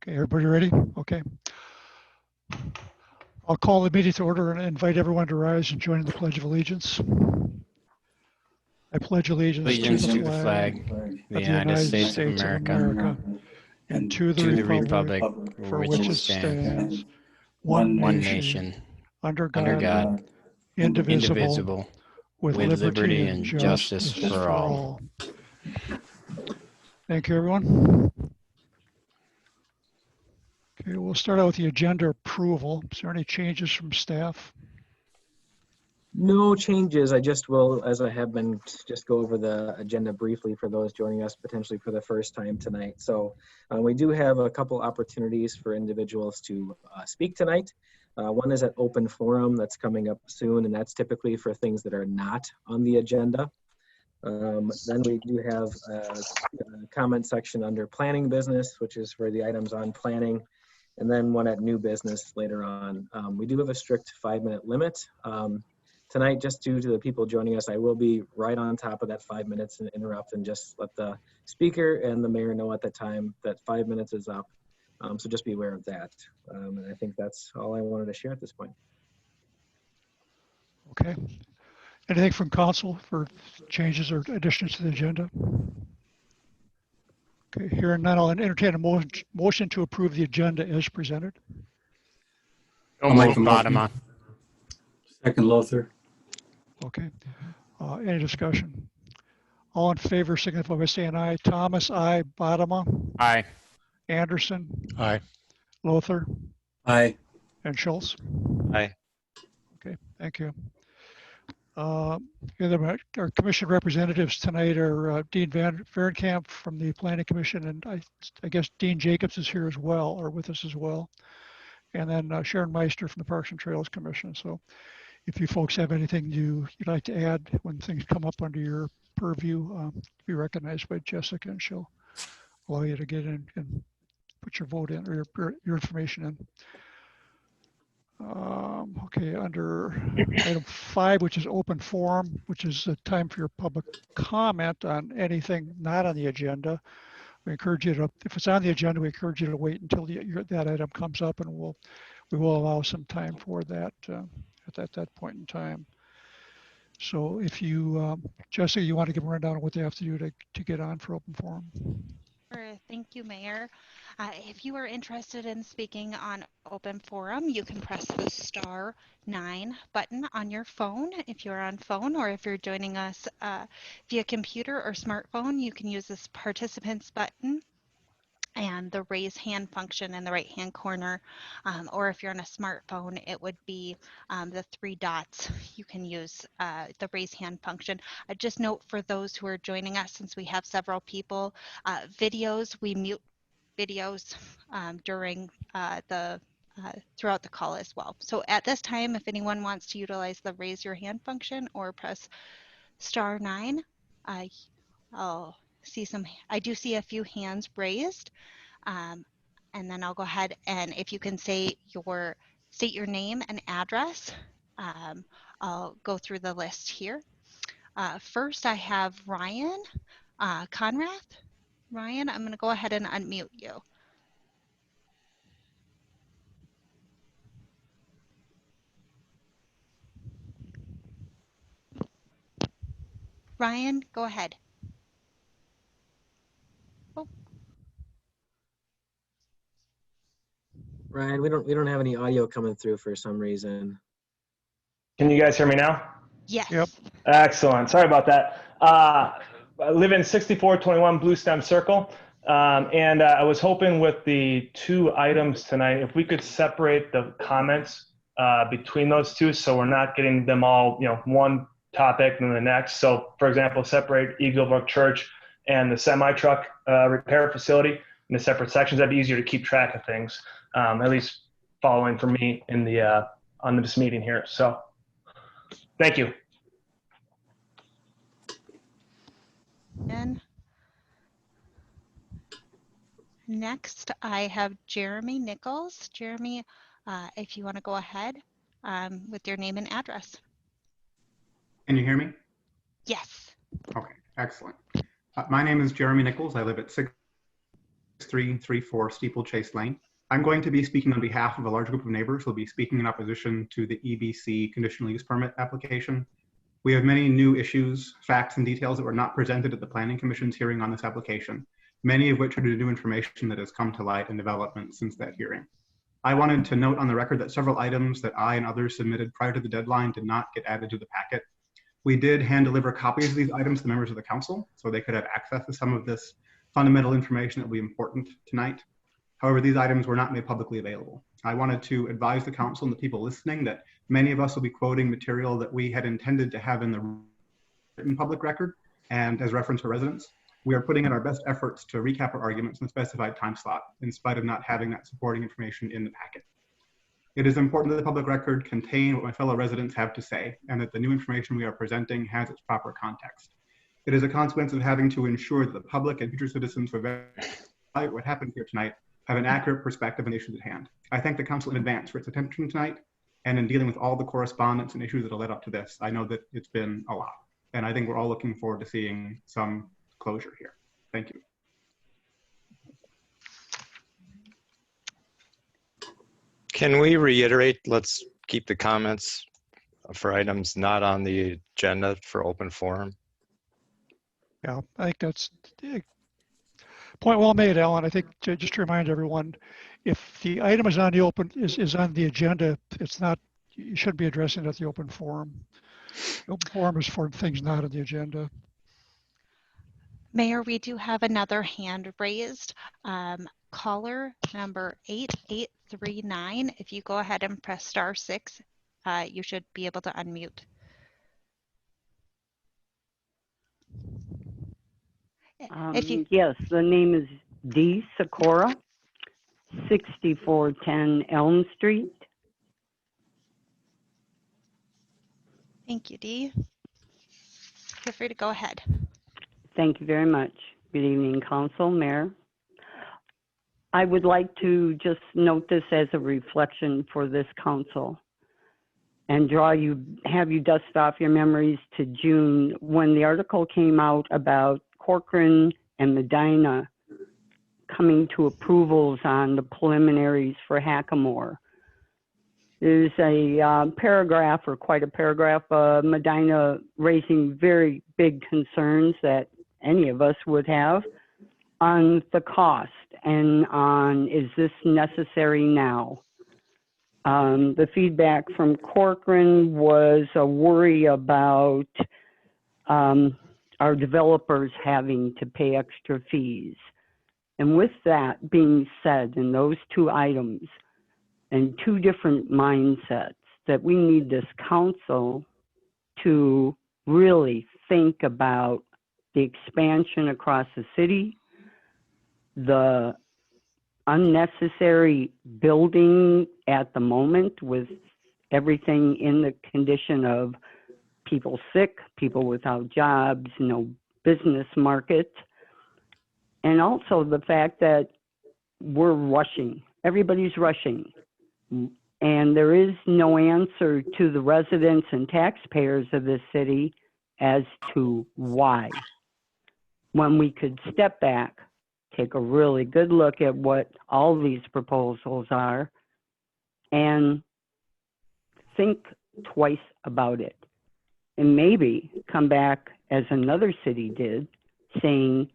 Okay, everybody ready? Okay. I'll call the meeting to order and invite everyone to rise and join in the Pledge of Allegiance. I pledge allegiance to the flag of the United States of America and to the republic for which it stands, one nation, under God, indivisible, with liberty and justice for all. Thank you, everyone. Okay, we'll start out with the agenda approval. Is there any changes from staff? No changes. I just will, as I have been, just go over the agenda briefly for those joining us potentially for the first time tonight. So we do have a couple opportunities for individuals to speak tonight. One is at open forum that's coming up soon, and that's typically for things that are not on the agenda. Then we do have a comment section under planning business, which is for the items on planning, and then one at new business later on. We do have a strict 5-minute limit. Tonight, just due to the people joining us, I will be right on top of that 5 minutes and interrupt and just let the speaker and the mayor know at the time that 5 minutes is up. So just be aware of that. And I think that's all I wanted to share at this point. Okay. Anything from council for changes or additions to the agenda? Okay, hearing none, I'll entertain a motion to approve the agenda as presented. I'll make a motion. Second, Lothar. Okay. Any discussion? All in favor signify by saying aye. Thomas, aye. Bodema. Aye. Anderson. Aye. Lothar. Aye. And Schultz. Aye. Okay, thank you. Our commission representatives tonight are Dean Van Verenkamp from the Planning Commission, and I guess Dean Jacobs is here as well, or with us as well. And then Sharon Meister from the Parks and Trails Commission. So if you folks have anything you'd like to add when things come up under your purview, be recognized by Jessica, and she'll allow you to get in and put your vote in, or your information in. Okay, under item 5, which is open forum, which is the time for your public comment on anything not on the agenda. We encourage you to, if it's on the agenda, we encourage you to wait until that item comes up, and we will allow some time for that at that point in time. So if you, Jessica, you want to give a rundown of what they have to do to get on for open forum? Sure. Thank you, Mayor. If you are interested in speaking on open forum, you can press the *9 button on your phone if you're on phone, or if you're joining us via computer or smartphone, you can use this participants button and the raise hand function in the right hand corner, or if you're on a smartphone, it would be the 3 dots. You can use the raise hand function. Just note for those who are joining us, since we have several people, videos, we mute videos during throughout the call as well. So at this time, if anyone wants to utilize the raise your hand function or press *9, I'll see I do see a few hands raised, and then I'll go ahead, and if you can state your name and address, I'll go through the list here. First, I have Ryan Conrath. Ryan, I'm going to go ahead and unmute you. Ryan, go ahead. Oh. Ryan, we don't have any audio coming through for some reason. Can you guys hear me now? Yes. Yep. Excellent. Sorry about that. I live in 6421 Blue Stem Circle, and I was hoping with the 2 items tonight, if we could separate the comments between those 2, so we're not getting them all, one topic and then the next. So, for example, separate Eagle Brook Church and the semi-truck repair facility into separate sections. That'd be easier to keep track of things, at least following for me in the on this meeting here. So, thank you. And next, I have Jeremy Nichols. Jeremy, if you want to go ahead with your name and address. Can you hear me? Yes. Okay, excellent. My name is Jeremy Nichols. I live at 16 6334 Steeplechase Lane. I'm going to be speaking on behalf of a large group of neighbors who will be speaking in opposition to the EBC conditional use permit application. We have many new issues, facts, and details that were not presented at the Planning Commission's hearing on this application, many of which are due to new information that has come to light and development since that hearing. I wanted to note on the record that several items that I and others submitted prior to the deadline did not get added to the packet. We did hand deliver copies of these items to members of the council so they could have access to some of this fundamental information that will be important tonight. However, these items were not made publicly available. I wanted to advise the council and the people listening that many of us will be quoting material that we had intended to have in the written public record and as reference for residents. We are putting in our best efforts to recap our arguments in a specified time slot, in spite of not having that supporting information in the packet. It is important that the public record contain what my fellow residents have to say, and that the new information we are presenting has its proper context. It is a consequence of having to ensure that the public and future citizens who evaluate what happened here tonight have an accurate perspective on the issues at hand. I thank the council in advance for its attention tonight, and in dealing with all the correspondence and issues that have led up to this. I know that it's been a lot, and I think we're all looking forward to seeing some closure here. Thank you. Can we reiterate, let's keep the comments for items not on the agenda for open forum? Yeah, I think that's point well made, Alan. I think just to remind everyone, if the item is on the is on the agenda, it's not, you shouldn't be addressing it at the open forum. The open forum is for things not on the agenda. Mayor, we do have another hand raised. Caller number 8839. If you go ahead and press *6, you should be able to unmute. Yes, the name is D. Sakura, 6410 Elm Street. Thank you, Dee. Feel free to go ahead. Thank you very much. Good evening, Council, Mayor. I would like to just note this as a reflection for this council and have you dust off your memories to June when the article came out about Corcoran and Medina coming to approvals on the preliminaries for Hackamore. There's a paragraph, or quite a paragraph, Medina raising very big concerns that any of us would have on the cost and on, is this necessary now? The feedback from Corcoran was a worry about our developers having to pay extra fees. And with that being said, in those two items and two different mindsets, that we need this council to really think about the expansion across the city, the unnecessary building at the moment with everything in the condition of people sick, people without jobs, no business market, and also the fact that we're rushing. Everybody's rushing. And there is no answer to the residents and taxpayers of this city as to why. When we could step back, take a really good look at what all these proposals are, and think twice about it. And maybe come back, as another city did, saying,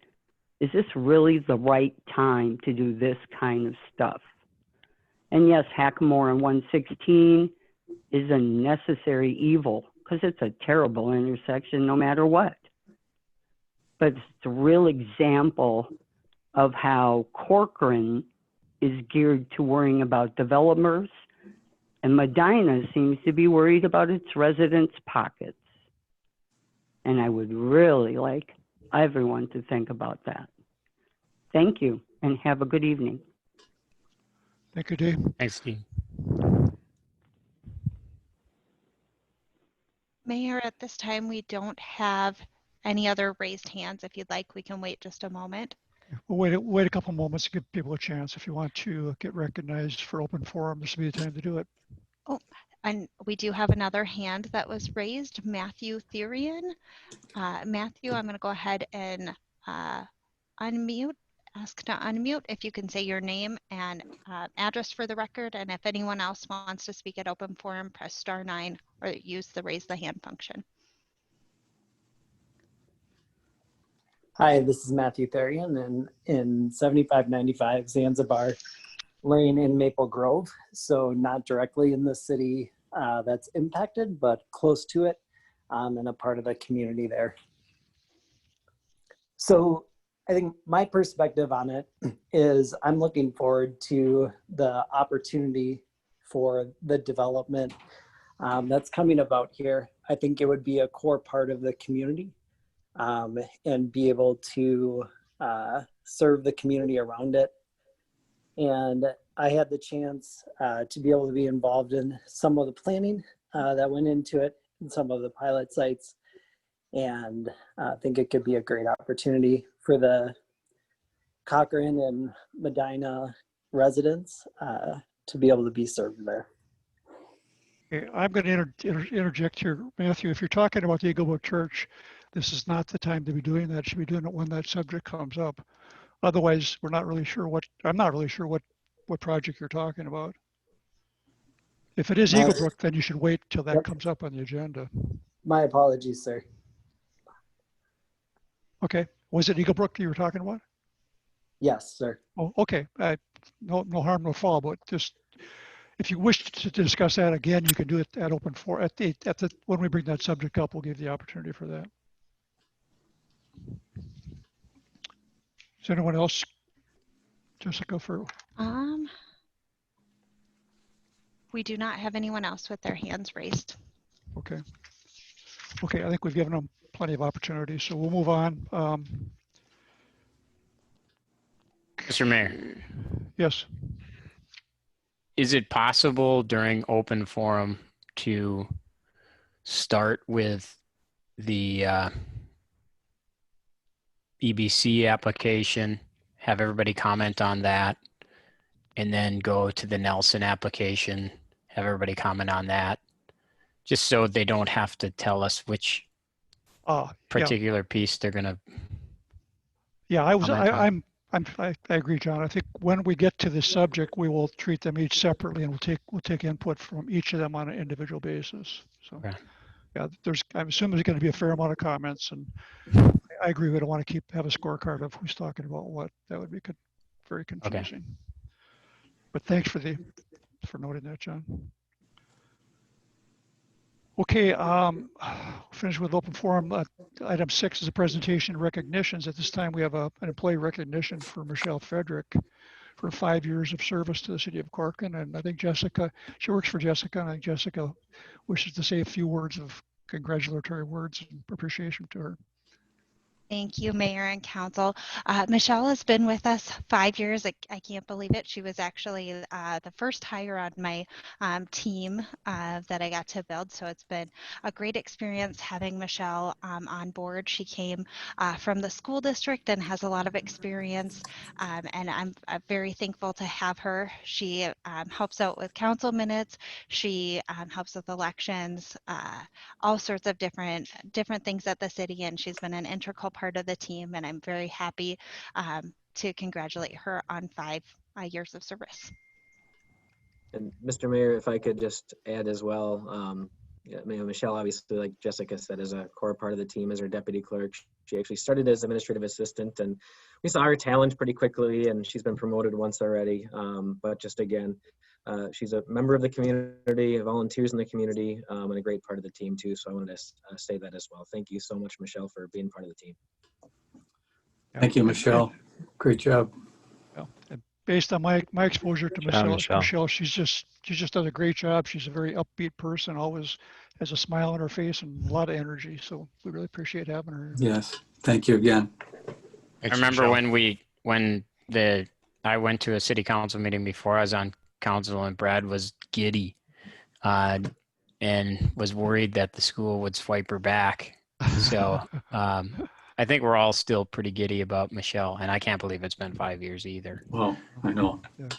is this really the right time to do this kind of stuff? And yes, Hackamore on 116 is a necessary evil because it's a terrible intersection no matter what. But it's a real example of how Corcoran is geared to worrying about developers, and Medina seems to be worried about its residents' pockets. And I would really like everyone to think about that. Thank you, and have a good evening. Thank you, Dee. Thanks, Dee. Mayor, at this time, we don't have any other raised hands. If you'd like, we can wait just a moment. We'll wait a couple moments to give people a chance. If you want to get recognized for open forum, this will be the time to do it. Oh, and we do have another hand that was raised, Matthew Therian. Matthew, I'm going to go ahead and unmute. ask to unmute. If you can say your name and address for the record, and if anyone else wants to speak at open forum, press star 9 or use the raise the hand function. Hi, this is Matthew Therian in 7595 Zanzibar Lane in Maple Grove. So not directly in the city that's impacted, but close to it and a part of the community there. So I think my perspective on it is I'm looking forward to the opportunity for the development that's coming about here. I think it would be a core part of the community and be able to serve the community around it. And I had the chance to be able to be involved in some of the planning that went into it and some of the pilot sites. And I think it could be a great opportunity for the Corcoran and Medina residents to be able to be served there. Okay, I'm going to interject here, Matthew. If you're talking about the Eagle Brook Church, this is not the time to be doing that. You should be doing it when that subject comes up. Otherwise, we're not really sure I'm not really sure what project you're talking about. If it is Eagle Brook, then you should wait till that comes up on the agenda. My apologies, sir. Okay. Was it Eagle Brook you were talking about? Yes, sir. Oh, okay. No harm, no foul, but just if you wish to discuss that again, you can do it at open forum when we bring that subject up. We'll give the opportunity for that. Is anyone else? Jessica, for we do not have anyone else with their hands raised. okay. Okay, I think we've given them plenty of opportunities, so we'll move on. Mr. Mayor, Yes. is it possible during open forum to start with the EBC application, have everybody comment on that, and then go to the Nelson application, have everybody comment on that, just so they don't have to tell us which particular piece they're gonna. Yeah, I agree, John. I think when we get to this subject, we will treat them each separately, and we'll take input from each of them on an individual basis. So, Okay. yeah, I'm assuming there's going to be a fair amount of comments, and I agree. We don't want to have a scorecard of who's talking about what. That would be very confusing. Okay. But thanks for noting that, John. Okay, finish with open forum. Item 6 is a presentation and recognitions. At this time, we have an employee recognition for Michelle Frederick for 5 years of service to the city of Corcoran. And I think Jessica, she works for Jessica, and I think Jessica wishes to say a few words of congratulatory words and appreciation to her. Thank you, Mayor and Council. Michelle has been with us 5 years. I can't believe it. She was actually the first hire on my team that I got to build. So it's been a great experience having Michelle on board. She came from the school district and has a lot of experience. And I'm very thankful to have her. She helps out with council minutes. She helps with elections, all sorts of different things at the city. And she's been an integral part of the team, and I'm very happy to congratulate her on 5 years of service. And Mr. Mayor, if I could just add as well, Michelle, obviously, like Jessica said, is a core part of the team as our deputy clerk. She actually started as administrative assistant, and we saw her talent pretty quickly, and she's been promoted once already. But just again, she's a member of the community, volunteers in the community, and a great part of the team too. So I wanted to say that as well. Thank you so much, Michelle, for being part of the team. Thank you, Michelle. Great job. Well, based on my exposure to Michelle, she just does a great job. She's a very upbeat person, always has a smile on her face and a lot of energy. So we really appreciate having her. Yes, thank you again. I remember when I went to a city council meeting before I was on council, and Brad was giddy and was worried that the school would swipe her back. So I think we're all still pretty giddy about Michelle, and I can't believe it's been 5 years either. Well, I know. Yeah.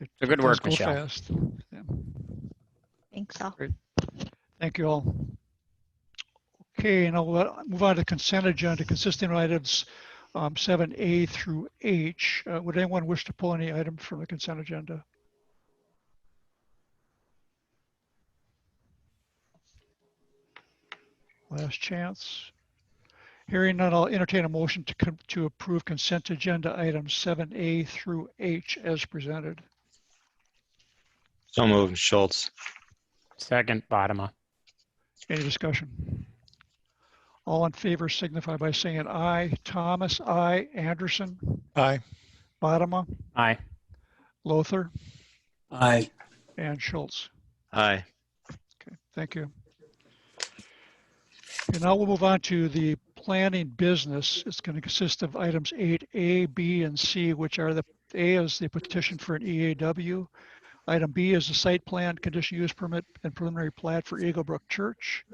So good work, Michelle. Fast. Yeah. Thanks all. Great. Thank you all. Okay, now we'll move on to consent agenda. Consistent items 7A through H. Would anyone wish to pull any item from the consent agenda? Last chance. Hearing none, I'll entertain a motion to approve consent agenda items 7A through H as presented. So moved, Schultz. Second, Bottom. Any discussion? All in favor signify by saying aye. Thomas, aye. Anderson, Aye. Bottom, Aye. Lothar, Aye. and Schultz. Aye. Okay, thank you. Okay, now we'll move on to the planning business. It's going to consist of items 8A, B, and C, which are the A is the petition for an EAW. Item B is the site plan, conditional use permit, and preliminary plat for Eagle Brook Church.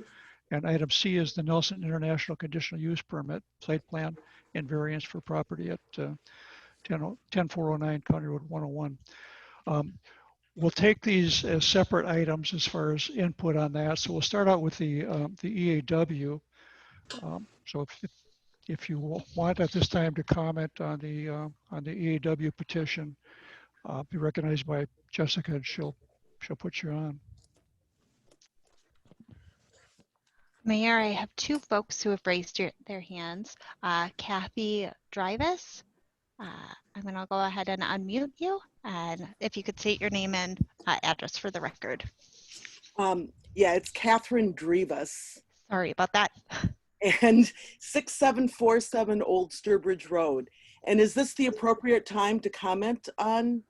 And item C is the Nelson International conditional use permit, site plan, and variance for property at 10409 County Road 101. We'll take these as separate items as far as input on that. So we'll start out with the EAW. So if you want at this time to comment on the EAW petition, be recognized by Jessica, and she'll put you on. Mayor, I have two folks who have raised their hands. Kathy Drivas. I'm going to go ahead and unmute you, and if you could state your name and address for the record. Yeah, it's Catherine Drivas. Sorry about that. And 6747 Old Sturbridge Road. And is this the appropriate time to comment on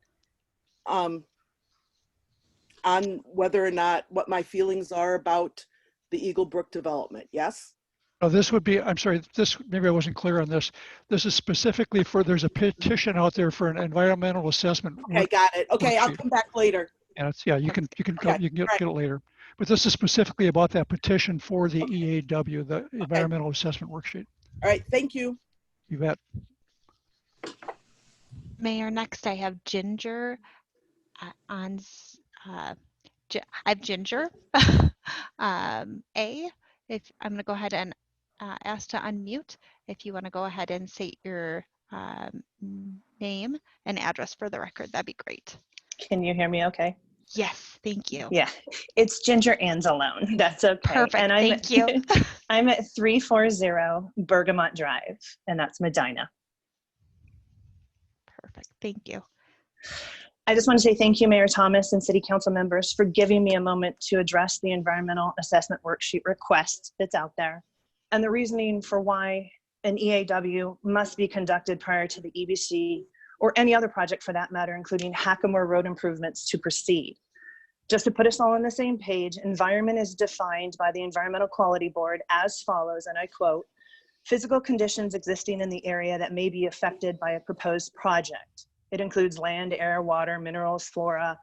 whether or not what my feelings are about the Eagle Brook development? Yes? Oh, this would be, I'm sorry, this, maybe I wasn't clear on this. This is specifically for, there's a petition out there for an environmental assessment. Okay, got it. Okay, I'll come back later. And it's, yeah, you can Okay, get right. it later. But this is specifically about that petition for the EAW, the environmental assessment worksheet. All right, thank you. You bet. Mayor, next I have Ginger I have Ginger A. If I'm going to go ahead and ask to unmute, if you want to go ahead and state your name and address for the record, that'd be great. Can you hear me okay? Yes, thank you. Yeah, it's Ginger Anzalone. That's okay. Perfect, and I'm, thank you. I'm at 340 Bergamot Drive, and that's Medina. Perfect, thank you. I just want to say thank you, Mayor Thomas and City Council members, for giving me a moment to address the environmental assessment worksheet request that's out there, and the reasoning for why an EAW must be conducted prior to the EBC or any other project for that matter, including Hackamore road improvements to proceed. Just to put us all on the same page, environment is defined by the Environmental Quality Board as follows, and I quote, physical conditions existing in the area that may be affected by a proposed project. It includes land, air, water, minerals, flora,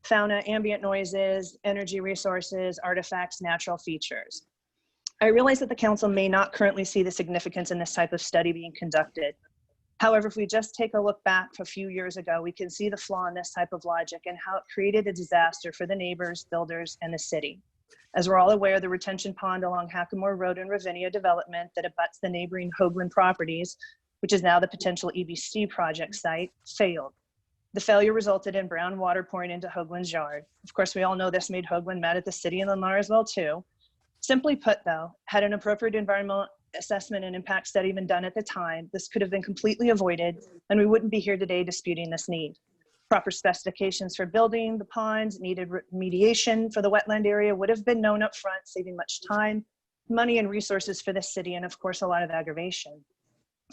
fauna, ambient noises, energy resources, artifacts, natural features. I realize that the council may not currently see the significance in this type of study being conducted. However, if we just take a look back a few years ago, we can see the flaw in this type of logic and how it created a disaster for the neighbors, builders, and the city. As we're all aware, the retention pond along Hackamore Road and Ravinia development that abuts the neighboring Hoagland properties, which is now the potential EBC project site, failed. The failure resulted in brown water pouring into Hoagland's yard. Of course, we all know this made Hoagland mad at the city and Lamar as well too. Simply put though, had an appropriate environmental assessment and impact study been done at the time, this could have been completely avoided and we wouldn't be here today disputing this need. Proper specifications for building the ponds, needed remediation for the wetland area would have been known up front, saving much time, money, and resources for the city, and of course, a lot of aggravation.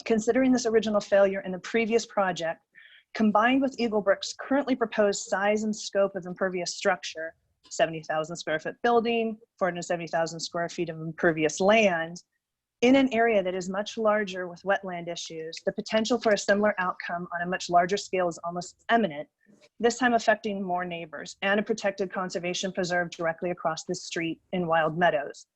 Considering this original failure in the previous project, combined with Eagle Brook's currently proposed size and scope of impervious structure, 70,000 square foot building, 470,000 square feet of impervious land, in an area that is much larger with wetland issues, the potential for a similar outcome on a much larger scale is almost imminent, this time affecting more neighbors and a protected conservation preserve directly across the street in Wild Meadows.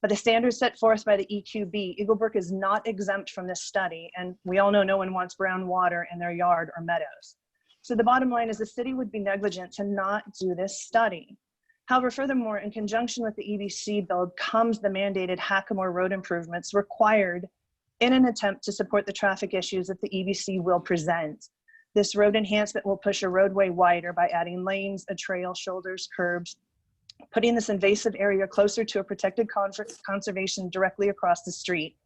But the standards set forth by the EQB, Eagle Brook is not exempt from this study, and we all know no one wants brown water in their yard or meadows. So the bottom line is the city would be negligent to not do this study. However, furthermore, in conjunction with the EBC build comes the mandated Hackamore road improvements required in an attempt to support the traffic issues that the EBC will present. This road enhancement will push a roadway wider by adding lanes, a trail, shoulders, curbs, putting this invasive area closer to a protected conservation directly across the street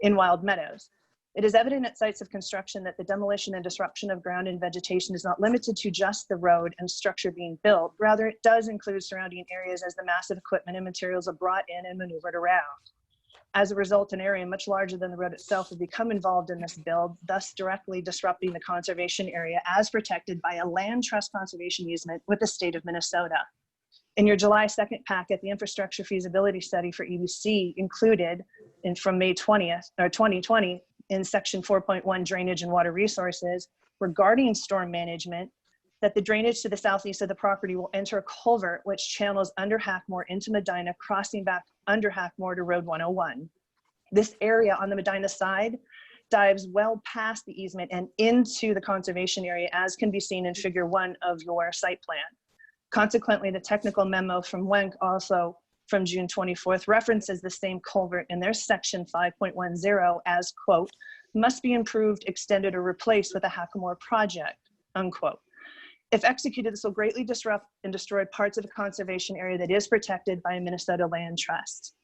in Wild Meadows. It is evident at sites of construction that the demolition and disruption of ground and vegetation is not limited to just the road and structure being built. Rather, it does include surrounding areas as the massive equipment and materials are brought in and maneuvered around. As a result, an area much larger than the road itself will become involved in this build, thus directly disrupting the conservation area as protected by a land trust conservation easement with the state of Minnesota. In your July 2nd packet, the infrastructure feasibility study for EBC included from May 20th or 2020 in section 4.1 drainage and water resources regarding storm management, that the drainage to the southeast of the property will enter a culvert which channels under Hackamore into Medina, crossing back under Hackamore to Road 101. This area on the Medina side dives well past the easement and into the conservation area, as can be seen in figure 1 of your site plan. Consequently, the technical memo from WENC, also from June 24th, references the same culvert in their section 5.10 as, quote, must be improved, extended, or replaced with a Hackamore project, unquote. If executed, this will greatly disrupt and destroy parts of the conservation area that is protected by a Minnesota land trust.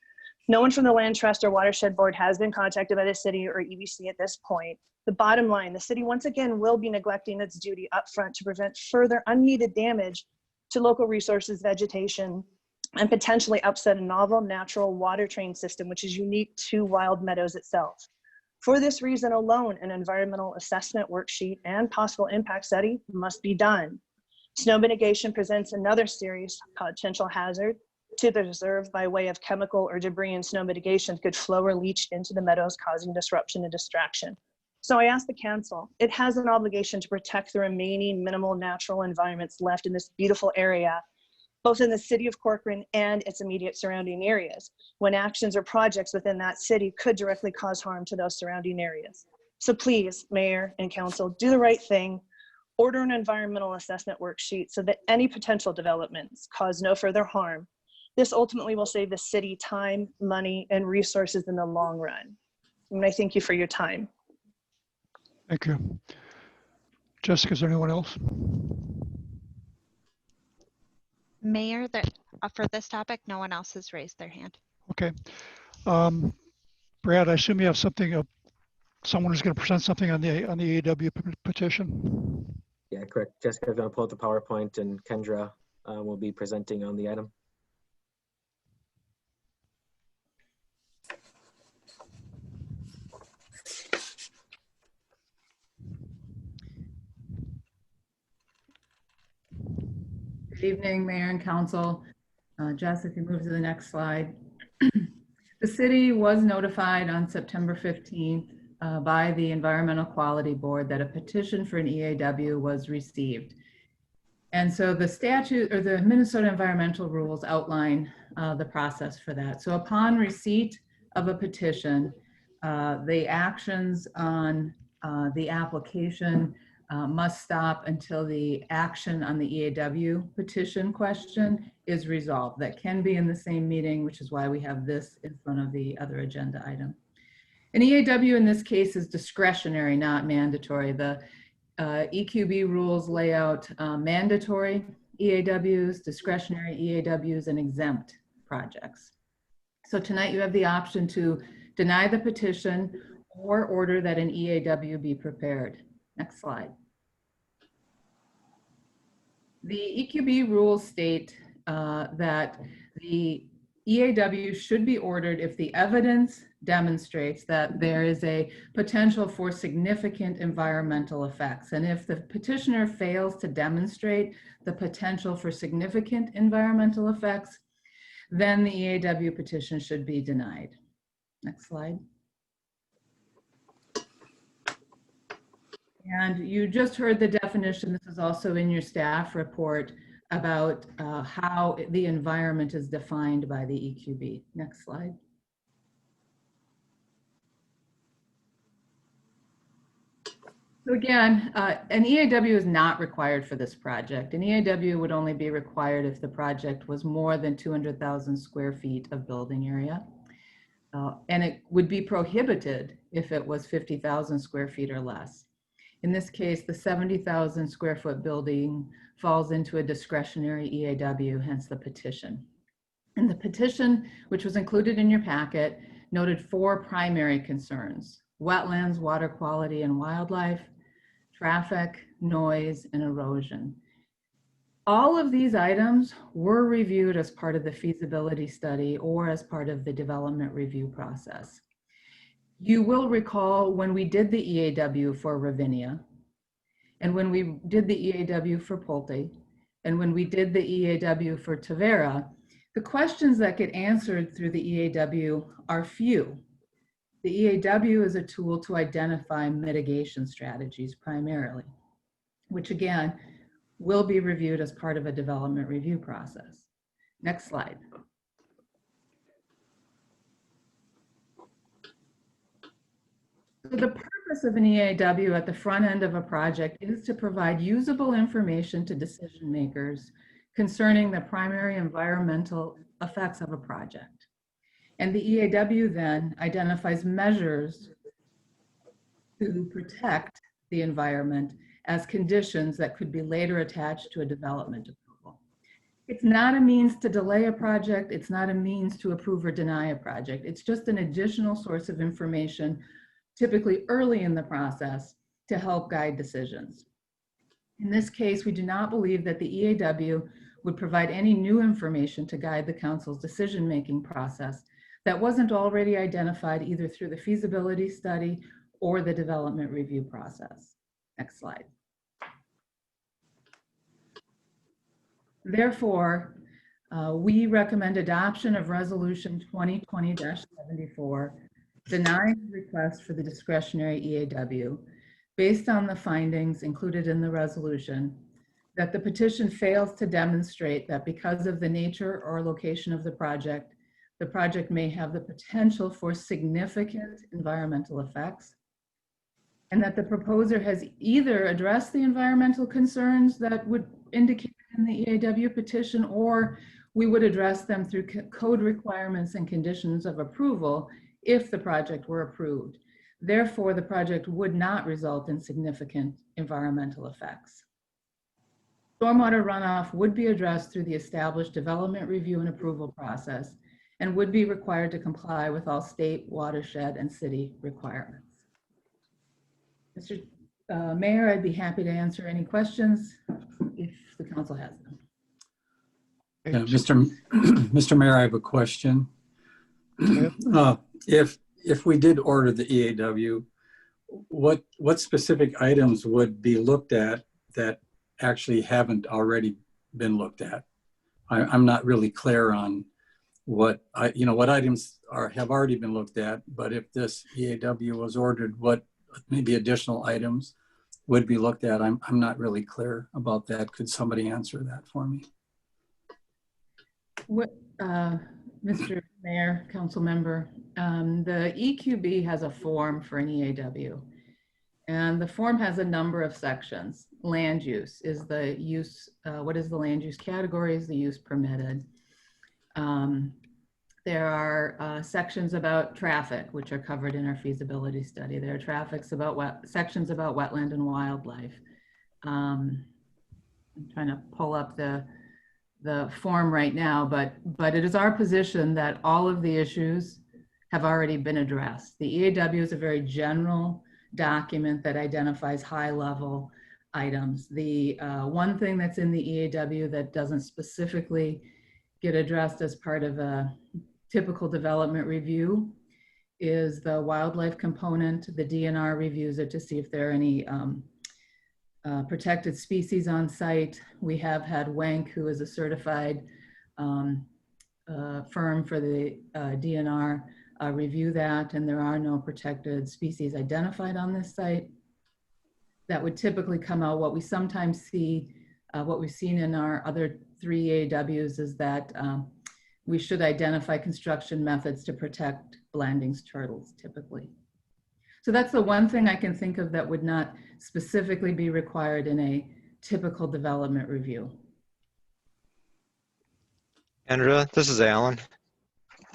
No one from the land trust or watershed board has been contacted by the city or EBC at this point. The bottom line, the city once again will be neglecting its duty up front to prevent further unneeded damage to local resources, vegetation, and potentially upset a novel natural water train system, which is unique to Wild Meadows itself. For this reason alone, an environmental assessment worksheet and possible impact study must be done. Snow mitigation presents another serious potential hazard to the reserve by way of chemical or debris, and snow mitigation could flow or leach into the meadows, causing disruption and distraction. So I ask the council, it has an obligation to protect the remaining minimal natural environments left in this beautiful area, both in the city of Corcoran and its immediate surrounding areas, when actions or projects within that city could directly cause harm to those surrounding areas. So please, Mayor and Council, do the right thing, order an environmental assessment worksheet so that any potential developments cause no further harm. This ultimately will save the city time, money, and resources in the long run. And I thank you for your time. Thank you. Jessica, is there anyone else? Mayor, for this topic, no one else has raised their hand. Okay. Brad, I assume you have something, someone is going to present something on the AW petition? Yeah, correct. Jessica's going to pull out the PowerPoint, and Kendra will be presenting on the item. Good evening, Mayor and Council. Jess, if you move to the next slide. The city was notified on September 15th by the Environmental Quality Board that a petition for an EAW was received. And so the statute, or the Minnesota environmental rules, outline the process for that. So upon receipt of a petition, the actions on the application must stop until the action on the EAW petition question is resolved. That can be in the same meeting, which is why we have this in front of the other agenda item. An EAW in this case is discretionary, not mandatory. The EQB rules lay out mandatory EAWs, discretionary EAWs, and exempt projects. So tonight you have the option to deny the petition or order that an EAW be prepared. Next slide. The EQB rules state that the EAW should be ordered if the evidence demonstrates that there is a potential for significant environmental effects. And if the petitioner fails to demonstrate the potential for significant environmental effects, then the EAW petition should be denied. Next slide. And you just heard the definition. This is also in your staff report about how the environment is defined by the EQB. Next slide. So again, an EAW is not required for this project. An EAW would only be required if the project was more than 200,000 square feet of building area. And it would be prohibited if it was 50,000 square feet or less. In this case, the 70,000 square foot building falls into a discretionary EAW, hence the petition. And the petition, which was included in your packet, noted 4 primary concerns: wetlands, water quality and wildlife, traffic, noise, and erosion. All of these items were reviewed as part of the feasibility study or as part of the development review process. You will recall when we did the EAW for Ravinia, and when we did the EAW for Pulte, and when we did the EAW for Tavera, the questions that get answered through the EAW are few. The EAW is a tool to identify mitigation strategies primarily, which again, will be reviewed as part of a development review process. Next slide. So the purpose of an EAW at the front end of a project is to provide usable information to decision makers concerning the primary environmental effects of a project. And the EAW then identifies measures to protect the environment as conditions that could be later attached to a development approval. It's not a means to delay a project. It's not a means to approve or deny a project. It's just an additional source of information, typically early in the process, to help guide decisions. In this case, we do not believe that the EAW would provide any new information to guide the council's decision-making process that wasn't already identified either through the feasibility study or the development review process. Next slide. Therefore, we recommend adoption of Resolution 2020-74, denying the request for the discretionary EAW based on the findings included in the resolution that the petition fails to demonstrate that because of the nature or location of the project may have the potential for significant environmental effects, and that the proposer has either addressed the environmental concerns that would indicate in the EAW petition, or we would address them through code requirements and conditions of approval if the project were approved. Therefore, the project would not result in significant environmental effects. Stormwater runoff would be addressed through the established development review and approval process and would be required to comply with all state, watershed, and city requirements. Mr. Mayor, I'd be happy to answer any questions if the council has them. Yeah, Mr. Mayor, I have a question. If we did order the EAW, what specific items would be looked at that actually haven't already been looked at? I'm not really clear on what items have already been looked at, but if this EAW was ordered, what maybe additional items would be looked at? I'm not really clear about that. Could somebody answer that for me? What, Mr. Mayor, council member, the EQB has a form for an EAW, and the form has a number of sections. Land use is the use, what is the land use category, is the use permitted. There are sections about traffic, which are covered in our feasibility study. There are sections about wetland and wildlife. I'm trying to pull up the form right now, but it is our position that all of the issues have already been addressed. The EAW is a very general document that identifies high-level items. The one thing that's in the EAW that doesn't specifically get addressed as part of a typical development review is the wildlife component. The DNR reviews it to see if there are any protected species on site. We have had Wank, who is a certified firm for the DNR, review that, and there are no protected species identified on this site. That would typically come out. What we sometimes see, what we've seen in our other 3 EAWs is that we should identify construction methods to protect Blanding's turtles typically. So that's the one thing I can think of that would not specifically be required in a typical development review. Andrea, this is Alan.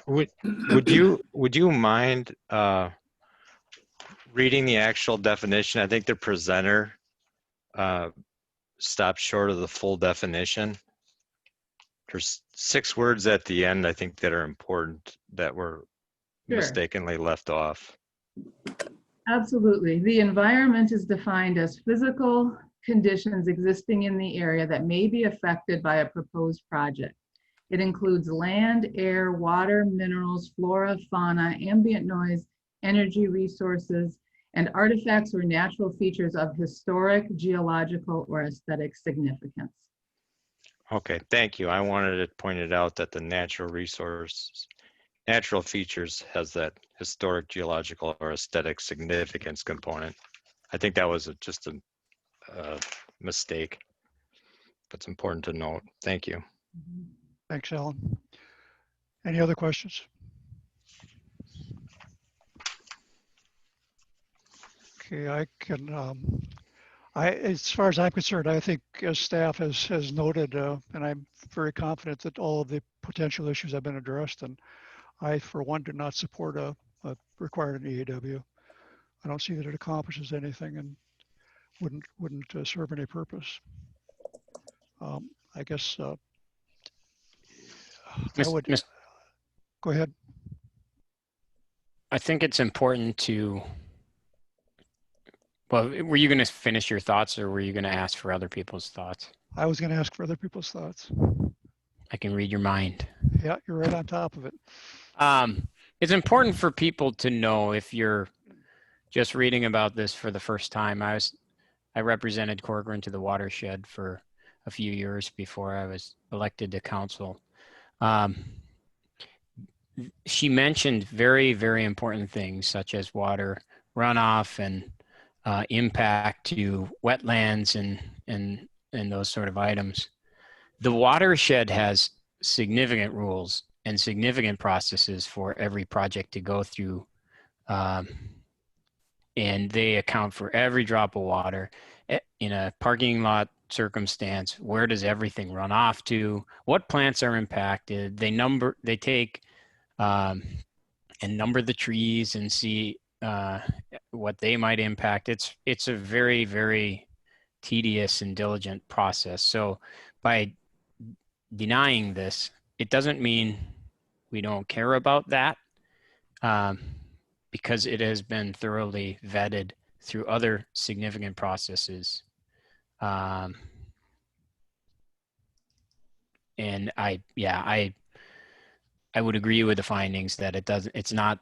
Would you mind Reading the actual definition, I think the presenter stopped short of the full definition. There's 6 words at the end, I think, that are important that were Sure. mistakenly left off. Absolutely. The environment is defined as physical conditions existing in the area that may be affected by a proposed project. It includes land, air, water, minerals, flora, fauna, ambient noise, energy resources, and artifacts or natural features of historic, geological, or aesthetic significance. Okay, thank you. I wanted it pointed out that the natural features has that historic, geological, or aesthetic significance component. I think that was just a mistake. That's important to note. Thank you. Thanks, Alan. Any other questions? Okay, I can, as far as I'm concerned, I think as staff has noted, and I'm very confident that all of the potential issues have been addressed, and I, for one, do not support a required an EAW. I don't see that it accomplishes anything and wouldn't serve any purpose. I guess I would. Go ahead. I think it's important to, well, were you going to finish your thoughts or were you going to ask for other people's thoughts? I was going to ask for other people's thoughts. I can read your mind. Yeah, you're right on top of it. It's important for people to know, if you're just reading about this for the first time. I represented Corcoran to the watershed for a few years before I was elected to council. She mentioned very, very important things such as water runoff and impact to wetlands and those sort of items. The watershed has significant rules and significant processes for every project to go through, and they account for every drop of water. In a parking lot circumstance, where does everything run off to? What plants are impacted? They take and number the trees and see what they might impact. It's a very, very tedious and diligent process. So by denying this, it doesn't mean we don't care about that, because it has been thoroughly vetted through other significant processes. And I would agree with the findings that it's not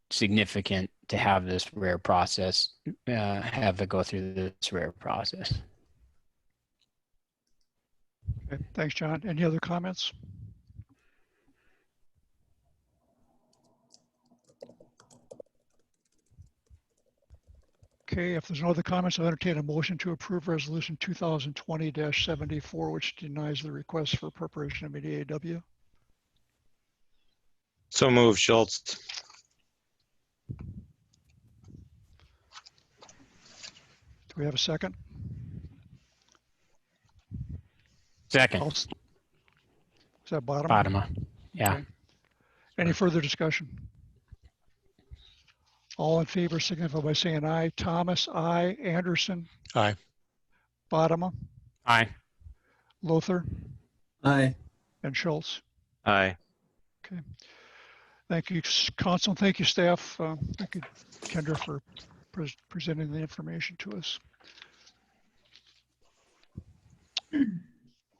significant to have this rare process, have it go through this rare process. Okay, thanks, John. Any other comments? Okay, if there's no other comments, I'll entertain a motion to approve Resolution 2020-74, which denies the request for appropriation of an EAW. So move, Schultz. Do we have a second? Second. Is that Bottom? Bottom. Yeah. Okay. Any further discussion? All in favor signify by saying aye. Thomas, aye. Anderson? Aye. Bottom? Aye. Lothar? Aye. And Schultz? Aye. Okay. Thank you, Council. Thank you, staff. Thank you, Kendra, for presenting the information to us.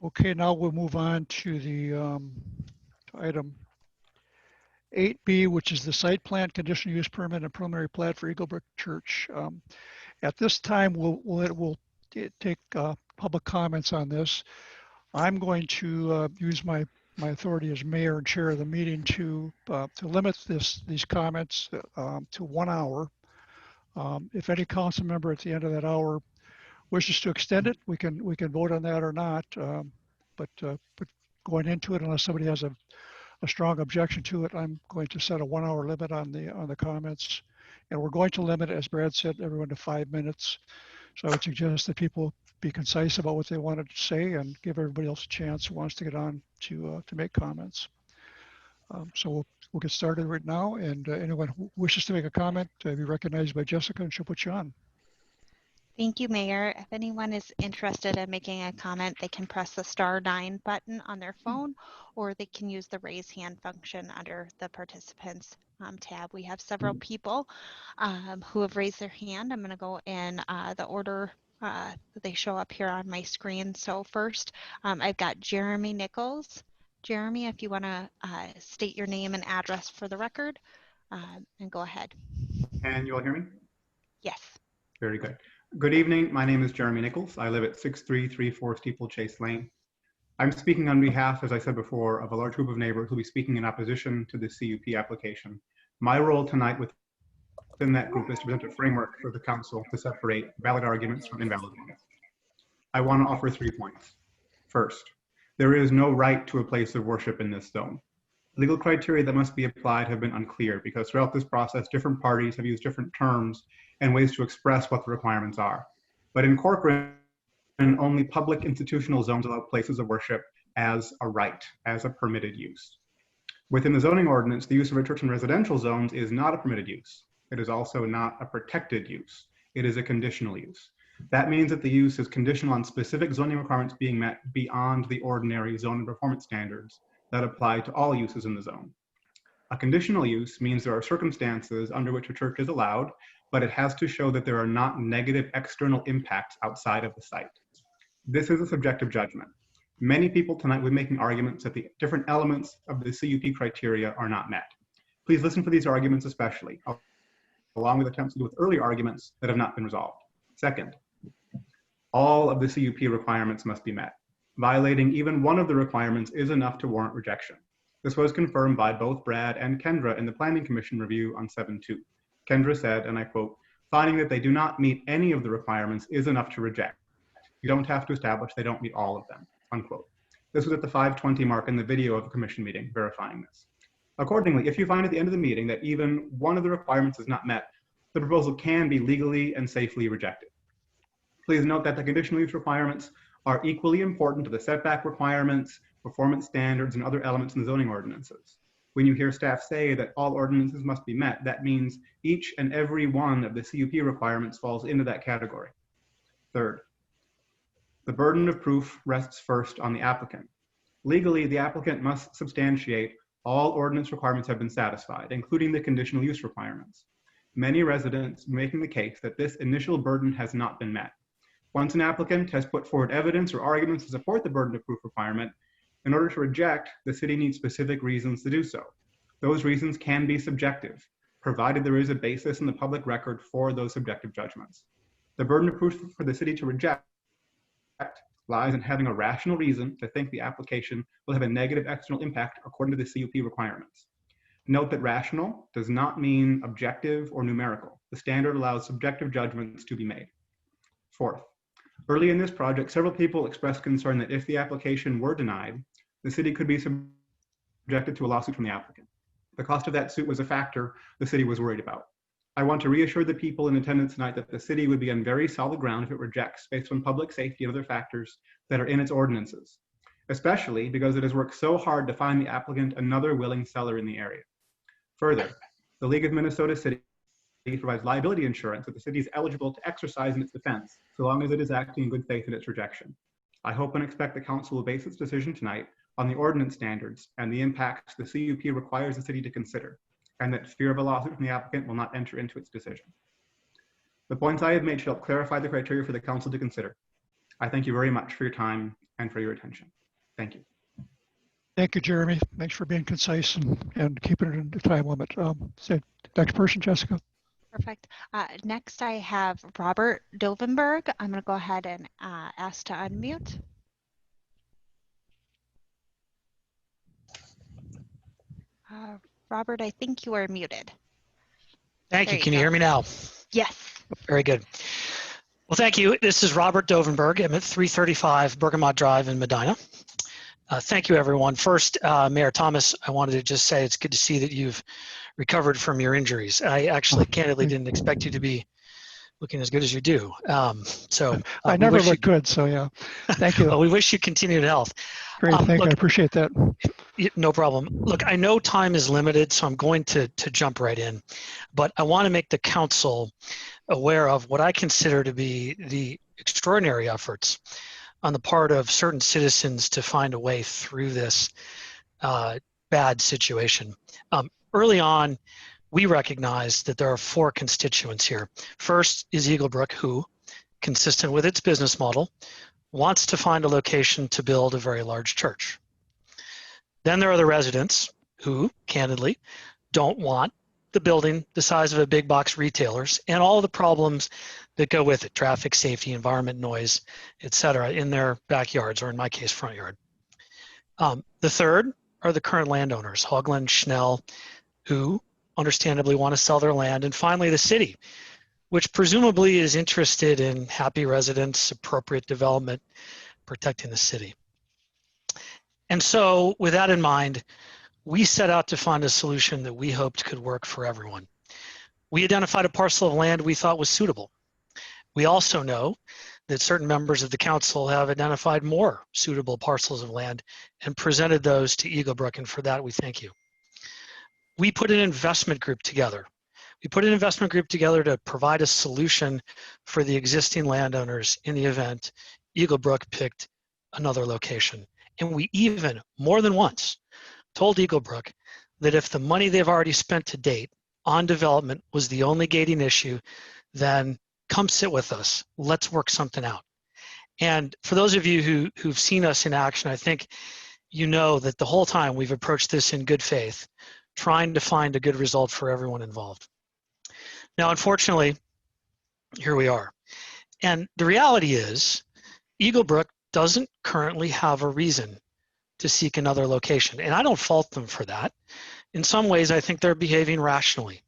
Okay, now we'll move on to the to item 8B, which is the site plan, conditional use permit, and preliminary plat for Eagle Brook Church. At this time, we'll take public comments on this. I'm going to use my authority as mayor and chair of the meeting to limit these comments to 1 hour. If any council member at the end of that hour wishes to extend it, we can vote on that or not. But going into it, unless somebody has a strong objection to it, I'm going to set a 1 hour limit on the comments, and we're going to limit, as Brad said, everyone to 5 minutes. So I would suggest that people be concise about what they wanted to say and give everybody else a chance who wants to get on to make comments. So we'll get started right now, and anyone who wishes to make a comment, be recognized by Jessica, and she'll put you on. Thank you, Mayor. If anyone is interested in making a comment, they can press the *9 button on their phone, or they can use the raise hand function under the participants tab. We have several people who have raised their hand. I'm going to go in the order that they show up here on my screen. So first, I've got Jeremy Nichols. Jeremy, if you want to state your name and address for the record, and go ahead. Can you all hear me? Yes. Very good. Good evening. My name is Jeremy Nichols. I live at 6334 Steeplechase Lane. I'm speaking on behalf, as I said before, of a large group of neighbors who will be speaking in opposition to the CUP application. My role tonight within that group is to present a framework for the council to separate valid arguments from invalid ones. I want to offer 3 points. First, there is no right to a place of worship in this zone. Legal criteria that must be applied have been unclear because throughout this process, different parties have used different terms and ways to express what the requirements are. But in Corcoran, only public institutional zones allow places of worship as a right, as a permitted use. Within the zoning ordinance, the use of a church in residential zones is not a permitted use. It is also not a protected use. It is a conditional use. That means that the use is conditional on specific zoning requirements being met beyond the ordinary zoning performance standards that apply to all uses in the zone. A conditional use means there are circumstances under which a church is allowed, but it has to show that there are not negative external impacts outside of the site. This is a subjective judgment. Many people tonight will be making arguments that the different elements of the CUP criteria are not met. Please listen for these arguments especially, along with attempts to deal with earlier arguments that have not been resolved. Second, all of the CUP requirements must be met. Violating even one of the requirements is enough to warrant rejection. This was confirmed by both Brad and Kendra in the Planning Commission review on 7-2. Kendra said, and I quote, "Finding that they do not meet any of the requirements is enough to reject. You don't have to establish they don't meet all of them," unquote. This was at the 5:20 mark in the video of the commission meeting verifying this. Accordingly, if you find at the end of the meeting that even one of the requirements is not met, the proposal can be legally and safely rejected. Please note that the conditional use requirements are equally important to the setback requirements, performance standards, and other elements in the zoning ordinances. When you hear staff say that all ordinances must be met, that means each and every one of the CUP requirements falls into that category. Third, the burden of proof rests first on the applicant. Legally, the applicant must substantiate all ordinance requirements have been satisfied, including the conditional use requirements. Many residents are making the case that this initial burden has not been met. Once an applicant has put forward evidence or arguments to support the burden of proof requirement, in order to reject, the city needs specific reasons to do so. Those reasons can be subjective, provided there is a basis in the public record for those subjective judgments. The burden of proof for the city to reject lies in having a rational reason to think the application will have a negative external impact according to the CUP requirements. Note that rational does not mean objective or numerical. The standard allows subjective judgments to be made. Fourth, early in this project, several people expressed concern that if the application were denied, the city could be subjected to a lawsuit from the applicant. The cost of that suit was a factor the city was worried about. I want to reassure the people in attendance tonight that the city would be on very solid ground if it rejects based on public safety and other factors that are in its ordinances, especially because it has worked so hard to find the applicant another willing seller in the area. Further, the League of Minnesota Cities provides liability insurance that the city is eligible to exercise in its defense, so long as it is acting in good faith in its rejection. I hope and expect the council will base its decision tonight on the ordinance standards and the impacts the CUP requires the city to consider, and that fear of a lawsuit from the applicant will not enter into its decision. The points I have made should help clarify the criteria for the council to consider. I thank you very much for your time and for your attention. Thank you. Thank you, Jeremy. Thanks for being concise and keeping it in the time limit. Next person, Jessica. Perfect. Next, I have Robert Dovenberg. I'm going to go ahead and ask to unmute. Robert, I think you are muted. Thank you. Can you hear me now? Yes. Very good. Well, thank you. This is Robert Dovenberg. I'm at 335 Bergamot Drive in Medina. Thank you, everyone. First, Mayor Thomas, I wanted to just say it's good to see that you've recovered from your injuries. I actually candidly didn't expect you to be looking as good as you do. I never look good, so yeah. Thank you. Well, we wish you continued health. Great, thank you. Look, I appreciate that. no problem. Look, I know time is limited, so I'm going to jump right in. But I want to make the council aware of what I consider to be the extraordinary efforts on the part of certain citizens to find a way through this bad situation. Early on, we recognized that there are 4 constituents here. First is Eagle Brook, who, consistent with its business model, wants to find a location to build a very large church. Then there are the residents who, candidly, don't want the building the size of a big box retailer's and all the problems that go with it, traffic, safety, environment, noise, etc., in their backyards, or in my case, front yard. The third are the current landowners, Hoagland, Schnell, who understandably want to sell their land. And finally, the city, which presumably is interested in happy residents, appropriate development, protecting the city. And so with that in mind, we set out to find a solution that we hoped could work for everyone. We identified a parcel of land we thought was suitable. We also know that certain members of the council have identified more suitable parcels of land and presented those to Eagle Brook, and for that we thank you. We put an investment group together. We put an investment group together to provide a solution for the existing landowners in the event Eagle Brook picked another location. And we even, more than once, told Eagle Brook that if the money they've already spent to date on development was the only gating issue, then come sit with us. Let's work something out. And for those of you who've seen us in action, I think you know that the whole time we've approached this in good faith, trying to find a good result for everyone involved. Now, unfortunately, here we are. And the reality is, Eagle Brook doesn't currently have a reason to seek another location. And I don't fault them for that. In some ways, I think they're behaving rationally.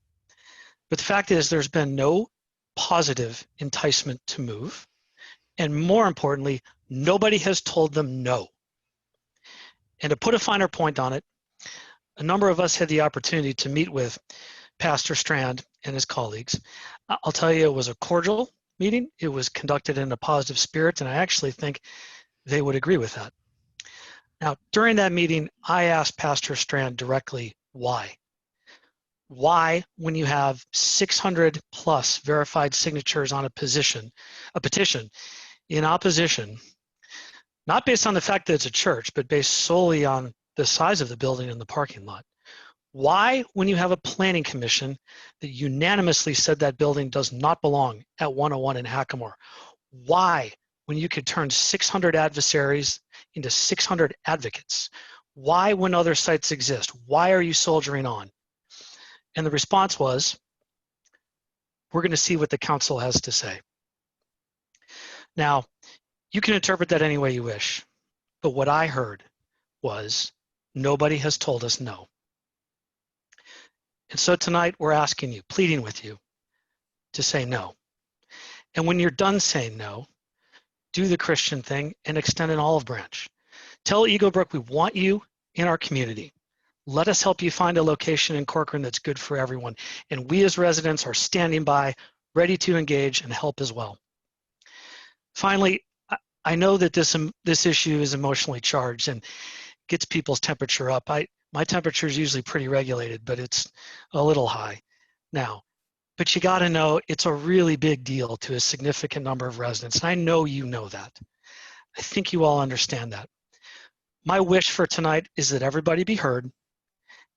But the fact is, there's been no positive enticement to move. And more importantly, nobody has told them no. And to put a finer point on it, a number of us had the opportunity to meet with Pastor Strand and his colleagues. I'll tell you, it was a cordial meeting. It was conducted in a positive spirit, and I actually think they would agree with that. Now, during that meeting, I asked Pastor Strand directly, why? Why, when you have 600 plus verified signatures on a petition in opposition, not based on the fact that it's a church, but based solely on the size of the building and the parking lot? Why, when you have a planning commission that unanimously said that building does not belong at 101 in Hackamore? Why, when you could turn 600 adversaries into 600 advocates? Why, when other sites exist? Why are you soldiering on? And the response was, we're going to see what the council has to say. Now, you can interpret that any way you wish, but what I heard was, nobody has told us no. And so tonight we're asking you, pleading with you, to say no. And when you're done saying no, do the Christian thing and extend an olive branch. Tell Eagle Brook we want you in our community. Let us help you find a location in Corcoran that's good for everyone. And we as residents are standing by, ready to engage and help as well. Finally, I know that this issue is emotionally charged and gets people's temperature up. My temperature is usually pretty regulated, but it's a little high now. But you got to know it's a really big deal to a significant number of residents. And I know you know that. I think you all understand that. My wish for tonight is that everybody be heard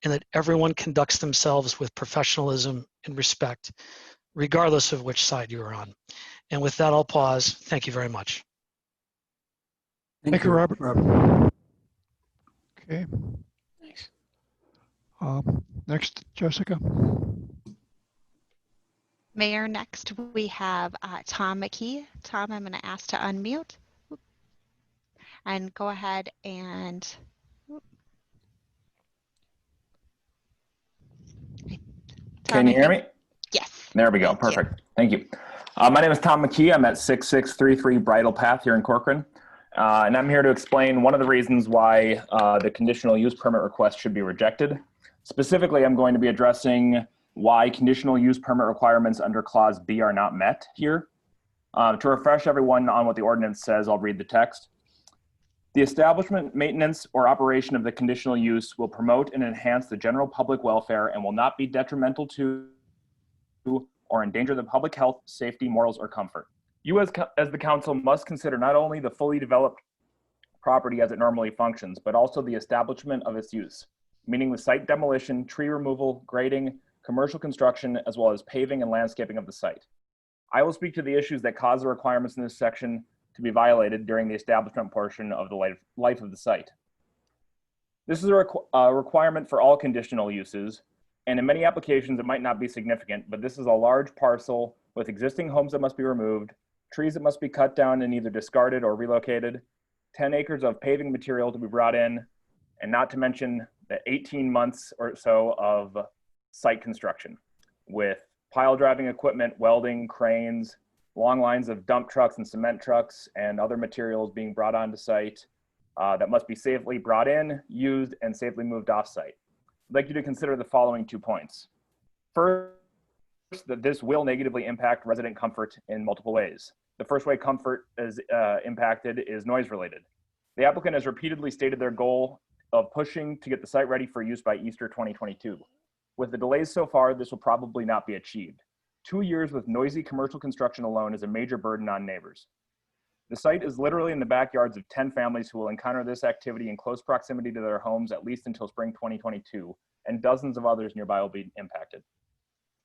and that everyone conducts themselves with professionalism and respect, regardless of which side you are on. And with that, I'll pause. Thank you very much. Thank you, Robert. Okay. Thanks. Next, Jessica. Mayor, next we have Tom Mckee. Tom, I'm going to ask to unmute and go ahead and Can you hear me? Yes. There we go. Perfect. Thank you. My name is Tom Mckee. I'm at 6633 Bridle Path here in Corcoran. And I'm here to explain one of the reasons why the conditional use permit request should be rejected. Specifically, I'm going to be addressing why conditional use permit requirements under Clause B are not met here. To refresh everyone on what the ordinance says, I'll read the text. The establishment, maintenance, or operation of the conditional use will promote and enhance the general public welfare and will not be detrimental to or endanger the public health, safety, morals, or comfort. You as the council must consider not only the fully developed property as it normally functions, but also the establishment of its use, meaning the site demolition, tree removal, grading, commercial construction, as well as paving and landscaping of the site. I will speak to the issues that cause the requirements in this section to be violated during the establishment portion of the life of the site. This is a requirement for all conditional uses, and in many applications it might not be significant, but this is a large parcel with existing homes that must be removed, trees that must be cut down and either discarded or relocated, 10 acres of paving material to be brought in, and not to mention the 18 months or so of site construction with pile driving equipment, welding, cranes, long lines of dump trucks and cement trucks and other materials being brought onto site that must be safely brought in, used, and safely moved off site. I'd like you to consider the following 2 points. First, that this will negatively impact resident comfort in multiple ways. The first way comfort is impacted is noise related. The applicant has repeatedly stated their goal of pushing to get the site ready for use by Easter 2022. With the delays so far, this will probably not be achieved. 2 years with noisy commercial construction alone is a major burden on neighbors. The site is literally in the backyards of 10 families who will encounter this activity in close proximity to their homes at least until spring 2022, and dozens of others nearby will be impacted.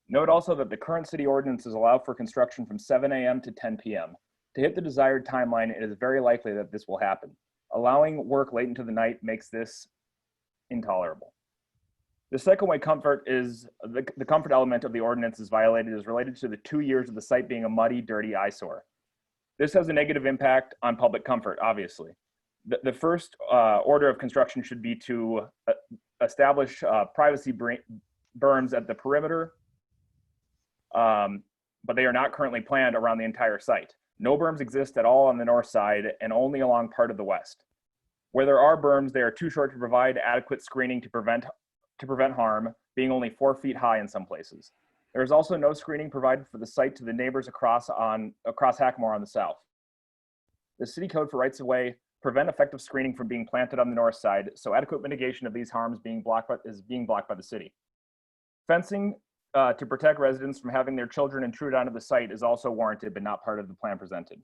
Note also that the current city ordinances allow for construction from 7 a.m. to 10 p.m. To hit the desired timeline, it is very likely that this will happen. Allowing work late into the night makes this intolerable. The second way comfort is the comfort element of the ordinance is violated is related to the 2 years of the site being a muddy, dirty eyesore. This has a negative impact on public comfort, obviously. The first order of construction should be to establish privacy berms at the perimeter, but they are not currently planned around the entire site. No berms exist at all on the north side and only along part of the west. Where there are berms, they are too short to provide adequate screening to prevent harm, being only 4 feet high in some places. There is also no screening provided for the site to the neighbors across Hackamore on the south. The city code for rights of way prevent effective screening from being planted on the north side, so adequate mitigation of these harms is being blocked by the city. Fencing to protect residents from having their children intrude onto the site is also warranted, but not part of the plan presented.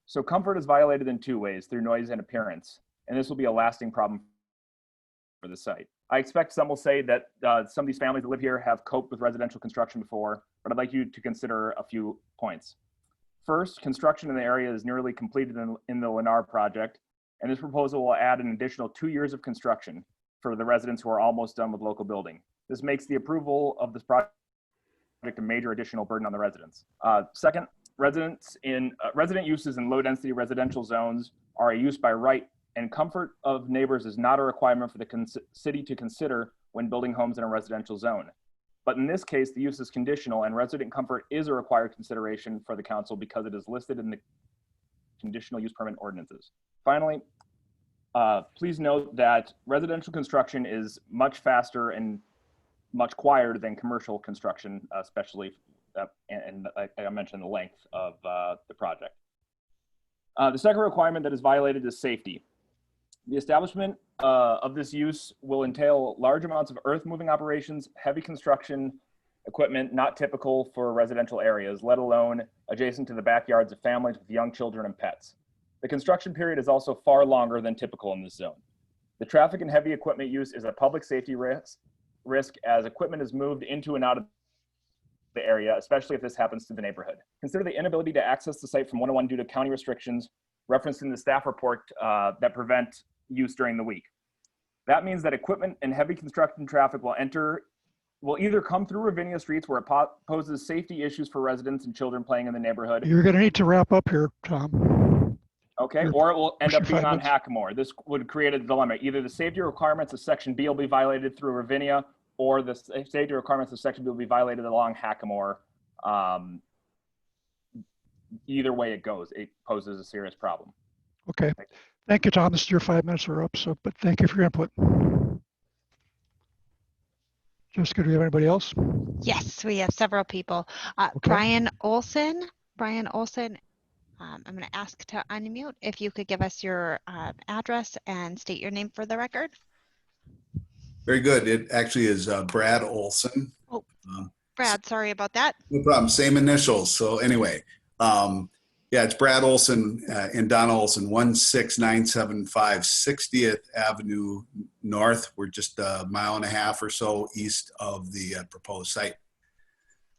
So comfort is violated in 2 ways, through noise and appearance, and this will be a lasting problem for the site. I expect some will say that some of these families that live here have coped with residential construction before, but I'd like you to consider a few points. First, construction in the area is nearly completed in the Lennar project, and this proposal will add an additional 2 years of construction for the residents who are almost done with local building. This makes the approval of this project a major additional burden on the residents. Second, resident uses in low-density residential zones are a use by right, and comfort of neighbors is not a requirement for the city to consider when building homes in a residential zone. But in this case, the use is conditional and resident comfort is a required consideration for the council because it is listed in the conditional use permit ordinances. Finally, please note that residential construction is much faster and much quieter than commercial construction, especially, and I mentioned the length of the project. The second requirement that is violated is safety. The establishment of this use will entail large amounts of earth moving operations, heavy construction equipment not typical for residential areas, let alone adjacent to the backyards of families with young children and pets. The construction period is also far longer than typical in this zone. The traffic and heavy equipment use is a public safety risk as equipment is moved into and out of the area, especially if this happens to the neighborhood. Consider the inability to access the site from 101 due to county restrictions referenced in the staff report that prevent use during the week. That means that equipment and heavy construction traffic will either come through Ravinia streets where it poses safety issues for residents and children playing in the neighborhood. You're going to need to wrap up here, Tom. Okay, or it will end up being on Hackamore. This would create a dilemma. Either the safety requirements of Section B will be violated through Ravinia, or the safety requirements of Section B will be violated along Hackamore. Either way it goes, it poses a serious problem. Okay. Thank you, Tom. Your 5 minutes are up, but thank you for your input. Jessica, do we have anybody else? Yes, we have several people. Okay. Brian Olson I'm going to ask to unmute. If you could give us your address and state your name for the record. Very good. It actually is Brad Olson. Oh, Brad, sorry about that. No problem. Same initials. So anyway, yeah, it's Brad Olson and Donna Olson, 16975 60th Avenue North. We're just a mile and a half or so east of the proposed site.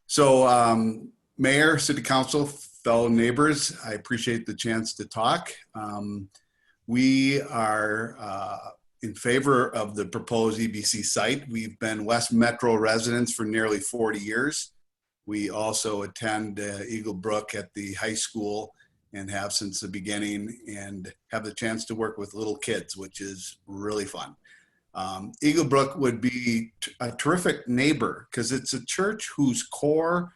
So Mayor, City Council, fellow neighbors, I appreciate the chance to talk. We are in favor of the proposed EBC site. We've been West Metro residents for nearly 40 years. We also attend Eagle Brook at the high school and have since the beginning, and have the chance to work with little kids, which is really fun. Eagle Brook would be a terrific neighbor because it's a church whose core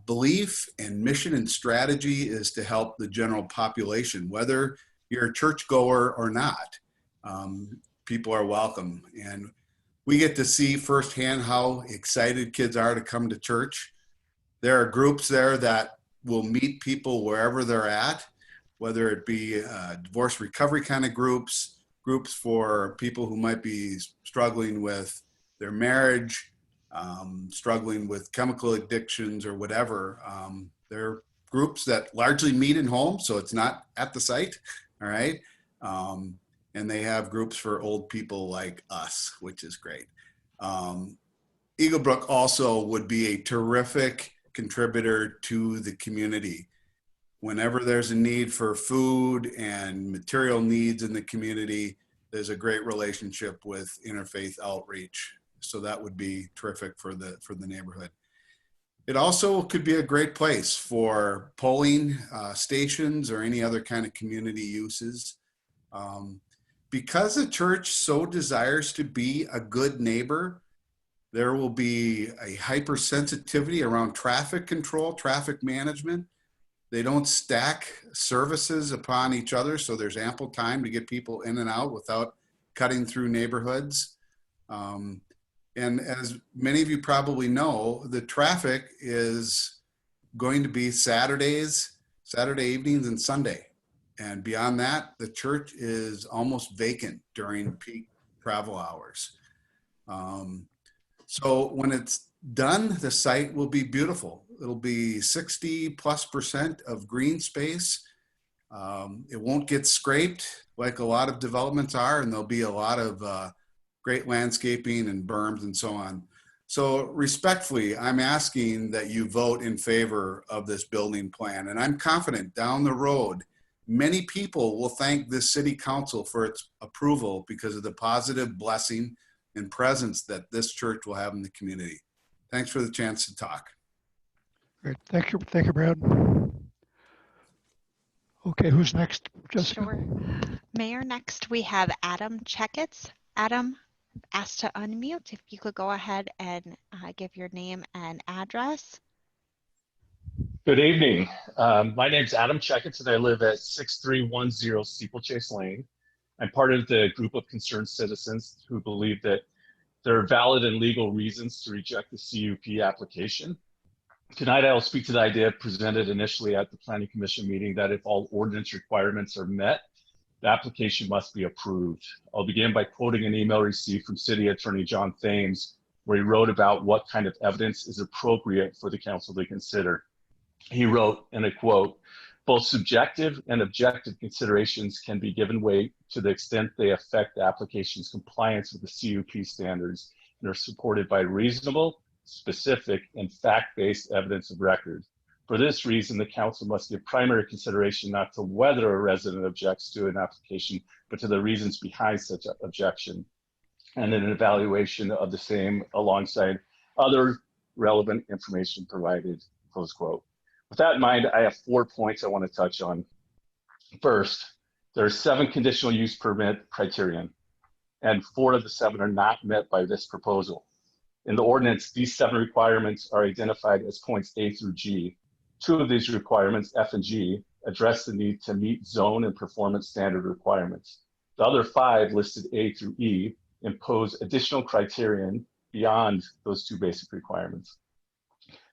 belief and mission and strategy is to help the general population, whether you're a churchgoer or not. People are welcome, and we get to see firsthand how excited kids are to come to church. There are groups there that will meet people wherever they're at, whether it be divorce recovery kind of groups, groups for people who might be struggling with their marriage, struggling with chemical addictions or whatever. There are groups that largely meet in homes, so it's not at the site, all right? And they have groups for old people like us, which is great. Eagle Brook also would be a terrific contributor to the community. Whenever there's a need for food and material needs in the community, there's a great relationship with interfaith outreach. So that would be terrific for the neighborhood. It also could be a great place for polling stations or any other kind of community uses. Because the church so desires to be a good neighbor, there will be a hypersensitivity around traffic control, traffic management. They don't stack services upon each other, so there's ample time to get people in and out without cutting through neighborhoods. And as many of you probably know, the traffic is going to be Saturday evenings and Sunday. And beyond that, the church is almost vacant during peak travel hours. So when it's done, the site will be beautiful. It'll be 60+% of green space. It won't get scraped like a lot of developments are, and there'll be a lot of great landscaping and berms and so on. So respectfully, I'm asking that you vote in favor of this building plan. And I'm confident down the road, many people will thank this city council for its approval because of the positive blessing and presence that this church will have in the community. Thanks for the chance to talk. Great. Thank you, Brad. Okay, who's next, Jessica? Sure. Mayor, next we have Adam Checkets. Adam asked to unmute. If you could go ahead and give your name and address. Good evening. My name's Adam Checkets, and I live at 6310 Steeplechase Lane. I'm part of the group of concerned citizens who believe that there are valid and legal reasons to reject the CUP application. Tonight, I will speak to the idea presented initially at the Planning Commission meeting that if all ordinance requirements are met, the application must be approved. I'll begin by quoting an email received from City Attorney John Thames, where he wrote about what kind of evidence is appropriate for the council to consider. He wrote, and I quote, "Both subjective and objective considerations can be given weight to the extent they affect the application's compliance with the CUP standards and are supported by reasonable, specific, and fact-based evidence of record. For this reason, the council must give primary consideration not to whether a resident objects to an application, but to the reasons behind such objection, and an evaluation of the same alongside other relevant information provided," close quote. With that in mind, I have 4 points I want to touch on. First, there are 7 conditional use permit criterion, and 4 of the 7 are not met by this proposal. In the ordinance, these 7 requirements are identified as points A through G. 2 of these requirements, F and G, address the need to meet zone and performance standard requirements. The other 5, listed A through E, impose additional criterion beyond those 2 basic requirements.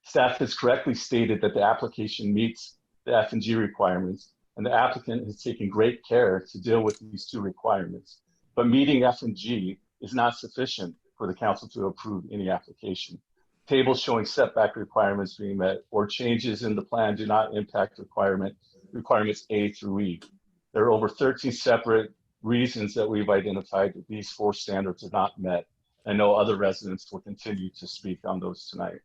Staff has correctly stated that the application meets the F and G requirements, and the applicant has taken great care to deal with these two requirements. But meeting F and G is not sufficient for the council to approve any application. Tables showing setback requirements being met or changes in the plan do not impact requirements A through E. There are over 13 separate reasons that we've identified that these 4 standards are not met, and no other residents will continue to speak on those tonight.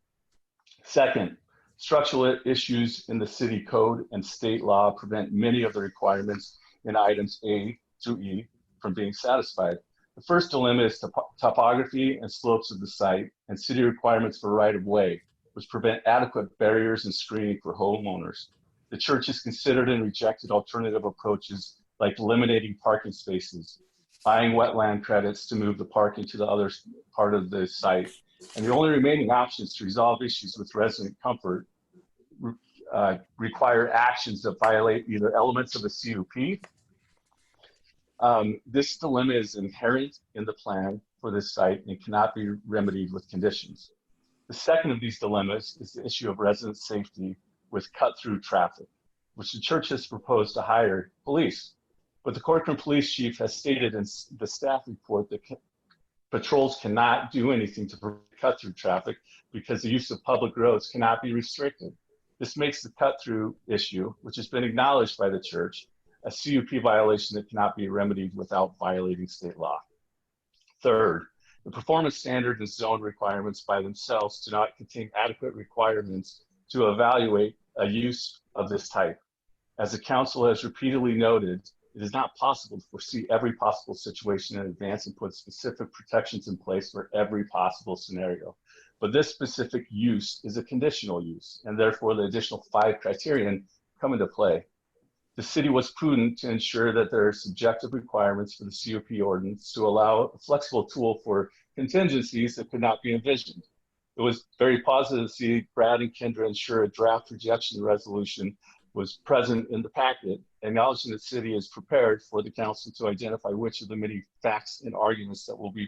Second, structural issues in the city code and state law prevent many of the requirements in items A through E from being satisfied. The first dilemma is topography and slopes of the site and city requirements for right-of-way, which prevent adequate barriers and screening for homeowners. The church has considered and rejected alternative approaches like eliminating parking spaces, buying wetland credits to move the parking to the other part of the site. And the only remaining options to resolve issues with resident comfort require actions that violate either elements of the CUP. This dilemma is inherent in the plan for this site and cannot be remedied with conditions. The second of these dilemmas is the issue of resident safety with cut-through traffic, which the church has proposed to hire police. But the Corcoran police chief has stated in the staff report that patrols cannot do anything to prevent cut-through traffic because the use of public roads cannot be restricted. This makes the cut-through issue, which has been acknowledged by the church, a CUP violation that cannot be remedied without violating state law. Third, the performance standard and zone requirements by themselves do not contain adequate requirements to evaluate a use of this type. As the council has repeatedly noted, it is not possible to foresee every possible situation in advance and put specific protections in place for every possible scenario. But this specific use is a conditional use, and therefore the additional 5 criterion come into play. The city was prudent to ensure that there are subjective requirements for the CUP ordinance to allow a flexible tool for contingencies that could not be envisioned. It was very positive to see Brad and Kendra ensure a draft rejection resolution was present in the packet, acknowledging the city is prepared for the council to identify which of the many facts and arguments that will be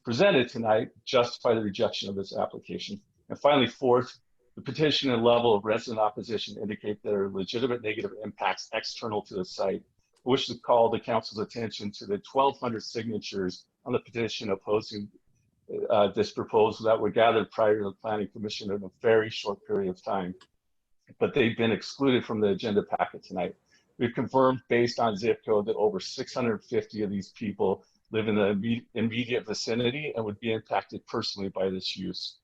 presented tonight justify the rejection of this application. And finally, fourth, the petition and level of resident opposition indicate there are legitimate negative impacts external to the site. I wish to call the council's attention to the 1,200 signatures on the petition opposing this proposal that were gathered prior to the Planning Commission in a very short period of time, but they've been excluded from the agenda packet tonight. We've confirmed based on zip code that over 650 of these people live in the immediate vicinity and would be impacted personally by this use.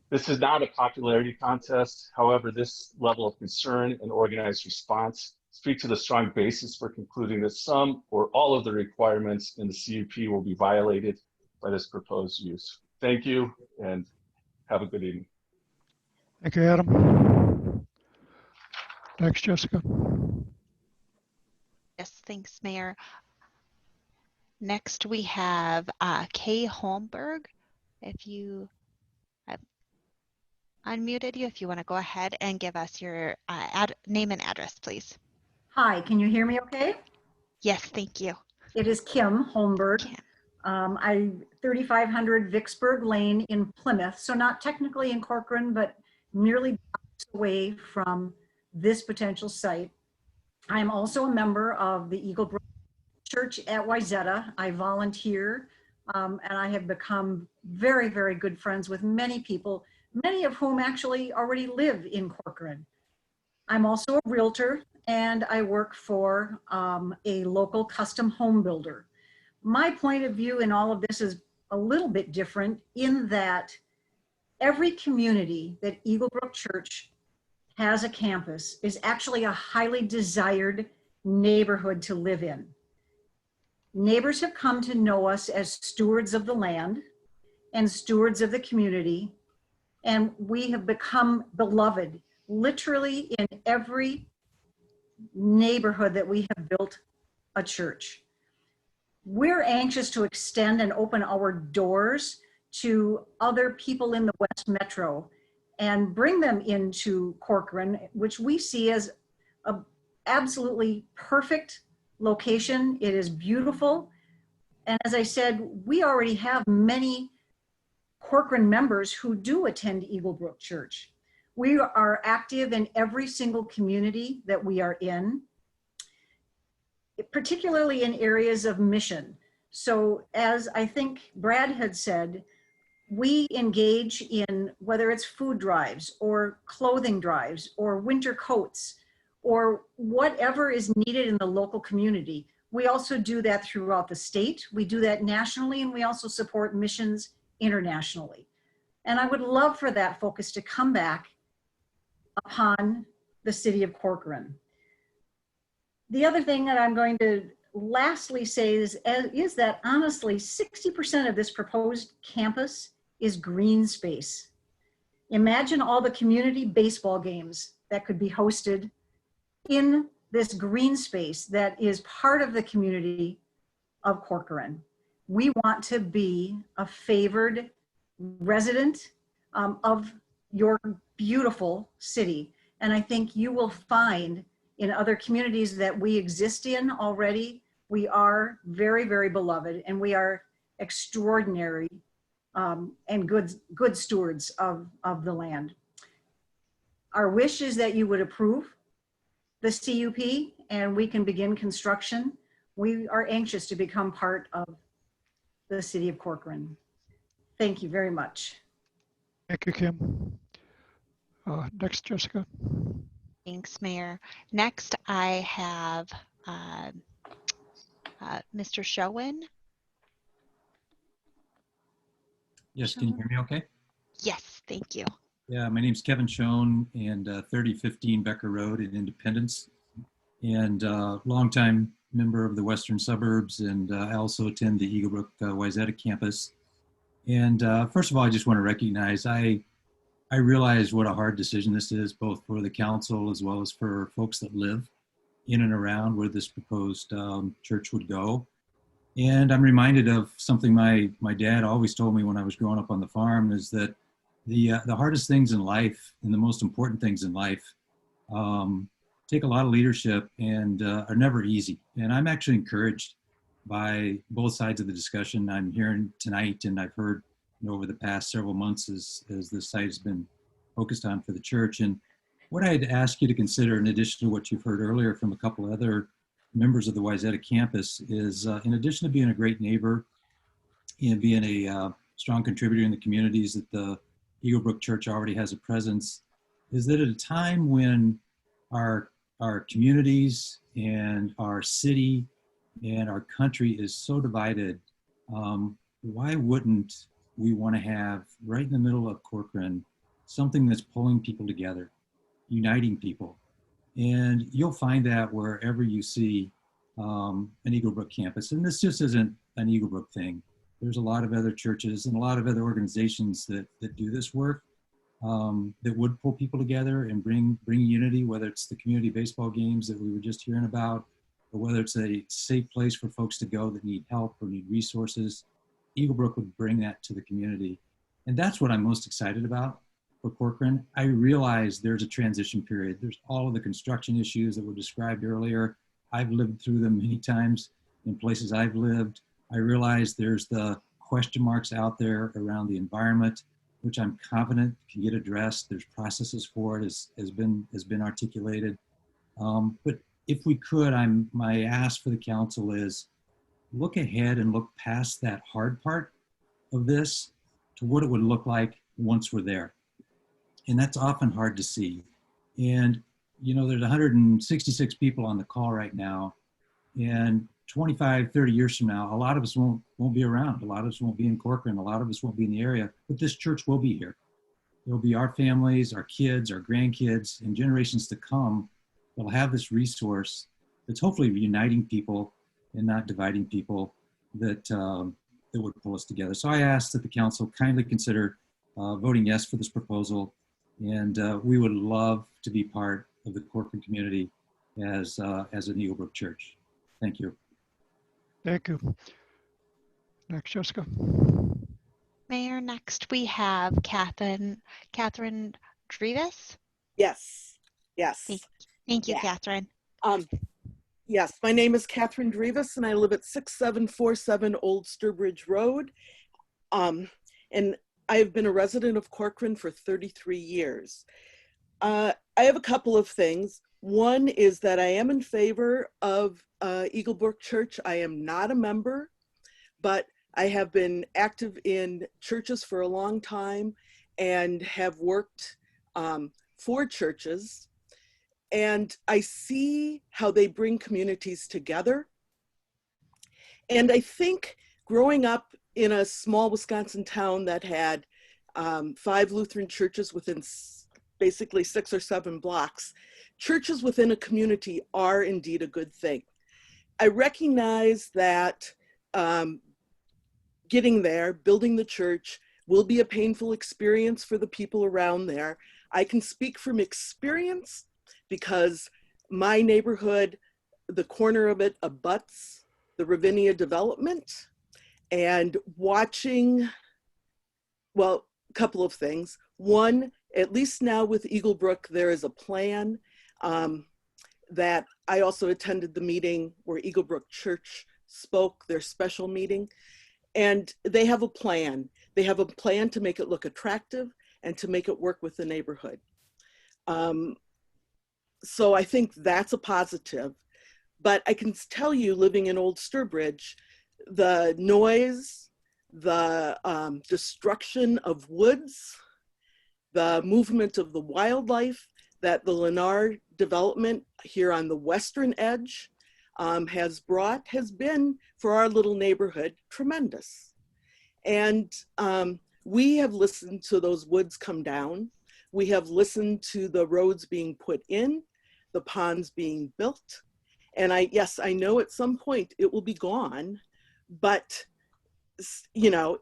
This is not a popularity contest. However, this level of concern and organized response speak to the strong basis for concluding that some or all of the requirements in the CUP will be violated by this proposed use. Thank you and have a good evening. Thank you, Adam. Next, Jessica. Yes, thanks, Mayor. Next, we have Kay Holmberg. If you unmuted you, if you want to go ahead and give us your name and address, please. Hi, can you hear me okay? Yes, thank you. It is Kim Holmberg. I 3500 Vicksburg Lane in Plymouth, so not technically in Corcoran, but nearly away from this potential site. I am also a member of the Eagle Brook Church at Wayzata. I volunteer, and I have become very, very good friends with many people, many of whom actually already live in Corcoran. I'm also a realtor, and I work for a local custom home builder. My point of view in all of this is a little bit different in that every community that Eagle Brook Church has a campus is actually a highly desired neighborhood to live in. Neighbors have come to know us as stewards of the land and stewards of the community, and we have become beloved literally in every neighborhood that we have built a church. We're anxious to extend and open our doors to other people in the West Metro and bring them into Corcoran, which we see as an absolutely perfect location. It is beautiful. And as I said, we already have many Corcoran members who do attend Eagle Brook Church. We are active in every single community that we are in, particularly in areas of mission. So as I think Brad had said, we engage in whether it's food drives or clothing drives or winter coats or whatever is needed in the local community. We also do that throughout the state. We do that nationally, and we also support missions internationally. And I would love for that focus to come back upon the city of Corcoran. The other thing that I'm going to lastly say is that honestly, 60% of this proposed campus is green space. Imagine all the community baseball games that could be hosted in this green space that is part of the community of Corcoran. We want to be a favored resident of your beautiful city. And I think you will find in other communities that we exist in already, we are very, very beloved, and we are extraordinary and good stewards of the land. Our wish is that you would approve the CUP and we can begin construction. We are anxious to become part of the city of Corcoran. Thank you very much. Thank you, Kim. Next, Jessica. Thanks, Mayor. Next, I have Mr. Schoen. Yes, can you hear me okay? Yes, thank you. Yeah, my name's Kevin Schoen, and 3015 Becker Road in Independence, and longtime member of the Western Suburbs, and I also attend the Eagle Brook Wayzata campus. And first of all, I just want to recognize I realize what a hard decision this is, both for the council as well as for folks that live in and around where this proposed church would go. And I'm reminded of something my dad always told me when I was growing up on the farm, is that the hardest things in life and the most important things in life take a lot of leadership and are never easy. And I'm actually encouraged by both sides of the discussion I'm hearing tonight, and I've heard over the past several months as this site has been focused on for the church. And what I'd ask you to consider, in addition to what you've heard earlier from a couple of other members of the Wayzata campus, is in addition to being a great neighbor and being a strong contributor in the communities that the Eagle Brook Church already has a presence, is that at a time when our communities and our city and our country is so divided, why wouldn't we want to have right in the middle of Corcoran something that's pulling people together, uniting people? And you'll find that wherever you see an Eagle Brook campus. And this just isn't an Eagle Brook thing. There's a lot of other churches and a lot of other organizations that do this work, that would pull people together and bring unity, whether it's the community baseball games that we were just hearing about, or whether it's a safe place for folks to go that need help or need resources. Eagle Brook would bring that to the community. And that's what I'm most excited about for Corcoran. I realize there's a transition period. There's all of the construction issues that were described earlier. I've lived through them many times in places I've lived. I realize there's the question marks out there around the environment, which I'm confident can get addressed. There's processes for it, has been articulated. But if we could, my ask for the council is look ahead and look past that hard part of this to what it would look like once we're there. And that's often hard to see. And, you know, there's 166 people on the call right now, and 25, 30 years from now, a lot of us won't be around. A lot of us won't be in Corcoran. A lot of us won't be in the area, but this church will be here. There'll be our families, our kids, our grandkids, and generations to come that'll have this resource that's hopefully uniting people and not dividing people, that would pull us together. So I ask that the council kindly consider voting yes for this proposal, and we would love to be part of the Corcoran community as an Eagle Brook church. Thank you. Thank you. Next, Jessica. Mayor, next we have Catherine Drevis. Yes. Thank you, Catherine. Yes, my name is Catherine Drevis, and I live at 6747 Old Sturbridge Road. And I've been a resident of Corcoran for 33 years. I have a couple of things. One is that I am in favor of Eagle Brook Church. I am not a member, but I have been active in churches for a long time and have worked for churches. And I see how they bring communities together. And I think growing up in a small Wisconsin town that had 5 Lutheran churches within basically 6 or 7 blocks, churches within a community are indeed a good thing. I recognize that getting there, building the church, will be a painful experience for the people around there. I can speak from experience because my neighborhood, the corner of it abuts the Ravinia development, and watching, well, a couple of things. One, at least now with Eagle Brook, there is a plan that I also attended the meeting where Eagle Brook Church spoke, their special meeting, and they have a plan. They have a plan to make it look attractive and to make it work with the neighborhood. So I think that's a positive. But I can tell you, living in Old Sturbridge, the noise, the destruction of woods, the movement of the wildlife that the Lennar development here on the western edge has brought has been, for our little neighborhood, tremendous. And we have listened to those woods come down. We have listened to the roads being put in, the ponds being built. And yes, I know at some point it will be gone, but you know,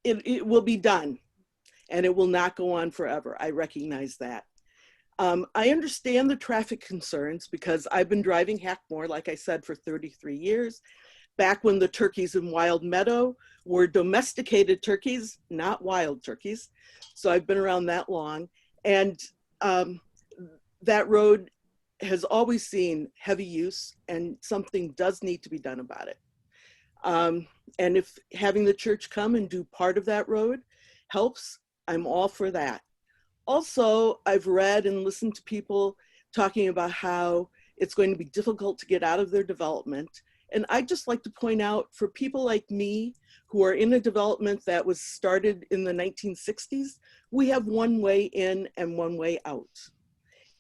it will be done and it will not go on forever. I recognize that. I understand the traffic concerns because I've been driving Hackamore, like I said, for 33 years, back when the turkeys in Wild Meadow were domesticated turkeys, not wild turkeys. So I've been around that long. And that road has always seen heavy use, and something does need to be done about it. And if having the church come and do part of that road helps, I'm all for that. Also, I've read and listened to people talking about how it's going to be difficult to get out of their development. And I'd just like to point out, for people like me who are in a development that was started in the 1960s, we have one way in and one way out.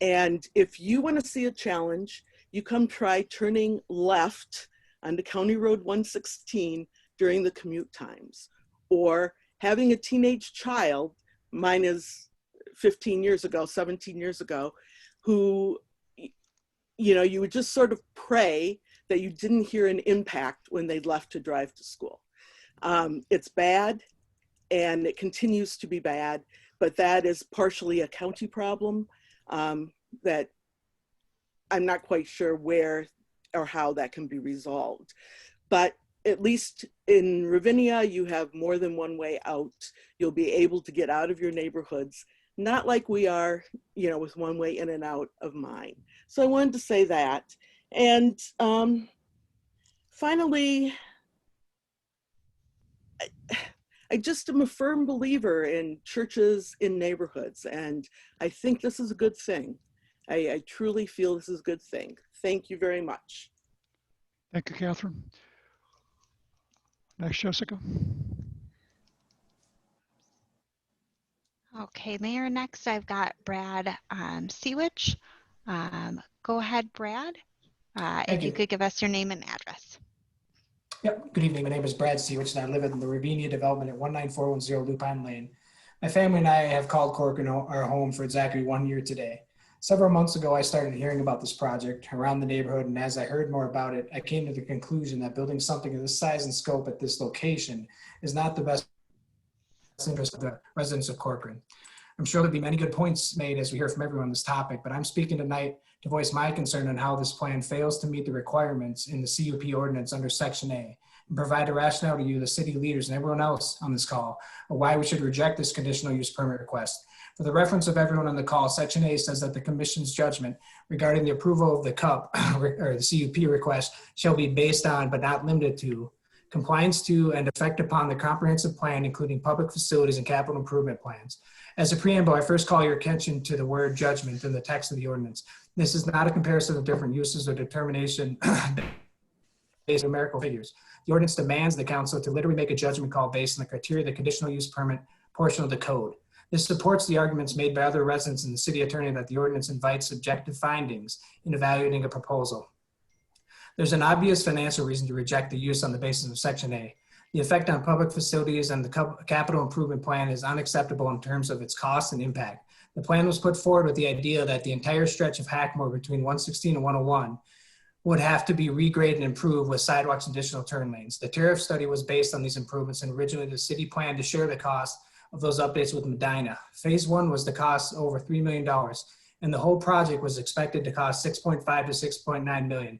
And if you want to see a challenge, you come try turning left onto County Road 116 during the commute times, or having a teenage child, mine is 15 years ago, 17 years ago, who, you know, you would just sort of pray that you didn't hear an impact when they left to drive to school. It's bad, and it continues to be bad, but that is partially a county problem. That I'm not quite sure where or how that can be resolved. But at least in Ravinia, you have more than one way out. You'll be able to get out of your neighborhoods, not like we are, you know, with one way in and out of mine. So I wanted to say that. And finally, I just am a firm believer in churches in neighborhoods, and I think this is a good thing. I truly feel this is a good thing. Thank you very much. Thank you, Catherine. Next, Jessica. Okay, Mayor, next I've got Brad Seawich. Go ahead, Brad. If you could give us your name and address. Yep, good evening. My name is Brad Seawich, and I live in the Ravinia development at 19410 Lupine Lane. My family and I have called Corcoran our home for exactly 1 year today. Several months ago, I started hearing about this project around the neighborhood, and as I heard more about it, I came to the conclusion that building something of this size and scope at this location is not the best interest of the residents of Corcoran. I'm sure there'll be many good points made as we hear from everyone on this topic, but I'm speaking tonight to voice my concern on how this plan fails to meet the requirements in the CUP ordinance under Section A, and provide a rationale to you, the city leaders, and everyone else on this call, of why we should reject this conditional use permit request. For the reference of everyone on the call, Section A says that the Commission's judgment regarding the approval of the CUP or the CUP request shall be based on, but not limited to, compliance to and effect upon the comprehensive plan, including public facilities and capital improvement plans, As a preamble, I first call your attention to the word judgment in the text of the ordinance. This is not a comparison of different uses or determination based on numerical figures. The ordinance demands the council to literally make a judgment call based on the criteria of the conditional use permit portion of the code. This supports the arguments made by other residents and the city attorney that the ordinance invites subjective findings in evaluating a proposal. There's an obvious financial reason to reject the use on the basis of Section A. The effect on public facilities and the capital improvement plan is unacceptable in terms of its cost and impact. The plan was put forward with the idea that the entire stretch of Hackamore between 116 and 101 would have to be regraded and improved with sidewalks and additional turn lanes. The tariff study was based on these improvements, and originally the city planned to share the cost of those updates with Medina. Phase one was the cost over $3 million, and the whole project was expected to cost $6.5 to $6.9 million.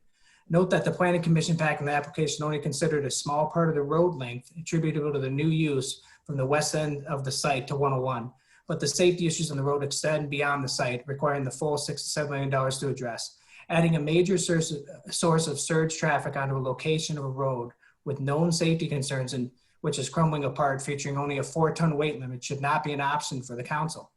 Note that the Planning Commission pack and the application only considered a small part of the road length attributable to the new use from the west end of the site to 101, but the safety issues on the road extend beyond the site, requiring the full $6 to $7 million to address. Adding a major source of surge traffic onto a location of a road with known safety concerns and which is crumbling apart, featuring only a 4-ton weight limit, should not be an option for the council.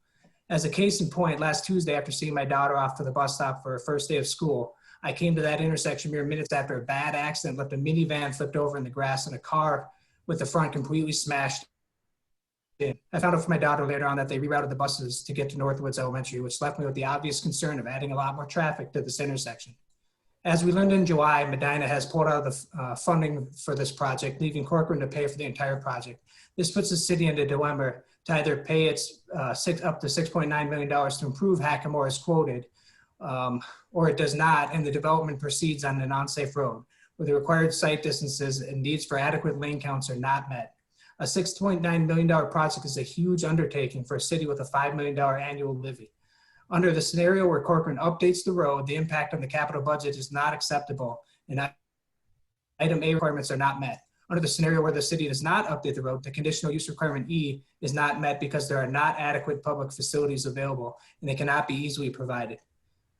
As a case in point, last Tuesday, after seeing my daughter off to the bus stop for her first day of school, I came to that intersection mere minutes after a bad accident left a minivan flipped over in the grass and a car with the front completely smashed in. I found out from my daughter later on that they rerouted the buses to get to Northwoods Elementary, which left me with the obvious concern of adding a lot more traffic to this intersection. As we learned in July, Medina has pulled out of the funding for this project, leaving Corcoran to pay for the entire project. This puts the city into a dilemma to either pay its up to $6.9 million to improve Hackamore as quoted, or it does not, and the development proceeds on an unsafe road, where the required site distances and needs for adequate lane counts are not met. A $6.9 million project is a huge undertaking for a city with a $5 million annual levy. Under the scenario where Corcoran updates the road, the impact on the capital budget is not acceptable, and item A requirements are not met. Under the scenario where the city does not update the road, the conditional use requirement E is not met because there are not adequate public facilities available, and they cannot be easily provided.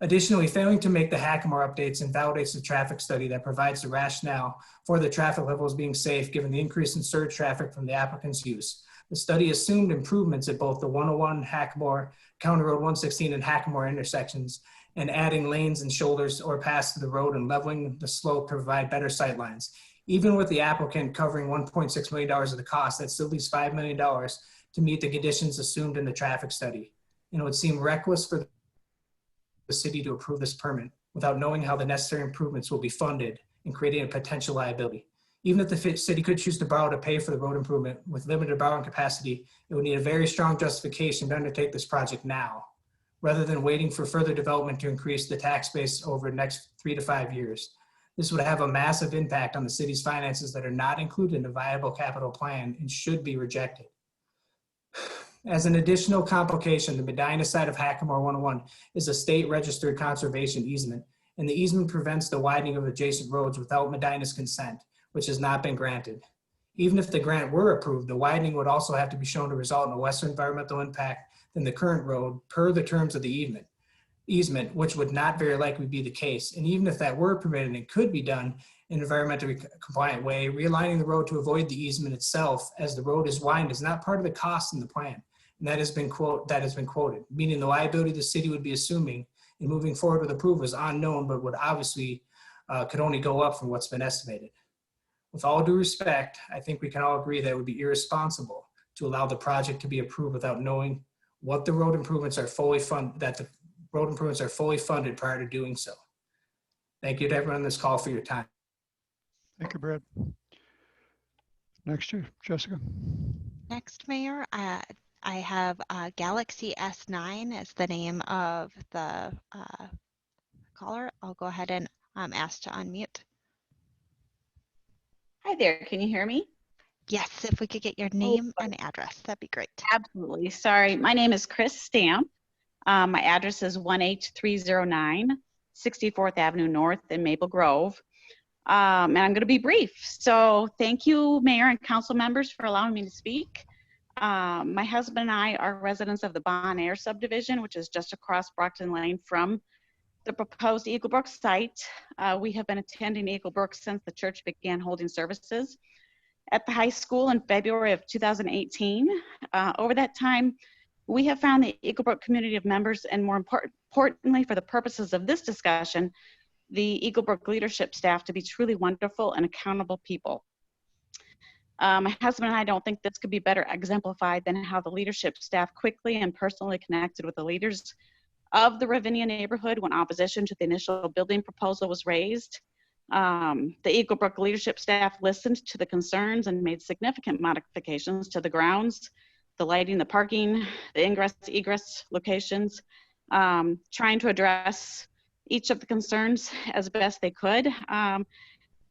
Additionally, failing to make the Hackamore updates invalidates the traffic study that provides the rationale for the traffic levels being safe given the increase in surge traffic from the applicant's use. The study assumed improvements at both the 101 Hackamore, County Road 116 and Hackamore intersections, and adding lanes and shoulders or paths to the road and leveling the slope to provide better sight lines. Even with the applicant covering $1.6 million of the cost, that still leaves $5 million to meet the conditions assumed in the traffic study. And it would seem reckless for the city to approve this permit without knowing how the necessary improvements will be funded and creating a potential liability. Even if the city could choose to borrow to pay for the road improvement with limited borrowing capacity, it would need a very strong justification to undertake this project now, rather than waiting for further development to increase the tax base over the next 3 to 5 years. This would have a massive impact on the city's finances that are not included in a viable capital plan and should be rejected. As an additional complication, the Medina side of Hackamore 101 is a state registered conservation easement, and the easement prevents the widening of adjacent roads without Medina's consent, which has not been granted. Even if the grant were approved, the widening would also have to be shown to result in a lesser environmental impact than the current road per the terms of the easement, which would not very likely be the case. And even if that were permitted, it could be done in an environmentally compliant way. Realigning the road to avoid the easement itself as the road is widened is not part of the cost in the plan. And that has been quoted, meaning the liability the city would be assuming in moving forward with approval is unknown, but would obviously could only go up from what's been estimated. With all due respect, I think we can all agree that it would be irresponsible to allow the project to be approved without knowing what the road improvements are fully funded, that the road improvements are fully funded prior to doing so. Thank you to everyone on this call for your time. Thank you, Brad. Next, Jessica. Next, Mayor, I have Galaxy S9 as the name of the caller. I'll go ahead and ask to unmute. Hi there, can you hear me? Yes, if we could get your name and address, that'd be great. Absolutely, sorry. My name is Chris Stamp. My address is 18309 64th Avenue North in Maple Grove. And I'm gonna be brief. So thank you, Mayor and council members, for allowing me to speak. My husband and I are residents of the Bon Air subdivision, which is just across Brockton Lane from the proposed Eagle Brook site. We have been attending Eagle Brook since the church began holding services at the high school in February of 2018. Over that time, We have found the Eagle Brook community of members, and more importantly, for the purposes of this discussion, the Eagle Brook leadership staff to be truly wonderful and accountable people. My husband and I don't think this could be better exemplified than how the leadership staff quickly and personally connected with the leaders of the Ravinia neighborhood when opposition to the initial building proposal was raised. The Eagle Brook leadership staff listened to the concerns and made significant modifications to the grounds, the lighting, the parking, the ingress, egress locations, trying to address each of the concerns as best they could.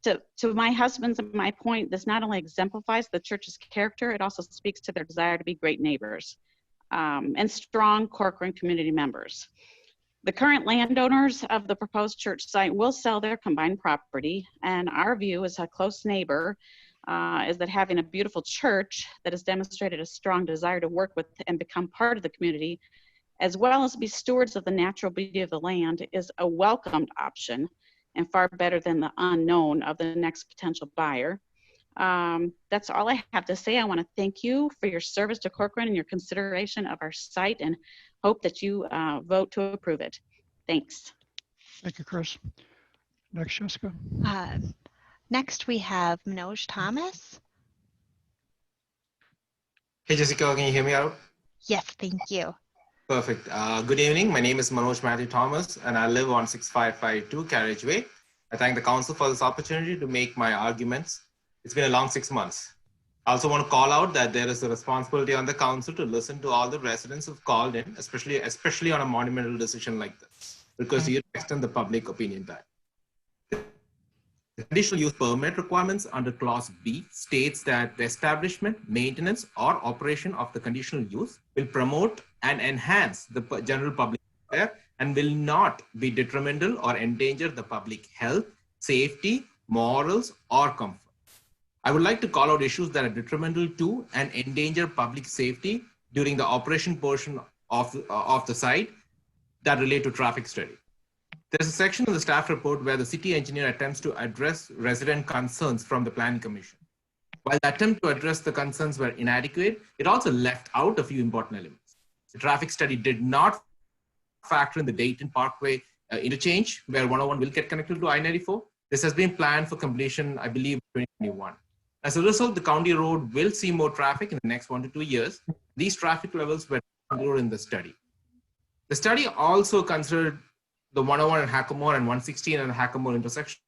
To my husband's and my point, this not only exemplifies the church's character, it also speaks to their desire to be great neighbors and strong Corcoran community members. The current landowners of the proposed church site will sell their combined property, and our view as a close neighbor is that having a beautiful church that has demonstrated a strong desire to work with and become part of the community, as well as be stewards of the natural beauty of the land, is a welcomed option and far better than the unknown of the next potential buyer. That's all I have to say. I want to thank you for your service to Corcoran and your consideration of our site, and hope that you vote to approve it. Thanks. Thank you, Chris. Next, Jessica. Next, we have Manoj Thomas. Hey, Jessica, can you hear me out? Yes, thank you. Perfect. Good evening. My name is Manoj Matthew Thomas, and I live on 6552 Carriageway. I thank the council for this opportunity to make my arguments. It's been a long 6 months. I also want to call out that there is a responsibility on the council to listen to all the residents who've called in, especially on a monumental decision like this, because you extend the public opinion back. The conditional use permit requirements under Clause B states that the establishment, maintenance, or operation of the conditional use will promote and enhance the general public welfare and will not be detrimental or endanger the public health, safety, morals, or comfort. I would like to call out issues that are detrimental to and endanger public safety during the operation portion of the site that relate to traffic study. There's a section in the staff report where the city engineer attempts to address resident concerns from the planning commission. While the attempt to address the concerns were inadequate, it also left out a few important elements. The traffic study did not factor in the Dayton Parkway interchange, where 101 will get connected to I-94. This has been planned for completion, I believe, 2021. As a result, the county road will see more traffic in the next 1 to 2 years. These traffic levels were included in the study. The study also considered the 101 and Hackamore and 116 and Hackamore intersections,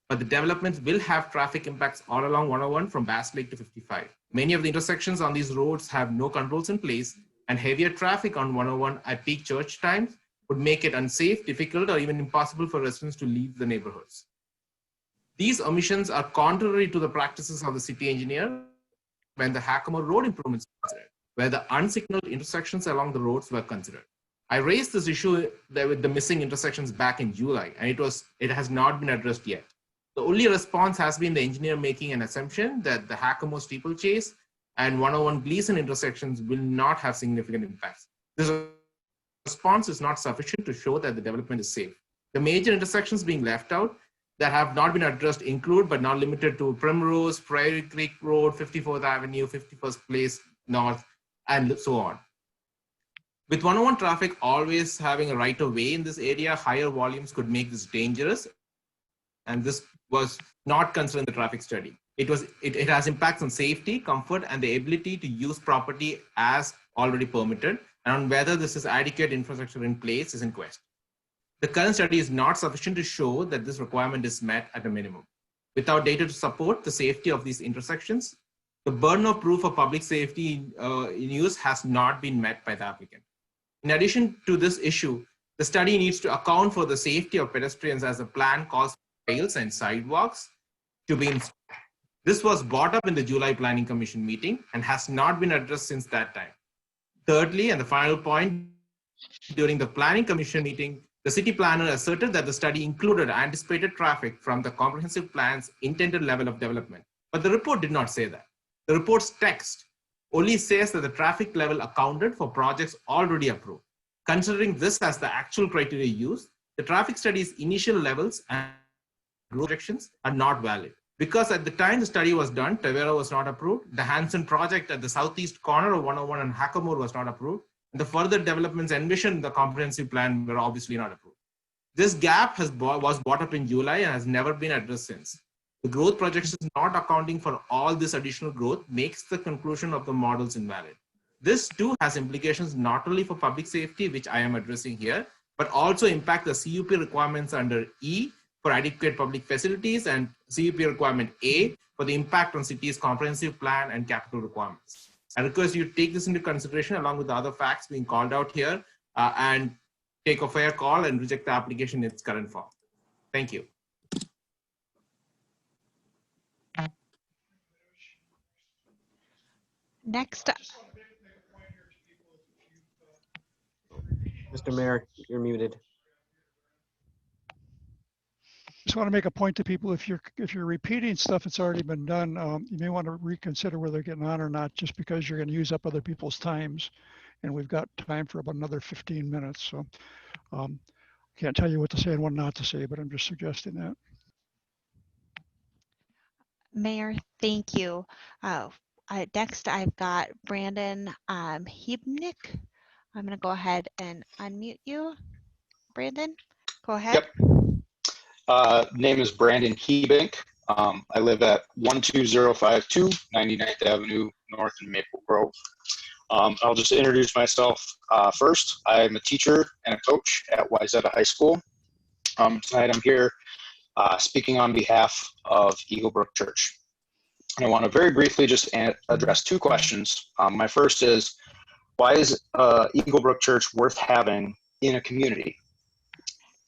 but the developments will have traffic impacts all along 101 from Bass Lake to 55. Many of the intersections on these roads have no controls in place, and heavier traffic on 101 at peak church times would make it unsafe, difficult, or even impossible for residents to leave the neighborhoods. These omissions are contrary to the practices of the city engineer when the Hackamore road improvements were considered, where the unsignaled intersections along the roads were considered. I raised this issue there with the missing intersections back in July, and it has not been addressed yet. The only response has been the engineer making an assumption that the Hackamore steeplechase and 101 Gleason intersections will not have significant impacts. This response is not sufficient to show that the development is safe. The major intersections being left out that have not been addressed include, but not limited to, Primrose, Prairie Creek Road, 54th Avenue, 51st Place North, and so on. With 101 traffic always having a right of way in this area, higher volumes could make this dangerous, and this was not considered in the traffic study. It has impacts on safety, comfort, and the ability to use property as already permitted, and on whether this is adequate infrastructure in place is in question. The current study is not sufficient to show that this requirement is met at a minimum. Without data to support the safety of these intersections, the burden of proof of public safety in use has not been met by the applicant. In addition to this issue, the study needs to account for the safety of pedestrians as the plan calls for rails and sidewalks to be installed. This was brought up in the July Planning Commission meeting and has not been addressed since that time. Thirdly, and the final point, during the Planning Commission meeting, the city planner asserted that the study included anticipated traffic from the comprehensive plan's intended level of development. But the report did not say that. The report's text only says that the traffic level accounted for projects already approved. Considering this as the actual criteria used, the traffic study's initial levels and projections are not valid. Because at the time the study was done, Tavera was not approved. The Hanson project at the southeast corner of 101 and Hackamore was not approved. And the further developments envisioned in the comprehensive plan were obviously not approved. This gap was brought up in July and has never been addressed since. The growth projections not accounting for all this additional growth makes the conclusion of the models invalid. This too has implications not only for public safety, which I am addressing here, but also impact the CUP requirements under E for adequate public facilities and CUP requirement A for the impact on city's comprehensive plan and capital requirements. I request you take this into consideration along with the other facts being called out here and take a fair call and reject the application in its current form. Thank you. Next. Mr. Mayor, you're muted. Just want to make a point to people, if you're repeating stuff that's already been done, you may want to reconsider whether they're getting on or not, just because you're going to use up other people's times. And we've got time for about another 15 minutes. So can't tell you what to say and what not to say, but I'm just suggesting that. Mayor, thank you. Next, I've got Brandon Hebnick. I'm going to go ahead and unmute you. Brandon, go ahead. Yep. Name is Brandon Hebink. I live at 12052 99th Avenue North in Maple Grove. I'll just introduce myself first. I'm a teacher and a coach at Wayzata High School. Tonight I'm here speaking on behalf of Eagle Brook Church. And I want to very briefly just address two questions. My first is, why is Eagle Brook Church worth having in a community?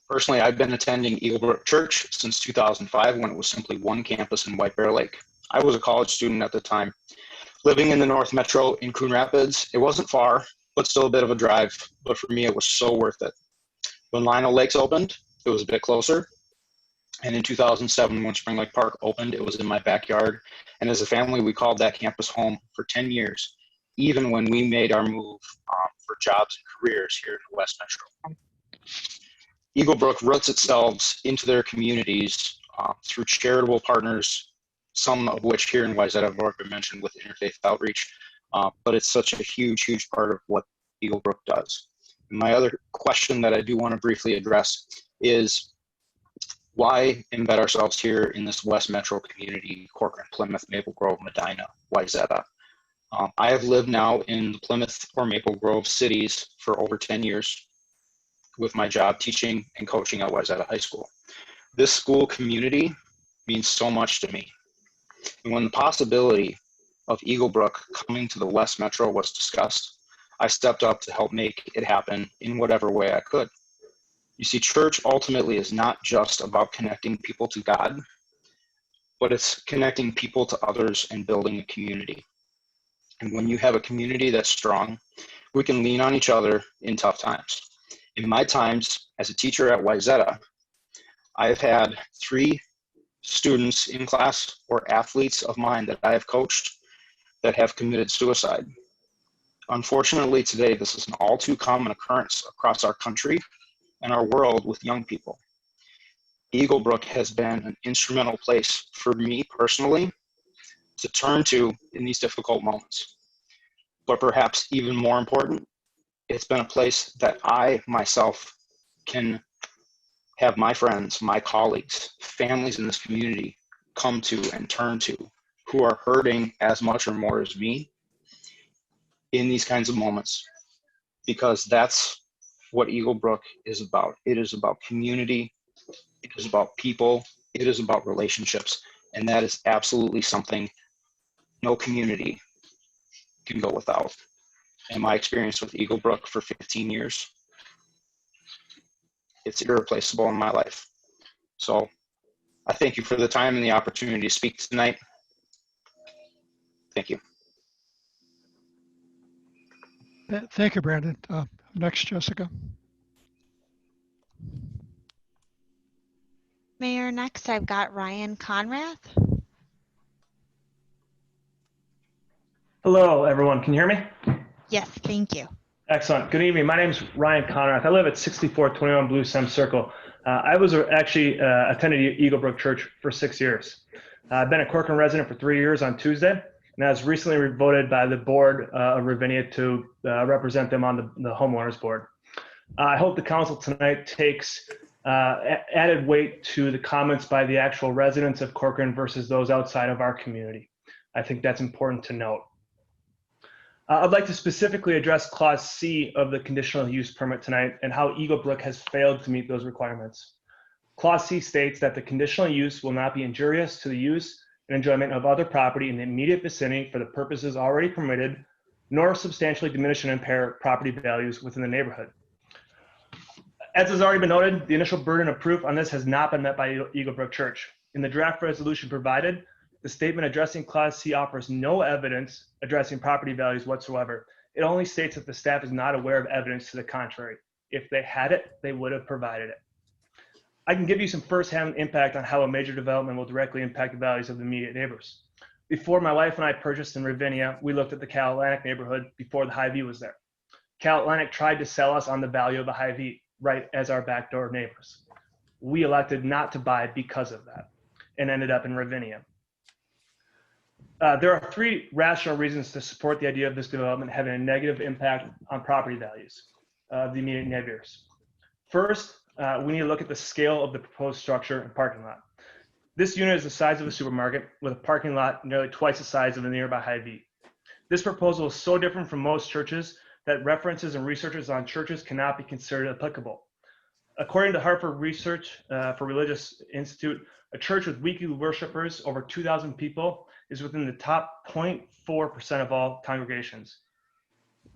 Personally, I've been attending Eagle Brook Church since 2005 when it was simply one campus in White Bear Lake. I was a college student at the time. Living in the North Metro in Coon Rapids, it wasn't far, but still a bit of a drive. But for me, it was so worth it. When Lionel Lakes opened, it was a bit closer. And in 2007, when Spring Lake Park opened, it was in my backyard. And as a family, we called that campus home for 10 years, even when we made our move for jobs and careers here in the West Metro. Eagle Brook roots itself into their communities through charitable partners, some of which here in Wayzata have already been mentioned with interfaith outreach, but it's such a huge, huge part of what Eagle Brook does. And my other question that I do want to briefly address is, why embed ourselves here in this West Metro community, Corcoran, Plymouth, Maple Grove, Medina, Wayzata? I have lived now in the Plymouth or Maple Grove cities for over 10 years with my job teaching and coaching at Wayzata High School. This school community means so much to me. And when the possibility of Eagle Brook coming to the West Metro was discussed, I stepped up to help make it happen in whatever way I could. You see, church ultimately is not just about connecting people to God, but it's connecting people to others and building a community. And when you have a community that's strong, we can lean on each other in tough times. In my times as a teacher at Wayzata, I've had 3 students in class or athletes of mine that I have coached that have committed suicide. Unfortunately, today, this is an all too common occurrence across our country and our world with young people. Eagle Brook has been an instrumental place for me personally to turn to in these difficult moments. But perhaps even more important, it's been a place that I myself can have my friends, my colleagues, families in this community come to and turn to who are hurting as much or more as me in these kinds of moments, because that's what Eagle Brook is about. It is about community, it is about people, it is about relationships, and that is absolutely something no community can go without. And my experience with Eagle Brook for 15 years, it's irreplaceable in my life. So I thank you for the time and the opportunity to speak tonight. Thank you. Thank you, Brandon. Next, Jessica. Mayor, next I've got Ryan Conrath. Hello, everyone. Can you hear me? Yes, thank you. Excellent. Good evening. My name is Ryan Conrath. I live at 6421 Blue Sem Circle. I was actually attended Eagle Brook Church for 6 years. I've been a Corcoran resident for 3 years on Tuesday, and I was recently voted by the board of Ravinia to represent them on the homeowners board. I hope the council tonight takes added weight to the comments by the actual residents of Corcoran versus those outside of our community. I think that's important to note. I'd like to specifically address Clause C of the conditional use permit tonight and how Eagle Brook has failed to meet those requirements. Clause C states that the conditional use will not be injurious to the use and enjoyment of other property in the immediate vicinity for the purposes already permitted, nor substantially diminish and impair property values within the neighborhood. As has already been noted, the initial burden of proof on this has not been met by Eagle Brook Church. In the draft resolution provided, the statement addressing Clause C offers no evidence addressing property values whatsoever. It only states that the staff is not aware of evidence to the contrary. If they had it, they would have provided it. I can give you some firsthand impact on how a major development will directly impact the values of the immediate neighbors. Before my wife and I purchased in Ravinia, we looked at the Cal Atlantic neighborhood before the Hy-Vee was there. Cal Atlantic tried to sell us on the value of the Hy-Vee right as our backdoor neighbors. We elected not to buy because of that and ended up in Ravinia. There are three rational reasons to support the idea of this development having a negative impact on property values of the immediate neighbors. First, we need to look at the scale of the proposed structure and parking lot. This unit is the size of a supermarket with a parking lot nearly twice the size of a nearby Hy-Vee. This proposal is so different from most churches that references and researches on churches cannot be considered applicable. According to Hartford Research for Religious Institute, a church with weekly worshipers over 2,000 people is within the top 0.4% of all congregations.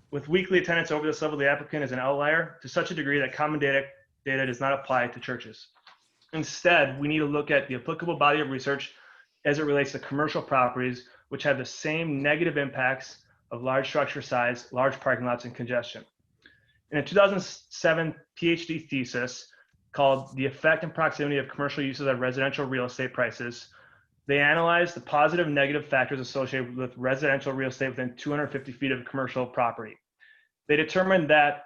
With weekly attendance over this level, the applicant is an outlier to such a degree that common data does not apply to churches. Instead, we need to look at the applicable body of research as it relates to commercial properties, which have the same negative impacts of large structure size, large parking lots, and congestion. In a 2007 PhD thesis called The Effect and Proximity of Commercial Uses on Residential Real Estate Prices, they analyzed the positive and negative factors associated with residential real estate within 250 feet of commercial property. They determined that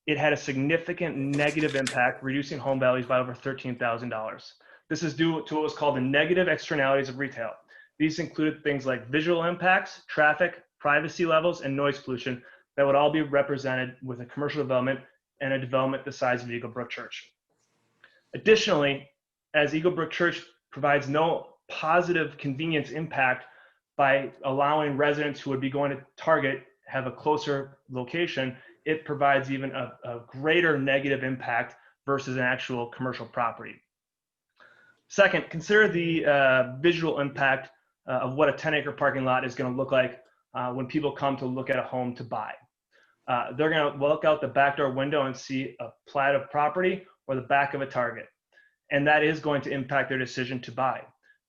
it had a significant negative impact, reducing home values by over $13,000. This is due to what was called the negative externalities of retail. These included things like visual impacts, traffic, privacy levels, and noise pollution that would all be represented with a commercial development and a development the size of Eagle Brook Church. Additionally, as Eagle Brook Church provides no positive convenience impact by allowing residents who would be going to Target have a closer location, it provides even a greater negative impact versus an actual commercial property. Second, consider the visual impact of what a 10-acre parking lot is going to look like when people come to look at a home to buy. They're going to look out the back door window and see a plat of property or the back of a Target. And that is going to impact their decision to buy.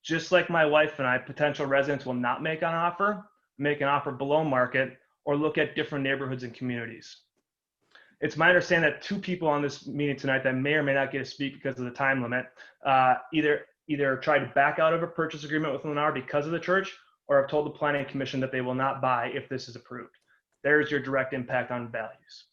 Just like my wife and I, potential residents will not make an offer below market, or look at different neighborhoods and communities. It's my understanding that two people on this meeting tonight that may or may not get to speak because of the time limit, either tried to back out of a purchase agreement with Lennar because of the church, or have told the Planning Commission that they will not buy if this is approved. There's your direct impact on values.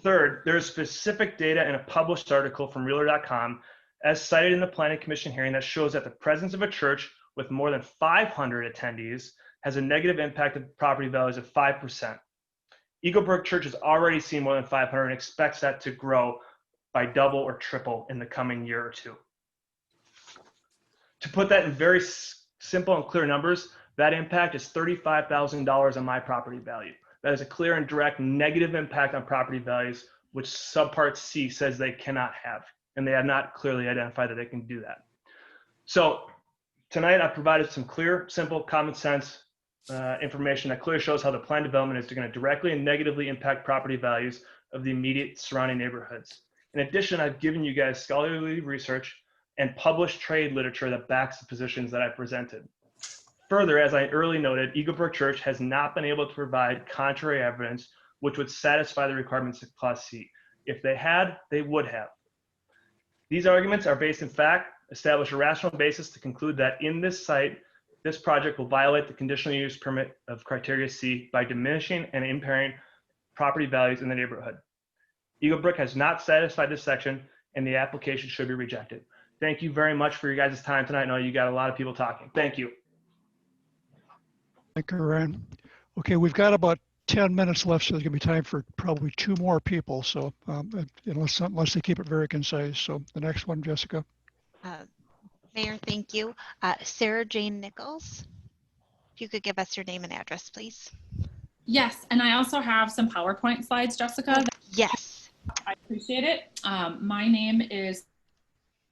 Third, there's specific data in a published article from Realtor.com as cited in the Planning Commission hearing that shows that the presence of a church with more than 500 attendees has a negative impact of property values of 5%. Eagle Brook Church has already seen more than 500 and expects that to grow by double or triple in the coming year or two. To put that in very simple and clear numbers, that impact is $35,000 on my property value. That is a clear and direct negative impact on property values, which subpart C says they cannot have, and they have not clearly identified that they can do that. So tonight I provided some clear, simple, common sense information that clearly shows how the planned development is going to directly and negatively impact property values of the immediate surrounding neighborhoods. In addition, I've given you guys scholarly research and published trade literature that backs the positions that I presented. Further, as I earlier noted, Eagle Brook Church has not been able to provide contrary evidence which would satisfy the requirements of Clause C. If they had, they would have. These arguments are based in fact, establish a rational basis to conclude that in this site, this project will violate the conditional use permit of criteria C by diminishing and impairing property values in the neighborhood. Eagle Brook has not satisfied this section and the application should be rejected. Thank you very much for your guys' time tonight. I know you got a lot of people talking. Thank you. Thank you, Ryan. Okay, we've got about 10 minutes left, so there's going to be time for probably 2 more people. So unless they keep it very concise. So the next one, Jessica. Mayor, thank you. Sarah Jane Nichols, if you could give us your name and address, please. Yes, and I also have some PowerPoint slides, Jessica. Yes. I appreciate it. My name is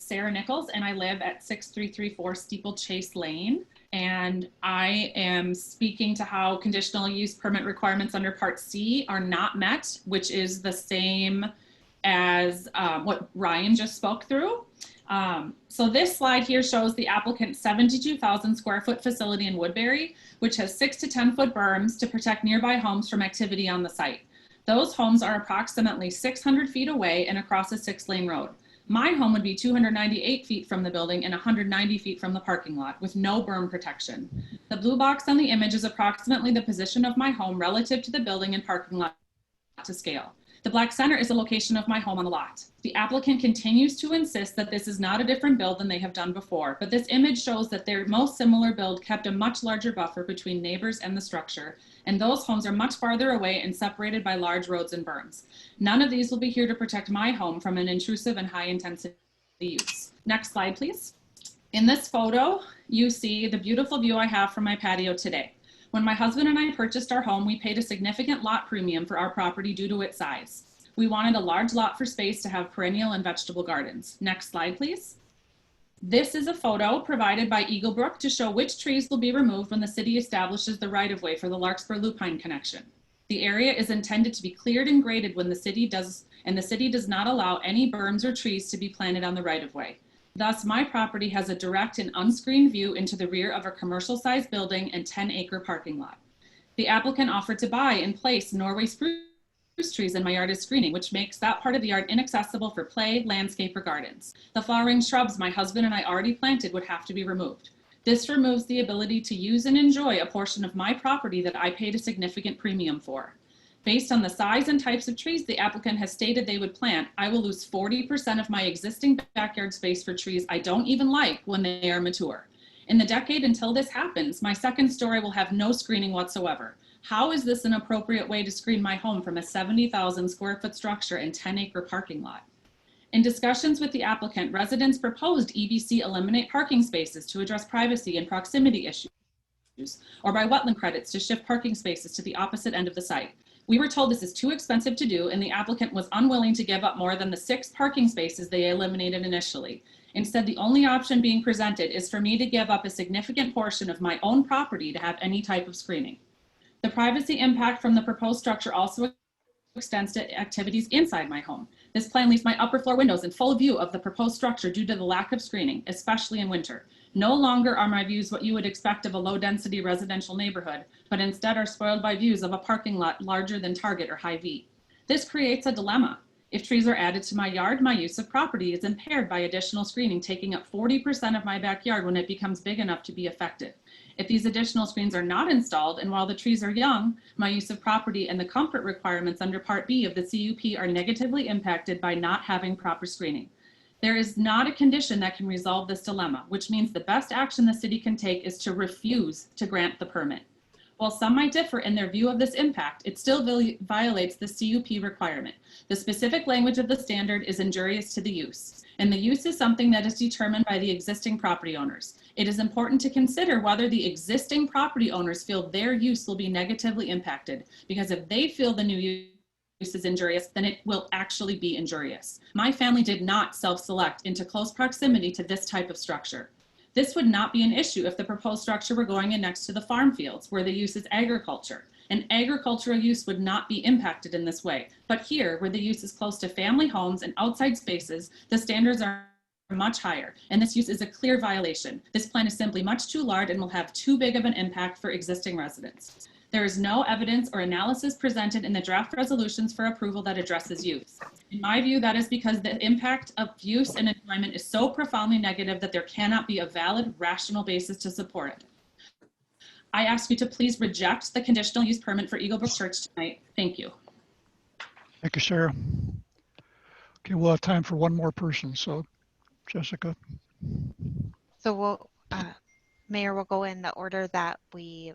Sarah Nichols, and I live at 6334 Steeplechase Lane. And I am speaking to how conditional use permit requirements under Part C are not met, which is the same as what Ryan just spoke through. So this slide here shows the applicant's 72,000 square foot facility in Woodbury, which has 6 to 10 foot berms to protect nearby homes from activity on the site. Those homes are approximately 600 feet away and across a 6-lane road. My home would be 298 feet from the building and 190 feet from the parking lot with no berm protection. The blue box on the image is approximately the position of my home relative to the building and parking lot to scale. The black center is the location of my home on the lot. The applicant continues to insist that this is not a different build than they have done before, but this image shows that their most similar build kept a much larger buffer between neighbors and the structure, and those homes are much farther away and separated by large roads and berms. None of these will be here to protect my home from an intrusive and high intensity use. Next slide, please. In this photo, you see the beautiful view I have from my patio today. When my husband and I purchased our home, we paid a significant lot premium for our property due to its size. We wanted a large lot for space to have perennial and vegetable gardens. Next slide, please. This is a photo provided by Eagle Brook to show which trees will be removed when the city establishes the right-of-way for the Larkspur Lupine connection. The area is intended to be cleared and graded when the city does not allow any berms or trees to be planted on the right-of-way. Thus, my property has a direct and unscreened view into the rear of a commercial-sized building and 10-acre parking lot. The applicant offered to buy and place Norway spruce trees in my yard as screening, which makes that part of the yard inaccessible for play, landscape, or gardens. The flowering shrubs my husband and I already planted would have to be removed. This removes the ability to use and enjoy a portion of my property that I paid a significant premium for. Based on the size and types of trees the applicant has stated they would plant, I will lose 40% of my existing backyard space for trees I don't even like when they are mature. In the decade until this happens, my second story will have no screening whatsoever. How is this an appropriate way to screen my home from a 70,000 square foot structure and 10-acre parking lot? In discussions with the applicant, residents proposed EBC eliminate parking spaces to address privacy and proximity issues, or by wetland credits to shift parking spaces to the opposite end of the site. We were told this is too expensive to do, and the applicant was unwilling to give up more than the 6 parking spaces they eliminated initially. Instead, the only option being presented is for me to give up a significant portion of my own property to have any type of screening. The privacy impact from the proposed structure also extends to activities inside my home. This plan leaves my upper floor windows in full view of the proposed structure due to the lack of screening, especially in winter. No longer are my views what you would expect of a low-density residential neighborhood, but instead are spoiled by views of a parking lot larger than Target or Hy-Vee. This creates a dilemma. If trees are added to my yard, my use of property is impaired by additional screening, taking up 40% of my backyard when it becomes big enough to be effective. If these additional screens are not installed, and while the trees are young, my use of property and the comfort requirements under Part B of the CUP are negatively impacted by not having proper screening. There is not a condition that can resolve this dilemma, which means the best action the city can take is to refuse to grant the permit. While some might differ in their view of this impact, it still violates the CUP requirement. The specific language of the standard is injurious to the use, and the use is something that is determined by the existing property owners. It is important to consider whether the existing property owners feel their use will be negatively impacted, because if they feel the new use is injurious, then it will actually be injurious. My family did not self-select into close proximity to this type of structure. This would not be an issue if the proposed structure were going in next to the farm fields where the use is agriculture. An agricultural use would not be impacted in this way. But here, where the use is close to family homes and outside spaces, the standards are much higher, and this use is a clear violation. This plan is simply much too large and will have too big of an impact for existing residents. There is no evidence or analysis presented in the draft resolutions for approval that addresses use. In my view, that is because the impact of use and enjoyment is so profoundly negative that there cannot be a valid, rational basis to support it. I ask you to please reject the conditional use permit for Eagle Brook Church tonight. Thank you. Thank you, Sarah. Okay, we'll have time for one more person. So Jessica. So we'll, Mayor, will go in the order that we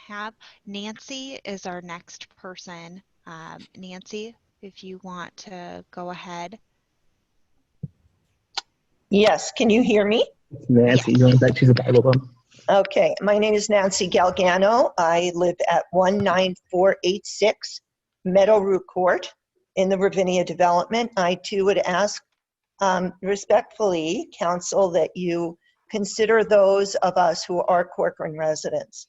have. Nancy is our next person. Nancy, if you want to go ahead. Yes, can you hear me? Nancy, you want that? She's available. Okay, my name is Nancy Galgano. I live at 19486 Meadowroot Court in the Ravinia development. I too would ask respectfully, Council, that you consider those of us who are Corcoran residents.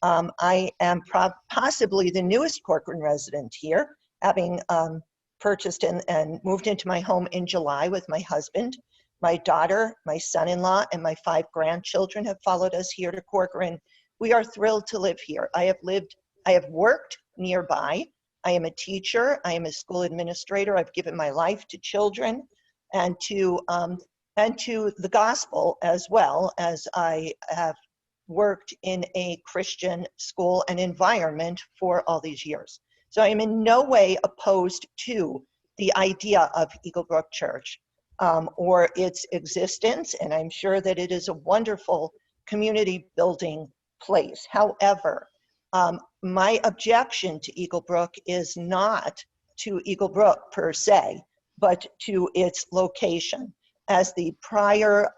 I am possibly the newest Corcoran resident here, having purchased and moved into my home in July with my husband. My daughter, my son-in-law, and my 5 grandchildren have followed us here to Corcoran. We are thrilled to live here. I have worked nearby. I am a teacher. I am a school administrator. I've given my life to children and to the gospel, as well as I have worked in a Christian school and environment for all these years. So I am in no way opposed to the idea of Eagle Brook Church or its existence, and I'm sure that it is a wonderful community building place. However, my objection to Eagle Brook is not to Eagle Brook per se, but to its location. As the prior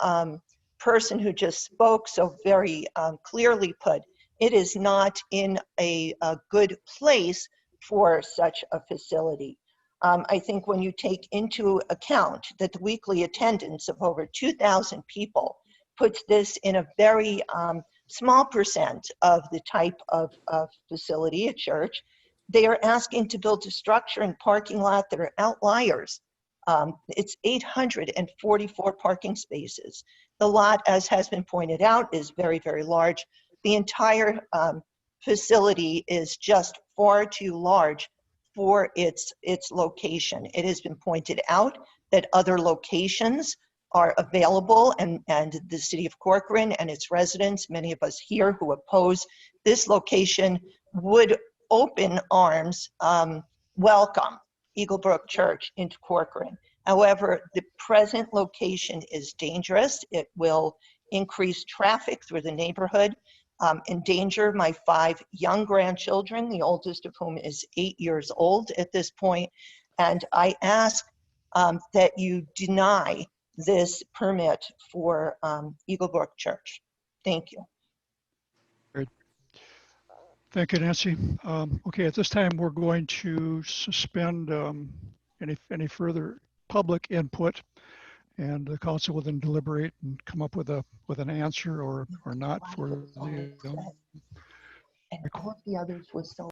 person who just spoke so very clearly put, it is not in a good place for such a facility. I think when you take into account that the weekly attendance of over 2,000 people puts this in a very small percent of the type of facility, a church, they are asking to build a structure and parking lot that are outliers. It's 844 parking spaces. The lot, as has been pointed out, is very, very large. The entire facility is just far too large for its location. It has been pointed out that other locations are available, and the city of Corcoran and its residents, many of us here who oppose this location, would open arms welcome Eagle Brook Church into Corcoran. However, the present location is dangerous. It will increase traffic through the neighborhood, endanger my 5 young grandchildren, the oldest of whom is 8 years old at this point. And I ask that you deny this permit for Eagle Brook Church. Thank you. Great. Thank you, Nancy. Okay, at this time, we're going to suspend any further public input, and the council will then deliberate and come up with an answer or not for the. And all of the others was so.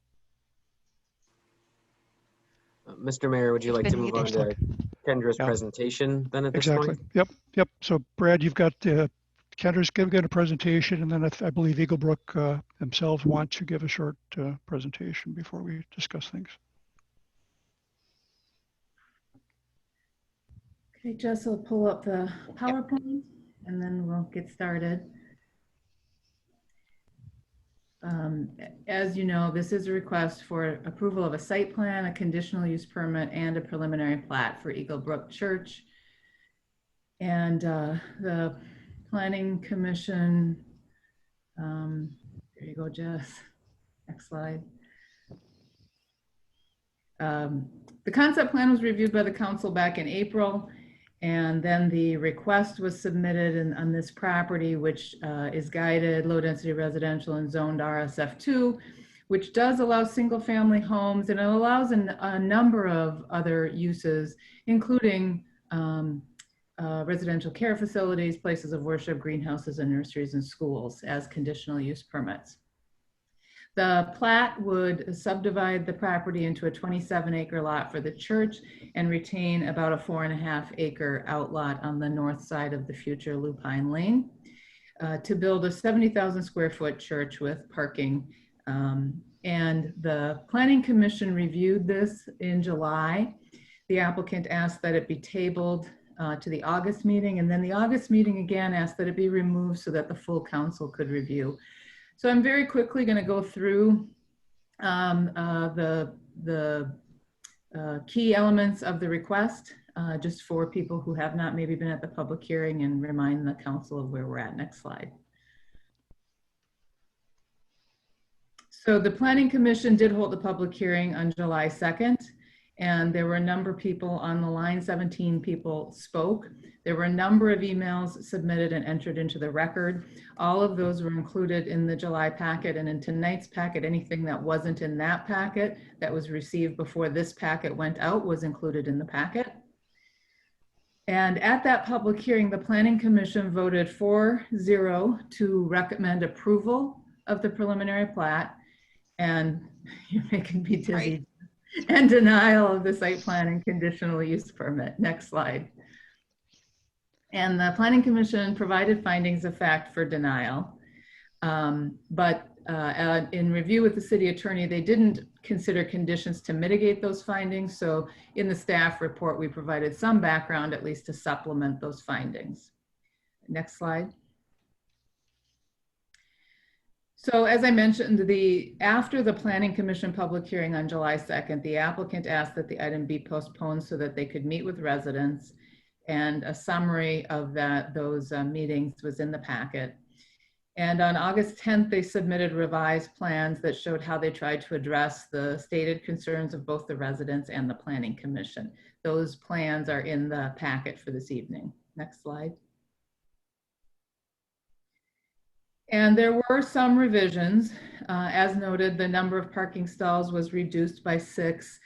Mr. Mayor, would you like to move on to Kendra's presentation then at this point? Yep. So Brad, you've got Kendra's giving a presentation, and then I believe Eagle Brook themselves want to give a short presentation before we discuss things. Okay, Jess will pull up the PowerPoint and then we'll get started. As you know, this is a request for approval of a site plan, a conditional use permit, and a preliminary plat for Eagle Brook Church. And the Planning Commission, there you go, Jess. Next slide. The concept plan was reviewed by the council back in April, and then the request was submitted on this property, which is guided, low density residential and zoned RSF2, which does allow single family homes, and it allows a number of other uses, including residential care facilities, places of worship, greenhouses, and nurseries and schools as conditional use permits. The plat would subdivide the property into a 27-acre lot for the church and retain about a 4.5-acre outlot on the north side of the future Lupine Lane to build a 70,000 square foot church with parking. And the Planning Commission reviewed this in July. The applicant asked that it be tabled to the August meeting, and then the August meeting again asked that it be removed so that the full council could review. So I'm very quickly going to go through the key elements of the request. just for people who have not maybe been at the public hearing and remind the council of where we're at. Next slide. So the Planning Commission did hold the public hearing on July 2nd, and there were a number of people on the line. 17 people spoke. There were a number of emails submitted and entered into the record. All of those were included in the July packet, and in tonight's packet, anything that wasn't in that packet that was received before this packet went out was included in the packet. And at that public hearing, the Planning Commission voted 4-0 to recommend approval of the preliminary plat, and you're making me dizzy. Right. And denial of the site plan and conditional use permit. Next slide. And the Planning Commission provided findings of fact for denial, but in review with the city attorney, they didn't consider conditions to mitigate those findings. So in the staff report, we provided some background, at least to supplement those findings. Next slide. So as I mentioned, after the Planning Commission public hearing on July 2nd, the applicant asked that the item be postponed so that they could meet with residents, and a summary of those meetings was in the packet. And on August 10th, they submitted revised plans that showed how they tried to address the stated concerns of both the residents and the Planning Commission. Those plans are in the packet for this evening. Next slide. And there were some revisions. As noted, the number of parking stalls was reduced by 6.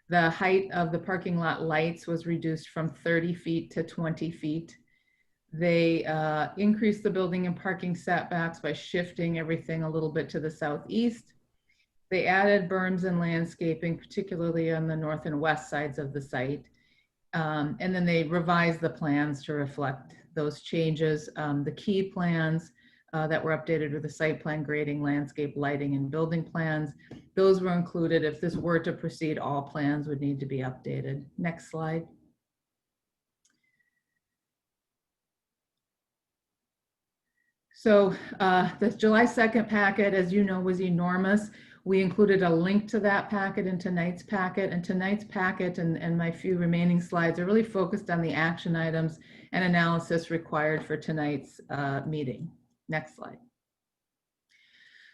The height of the parking lot lights was reduced from 30 feet to 20 feet. They increased the building and parking setbacks by shifting everything a little bit to the southeast. They added berms and landscaping, particularly on the north and west sides of the site. And then they revised the plans to reflect those changes. The key plans that were updated with the site plan, grading, landscape, lighting, and building plans. Those were included. If this were to proceed, all plans would need to be updated. Next slide. So the July 2nd packet, as you know, was enormous. We included a link to that packet in tonight's packet, and tonight's packet and my few remaining slides are really focused on the action items and analysis required for tonight's meeting. Next slide.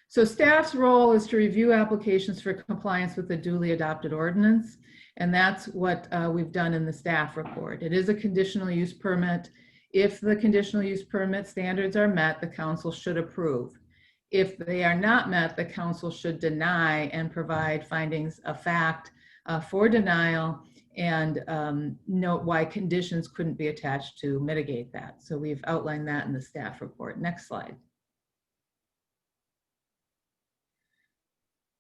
So staff's role is to review applications for compliance with the duly adopted ordinance, and that's what we've done in the staff report. It is a conditional use permit. If the conditional use permit standards are met, the council should approve. If they are not met, the council should deny and provide findings of fact for denial and note why conditions couldn't be attached to mitigate that. So we've outlined that in the staff report. Next slide.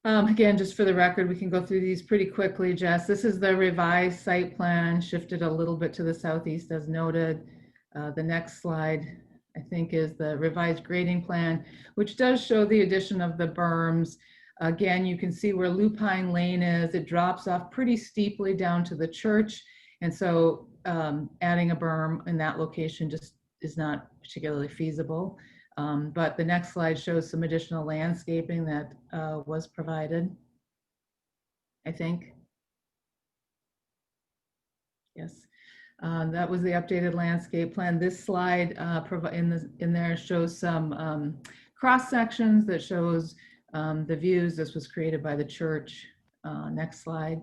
Again, just for the record, we can go through these pretty quickly, Jess. This is the revised site plan, shifted a little bit to the southeast as noted. The next slide, I think, is the revised grading plan, which does show the addition of the berms. Again, you can see where Lupine Lane is. It drops off pretty steeply down to the church. And so adding a berm in that location just is not particularly feasible. But the next slide shows some additional landscaping that was provided, I think. Yes. That was the updated landscape plan. This slide in there shows some cross sections that shows the views. This was created by the church. Next slide.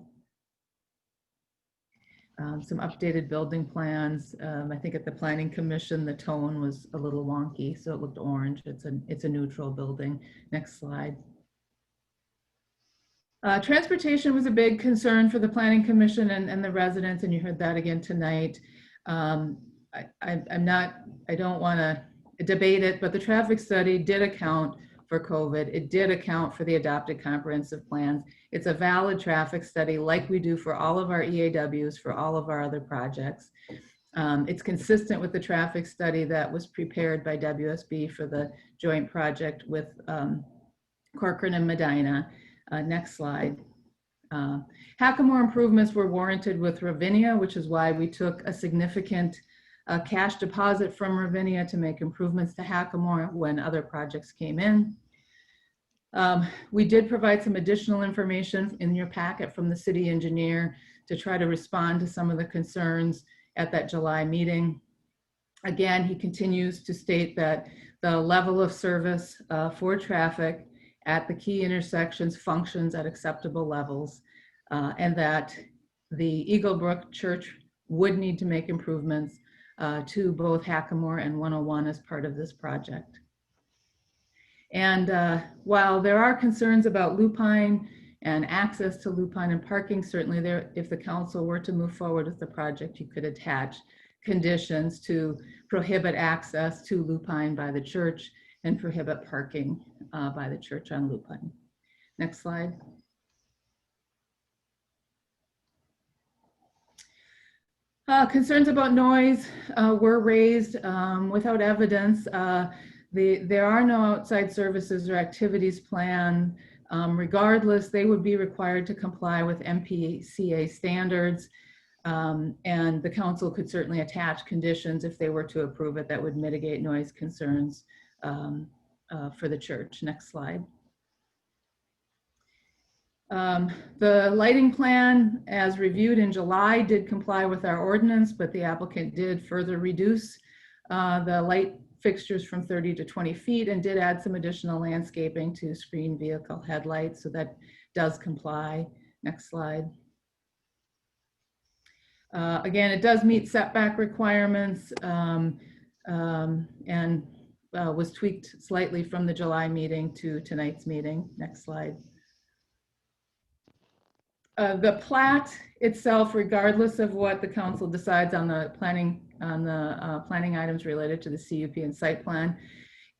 Some updated building plans. I think at the Planning Commission, the tone was a little wonky, so it looked orange. It's a neutral building. Next slide. Transportation was a big concern for the Planning Commission and the residents, and you heard that again tonight. I don't want to debate it, but the traffic study did account for COVID. It did account for the adopted comprehensive plans. It's a valid traffic study like we do for all of our EAWs, for all of our other projects. It's consistent with the traffic study that was prepared by WSB for the joint project with Corcoran and Medina. Next slide. Hackamore improvements were warranted with Ravinia, which is why we took a significant cash deposit from Ravinia to make improvements to Hackamore when other projects came in. We did provide some additional information in your packet from the city engineer to try to respond to some of the concerns at that July meeting. Again, he continues to state that the level of service for traffic at the key intersections functions at acceptable levels, and that the Eagle Brook Church would need to make improvements to both Hackamore and 101 as part of this project. And while there are concerns about lupine and access to lupine and parking, certainly there, if the council were to move forward with the project, you could attach conditions to prohibit access to lupine by the church and prohibit parking by the church on lupine. Next slide. Concerns about noise were raised without evidence. There are no outside services or activities planned. Regardless, they would be required to comply with MPCA standards. And the council could certainly attach conditions if they were to approve it that would mitigate noise concerns for the church. Next slide. The lighting plan, as reviewed in July, did comply with our ordinance, but the applicant did further reduce the light fixtures from 30 to 20 feet and did add some additional landscaping to screen vehicle headlights, so that does comply. Next slide. Again, it does meet setback requirements and was tweaked slightly from the July meeting to tonight's meeting. Next slide. The plat itself, regardless of what the council decides on the planning items related to the CUP and site plan,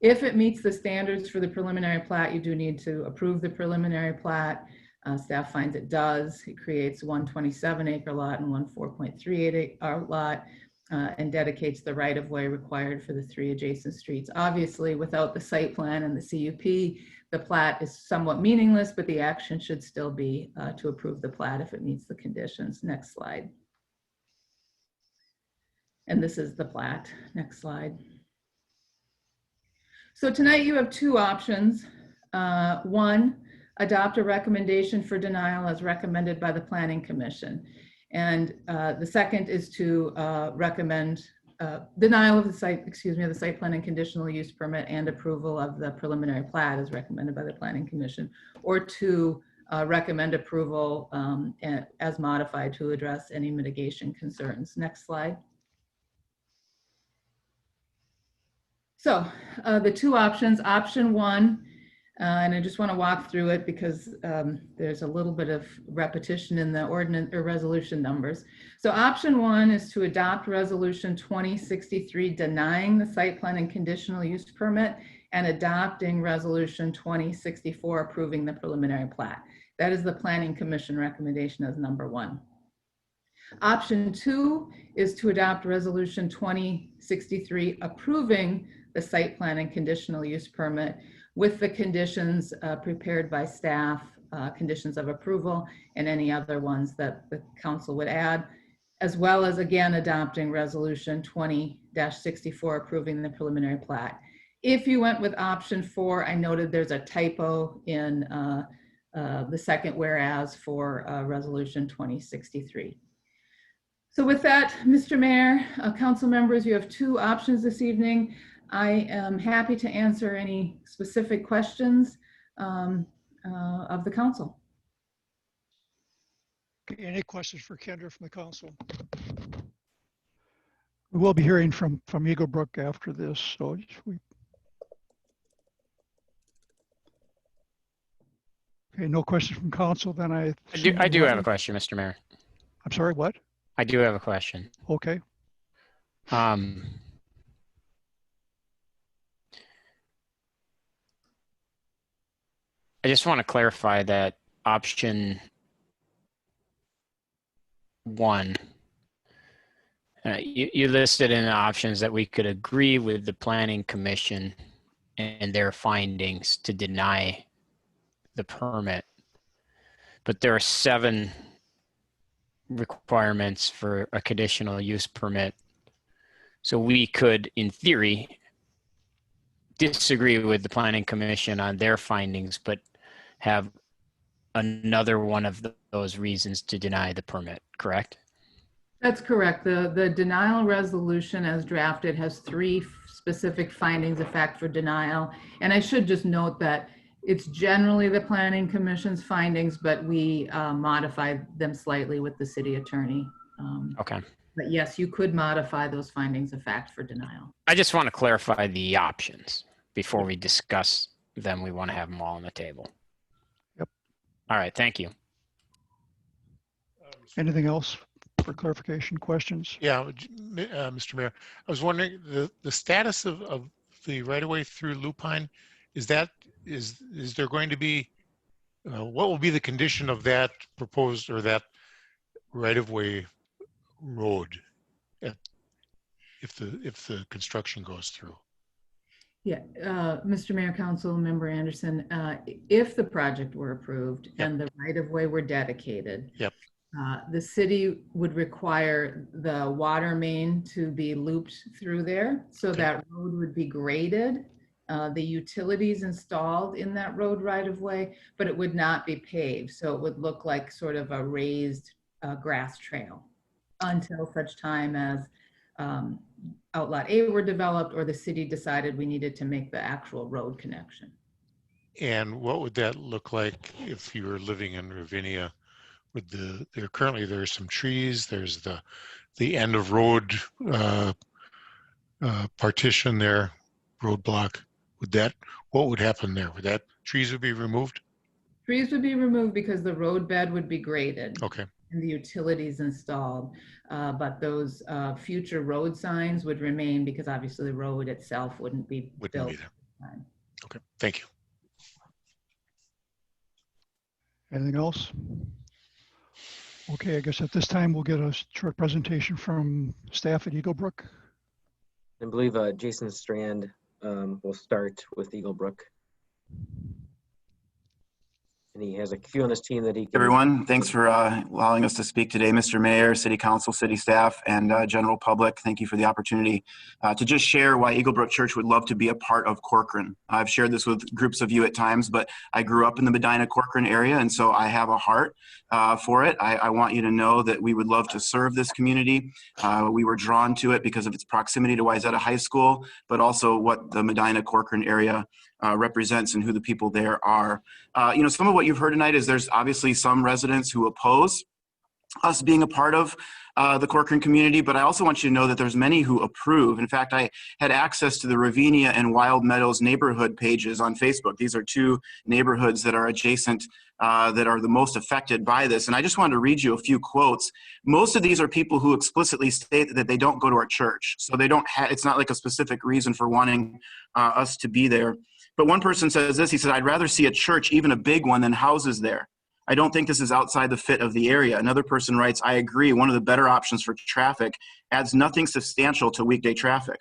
if it meets the standards for the preliminary plat, you do need to approve the preliminary plat. Staff finds it does. It creates one 27-acre lot and one 4.38-acre lot and dedicates the right-of-way required for the 3 adjacent streets. Obviously, without the site plan and the CUP, the plat is somewhat meaningless, but the action should still be to approve the plat if it meets the conditions. Next slide. And this is the plat. Next slide. So tonight you have two options. One, adopt a recommendation for denial as recommended by the Planning Commission. And the second is to recommend denial of the site, the site plan and conditional use permit and approval of the preliminary plat as recommended by the Planning Commission, or to recommend approval as modified to address any mitigation concerns. Next slide. So the two options, option one, and I just want to walk through it because there's a little bit of repetition in the ordinance or resolution numbers. So option one is to adopt resolution 2063 denying the site plan and conditional use permit and adopting resolution 2064 approving the preliminary plat. That is the Planning Commission recommendation as number one. Option two is to adopt resolution 2063 approving the site plan and conditional use permit with the conditions prepared by staff, conditions of approval, and any other ones that the council would add, as well as again adopting resolution 20-64 approving the preliminary plat. If you went with option four, I noted there's a typo in the second whereas for resolution 2063. So with that, Mr. Mayor, council members, you have two options this evening. I am happy to answer any specific questions of the council. Any questions for Kendra from the council? We will be hearing from Eagle Brook after this, so okay, no questions from council. Then I do have a question, Mr. Mayor. I'm sorry, what? I do have a question. Okay. I just want to clarify that option one, you listed in the options that we could agree with the Planning Commission and their findings to deny the permit, but there are 7 requirements for a conditional use permit. So we could, in theory, disagree with the Planning Commission on their findings, but have another one of those reasons to deny the permit, correct? That's correct. The denial resolution as drafted has 3 specific findings of fact for denial. And I should just note that it's generally the Planning Commission's findings, but we modified them slightly with the city attorney. Okay. But yes, you could modify those findings of fact for denial. I just want to clarify the options before we discuss them. We want to have them all on the table. Yep. All right. Thank you. Anything else for clarification, questions? Yeah, Mr. Mayor, I was wondering the status of the right-of-way through Lupine. Is there going to be what will be the condition of that proposed or that right-of-way road if the construction goes through? Yeah, Mr. Mayor, Council Member Anderson, if the project were approved and the right-of-way were dedicated, the city would require the water main to be looped through there. So that road would be graded, the utilities installed in that road right-of-way, but it would not be paved. So it would look like sort of a raised grass trail until such time as Outlot A were developed or the city decided we needed to make the actual road connection. And what would that look like if you were living in Ravinia? With there's some trees, there's the end of road partition there, roadblock. What would happen there? Trees would be removed? Trees would be removed because the road bed would be graded. Okay. And the utilities installed, but those future road signs would remain because obviously the road itself wouldn't be built. Be there. Okay, thank you. Anything else? Okay, I guess at this time we'll get a short presentation from staff at Eagle Brook. I believe Jason Strand will start with Eagle Brook. And he has a few on his team that he can... Everyone, thanks for allowing us to speak today. Mr. Mayor, City Council, City staff, and general public, thank you for the opportunity to just share why Eagle Brook Church would love to be a part of Corcoran. I've shared this with groups of you at times, but I grew up in the Medina Corcoran area, and so I have a heart for it. I want you to know that we would love to serve this community. We were drawn to it because of its proximity to Wayzata High School, but also what the Medina Corcoran area represents and who the people there are. Some of what you've heard tonight is there's obviously some residents who oppose us being a part of the Corcoran community, but I also want you to know that there's many who approve. In fact, I had access to the Ravinia and Wild Meadows neighborhood pages on Facebook. These are 2 neighborhoods that are adjacent that are the most affected by this. And I just wanted to read you a few quotes. Most of these are people who explicitly state that they don't go to our church. So they don't it's not like a specific reason for wanting us to be there. But one person says this, he said, I'd rather see a church, even a big one, than houses there. I don't think this is outside the fit of the area. Another person writes, I agree, one of the better options for traffic adds nothing substantial to weekday traffic.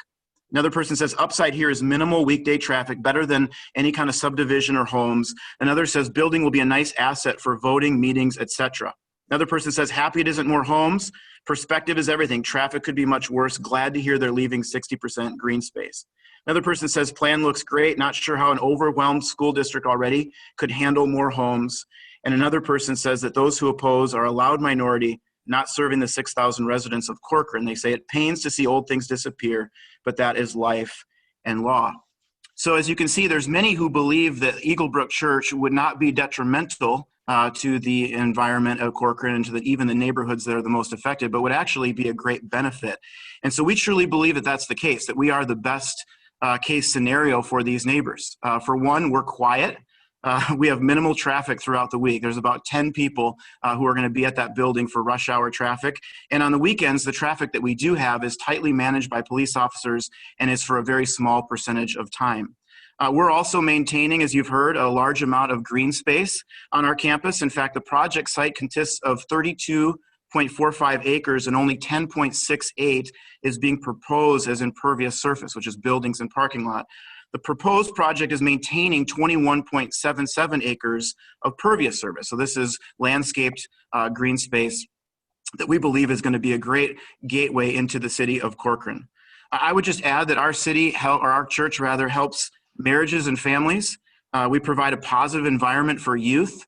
Another person says, upside here is minimal weekday traffic, better than any kind of subdivision or homes. Another says, building will be a nice asset for voting, meetings, etc. Another person says, happy it isn't more homes. Perspective is everything. Traffic could be much worse. Glad to hear they're leaving 60% green space. Another person says, plan looks great. Not sure how an overwhelmed school district already could handle more homes. And another person says that those who oppose are a loud minority, not serving the 6,000 residents of Corcoran. They say it pains to see old things disappear, but that is life and law. So as you can see, there's many who believe that Eagle Brook Church would not be detrimental to the environment of Corcoran and to even the neighborhoods that are the most affected, but would actually be a great benefit. And so we truly believe that that's the case, that we are the best case scenario for these neighbors. For one, we're quiet. We have minimal traffic throughout the week. There's about 10 people who are going to be at that building for rush hour traffic. And on the weekends, the traffic that we do have is tightly managed by police officers and is for a very small percentage of time. We're also maintaining, as you've heard, a large amount of green space on our campus. In fact, the project site consists of 32.45 acres and only 10.68 is being proposed as impervious surface, which is buildings and parking lot. The proposed project is maintaining 21.77 acres of pervious surface. So this is landscaped green space that we believe is going to be a great gateway into the city of Corcoran. I would just add that our city, or our church rather, helps marriages and families. We provide a positive environment for youth.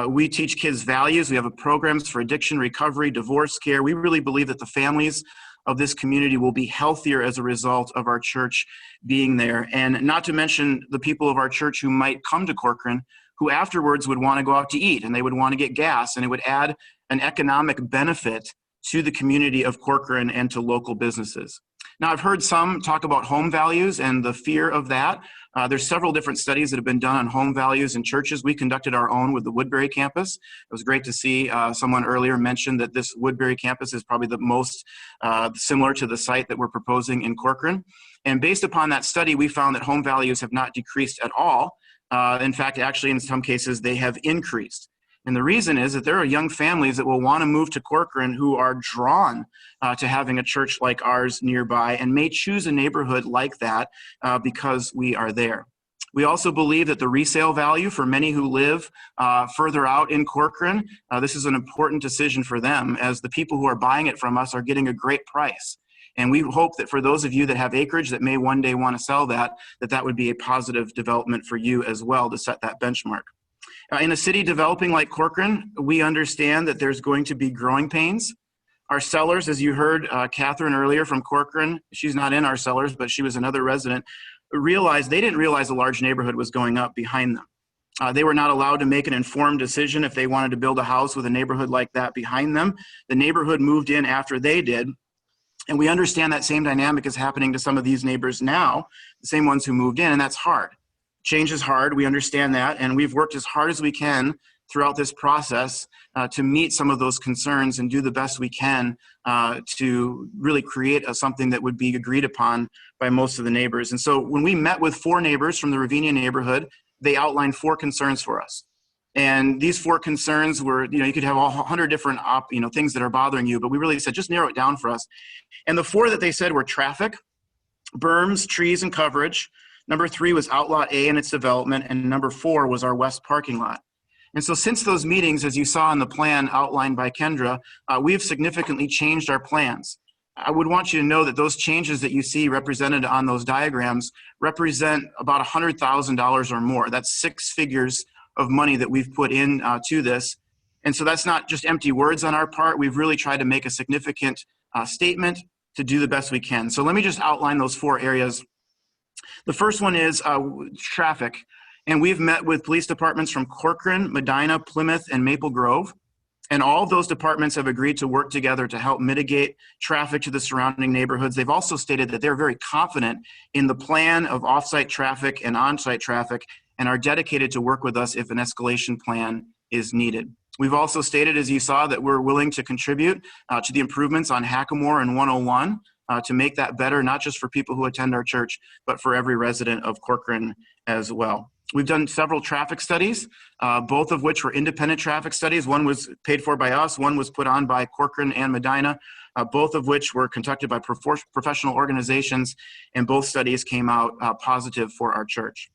We teach kids values. We have programs for addiction recovery, divorce care. We really believe that the families of this community will be healthier as a result of our church being there. And not to mention the people of our church who might come to Corcoran, who afterwards would want to go out to eat and they would want to get gas, and it would add an economic benefit to the community of Corcoran and to local businesses. Now, I've heard some talk about home values and the fear of that. There's several different studies that have been done on home values in churches. We conducted our own with the Woodbury campus. It was great to see someone earlier mention that this Woodbury campus is probably the most similar to the site that we're proposing in Corcoran. And based upon that study, we found that home values have not decreased at all. In fact, actually, in some cases, they have increased. And the reason is that there are young families that will want to move to Corcoran who are drawn to having a church like ours nearby and may choose a neighborhood like that because we are there. We also believe that the resale value for many who live further out in Corcoran, this is an important decision for them, as the people who are buying it from us are getting a great price. And we hope that for those of you that have acreage that may one day want to sell that, that would be a positive development for you as well to set that benchmark. In a city developing like Corcoran, we understand that there's going to be growing pains. Our sellers, as you heard Catherine earlier from Corcoran, she's not in our sellers, but she was another resident, they didn't realize a large neighborhood was going up behind them. They were not allowed to make an informed decision if they wanted to build a house with a neighborhood like that behind them. The neighborhood moved in after they did. And we understand that same dynamic is happening to some of these neighbors now, the same ones who moved in, and that's hard. Change is hard, we understand that, and we've worked as hard as we can throughout this process to meet some of those concerns and do the best we can to really create something that would be agreed upon by most of the neighbors. And so when we met with 4 neighbors from the Ravinia neighborhood, they outlined 4 concerns for us. And these 4 concerns were, you could have 100 different things that are bothering you, but we really said, just narrow it down for us. And the 4 that they said were traffic, berms, trees, and coverage. Number 3 was Outlot A and its development, and number 4 was our west parking lot. And so since those meetings, as you saw in the plan outlined by Kendra, we have significantly changed our plans. I would want you to know that those changes that you see represented on those diagrams represent about $100,000 or more. That's 6 figures of money that we've put in to this. And so that's not just empty words on our part. We've really tried to make a significant statement to do the best we can. So let me just outline those 4 areas. The first one is traffic. And we've met with police departments from Corcoran, Medina, Plymouth, and Maple Grove. And all of those departments have agreed to work together to help mitigate traffic to the surrounding neighborhoods. They've also stated that they're very confident in the plan of off-site traffic and on-site traffic and are dedicated to work with us if an escalation plan is needed. We've also stated, as you saw, that we're willing to contribute to the improvements on Hackamore and 101 to make that better, not just for people who attend our church, but for every resident of Corcoran as well. We've done several traffic studies, both of which were independent traffic studies. One was paid for by us, one was put on by Corcoran and Medina, both of which were conducted by professional organizations, and both studies came out positive for our church.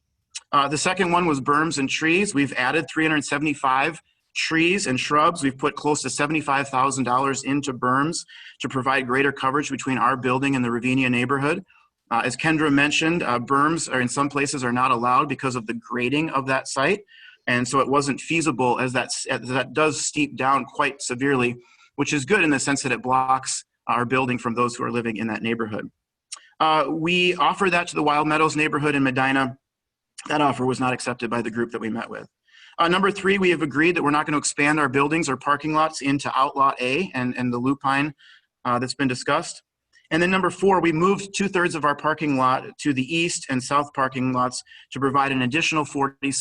The second one was berms and trees. We've added 375 trees and shrubs. We've put close to $75,000 into berms to provide greater coverage between our building and the Ravinia neighborhood. As Kendra mentioned, berms are in some places are not allowed because of the grading of that site. And so it wasn't feasible as that does steep down quite severely, which is good in the sense that it blocks our building from those who are living in that neighborhood. We offered that to the Wild Meadows neighborhood in Medina. That offer was not accepted by the group that we met with. Number 3, we have agreed that we're not going to expand our buildings or parking lots into Outlot A and the lupine that's been discussed. And then number 4, we moved 2/3 of our parking lot to the east and south parking lots to provide an additional 40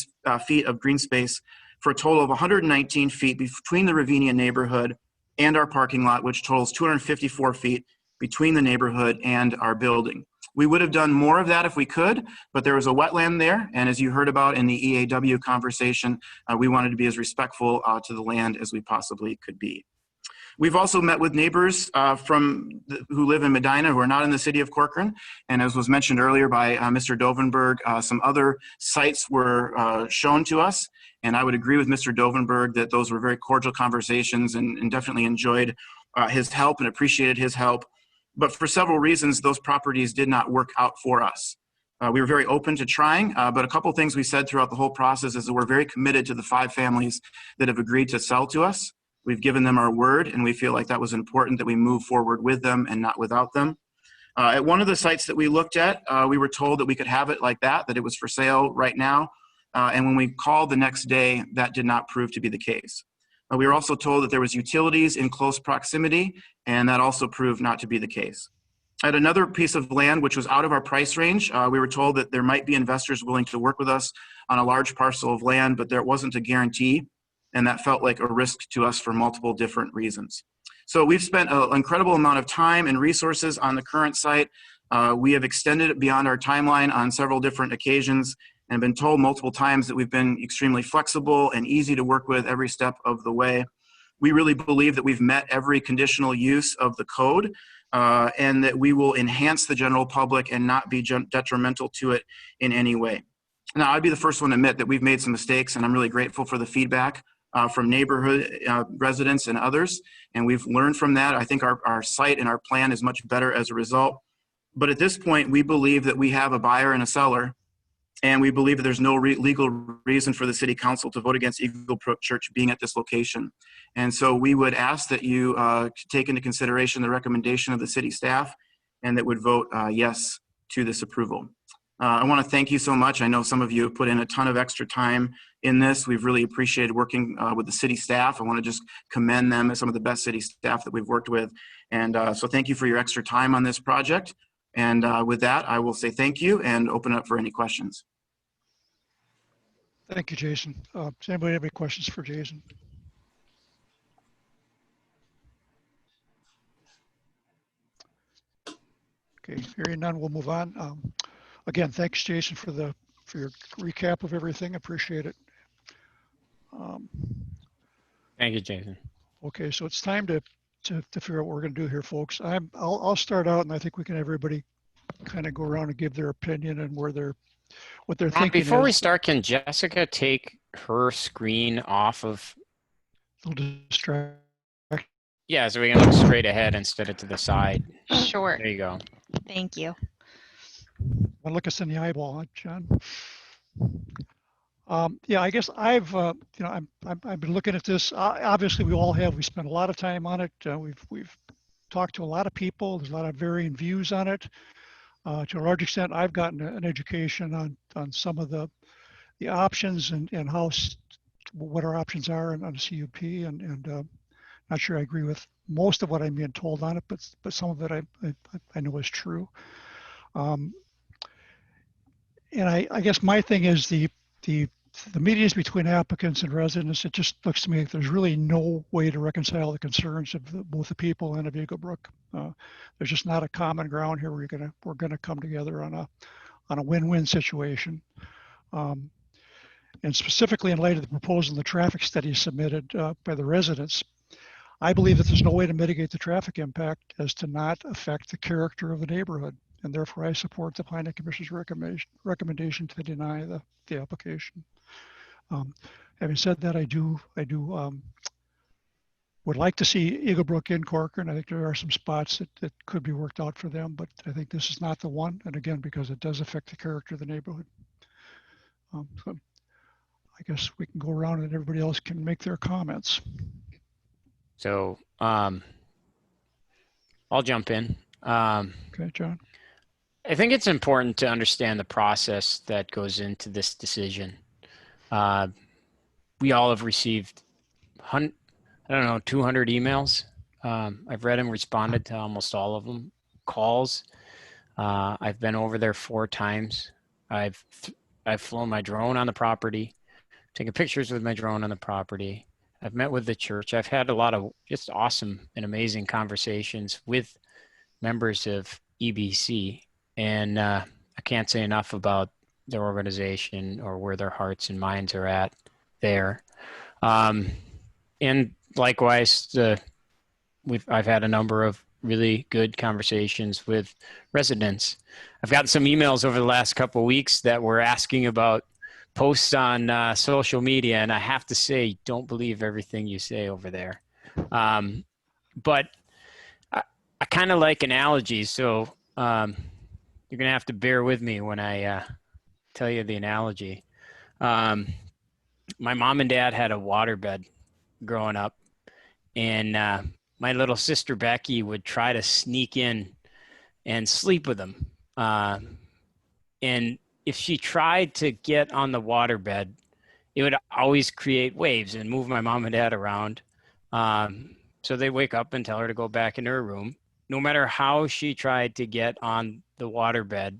feet of green space for a total of 119 feet between the Ravinia neighborhood and our parking lot, which totals 254 feet between the neighborhood and our building. We would have done more of that if we could, but there was a wetland there. And as you heard about in the EAW conversation, we wanted to be as respectful to the land as we possibly could be. We've also met with neighbors who live in Medina who are not in the city of Corcoran. And as was mentioned earlier by Mr. Dovenberg, some other sites were shown to us. And I would agree with Mr. Dovenberg that those were very cordial conversations and definitely enjoyed his help and appreciated his help. But for several reasons, those properties did not work out for us. We were very open to trying, but a couple of things we said throughout the whole process is that we're very committed to the 5 families that have agreed to sell to us. We've given them our word, and we feel like that was important that we move forward with them and not without them. At one of the sites that we looked at, we were told that we could have it like that it was for sale right now. And when we called the next day, that did not prove to be the case. We were also told that there was utilities in close proximity, and that also proved not to be the case. At another piece of land, which was out of our price range, we were told that there might be investors willing to work with us on a large parcel of land, but there wasn't a guarantee, and that felt like a risk to us for multiple different reasons. So we've spent an incredible amount of time and resources on the current site. We have extended it beyond our timeline on several different occasions and been told multiple times that we've been extremely flexible and easy to work with every step of the way. We really believe that we've met every conditional use of the code and that we will enhance the general public and not be detrimental to it in any way. Now, I'd be the first one to admit that we've made some mistakes, and I'm really grateful for the feedback from neighborhood residents and others, and we've learned from that. I think our site and our plan is much better as a result. But at this point, we believe that we have a buyer and a seller, and we believe that there's no legal reason for the city council to vote against Eagle Brook Church being at this location. And so we would ask that you take into consideration the recommendation of the city staff and that would vote yes to this approval. I want to thank you so much. I know some of you have put in a ton of extra time in this. We've really appreciated working with the city staff. I want to just commend them as some of the best city staff that we've worked with. And so thank you for your extra time on this project. And with that, I will say thank you and open up for any questions. Thank you, Jason. Does anybody have any questions for Jason? Okay, hearing none, we'll move on. Again, thanks, Jason, for your recap of everything. Appreciate it. Thank you, Jason. Okay, so it's time to figure out what we're going to do here, folks. I'll start out, and I think we can everybody kind of go around and give their opinion and what they're thinking. Before we start, can Jessica take her screen off of? It'll distract. Yeah, so we can look straight ahead instead of to the side. Sure. There you go. Thank you. Well, look us in the eyeball, huh, John? Yeah, I guess I've been looking at this. Obviously, we all have. We spent a lot of time on it. We've talked to a lot of people. There's a lot of varying views on it. To a large extent, I've gotten an education on some of the options and what our options are on CUP, and not sure I agree with most of what I'm being told on it, but some of it I know is true. And I guess my thing is the meetings between applicants and residents. It just looks to me like there's really no way to reconcile the concerns of both the people and of Eagle Brook. There's just not a common ground here. We're gonna come together on a win-win situation. And specifically in light of the proposal and the traffic study submitted by the residents, I believe that there's no way to mitigate the traffic impact as to not affect the character of the neighborhood. And therefore I support the Planning Commission's recommendation to deny the application. Having said that, I would like to see Eagle Brook in Corcoran. I think there are some spots that could be worked out for them, but I think this is not the one. And again, because it does affect the character of the neighborhood. So I guess we can go around and everybody else can make their comments. So I'll jump in. Okay, John. I think it's important to understand the process that goes into this decision. We all have received, 200 emails. I've read and responded to almost all of them. Calls. I've been over there 4 times. I've flown my drone on the property, taken pictures with my drone on the property. I've met with the church. I've had a lot of just awesome and amazing conversations with members of EBC. And I can't say enough about their organization or where their hearts and minds are at there. And likewise, I've had a number of really good conversations with residents. I've gotten some emails over the last couple of weeks that were asking about posts on social media, and I have to say, don't believe everything you say over there. But I kind of like analogies. So, you're gonna have to bear with me when I tell you the analogy. My mom and dad had a waterbed growing up, and my little sister Becky would try to sneak in and sleep with them. And if she tried to get on the waterbed, it would always create waves and move my mom and dad around. So they wake up and tell her to go back in her room. No matter how she tried to get on the waterbed,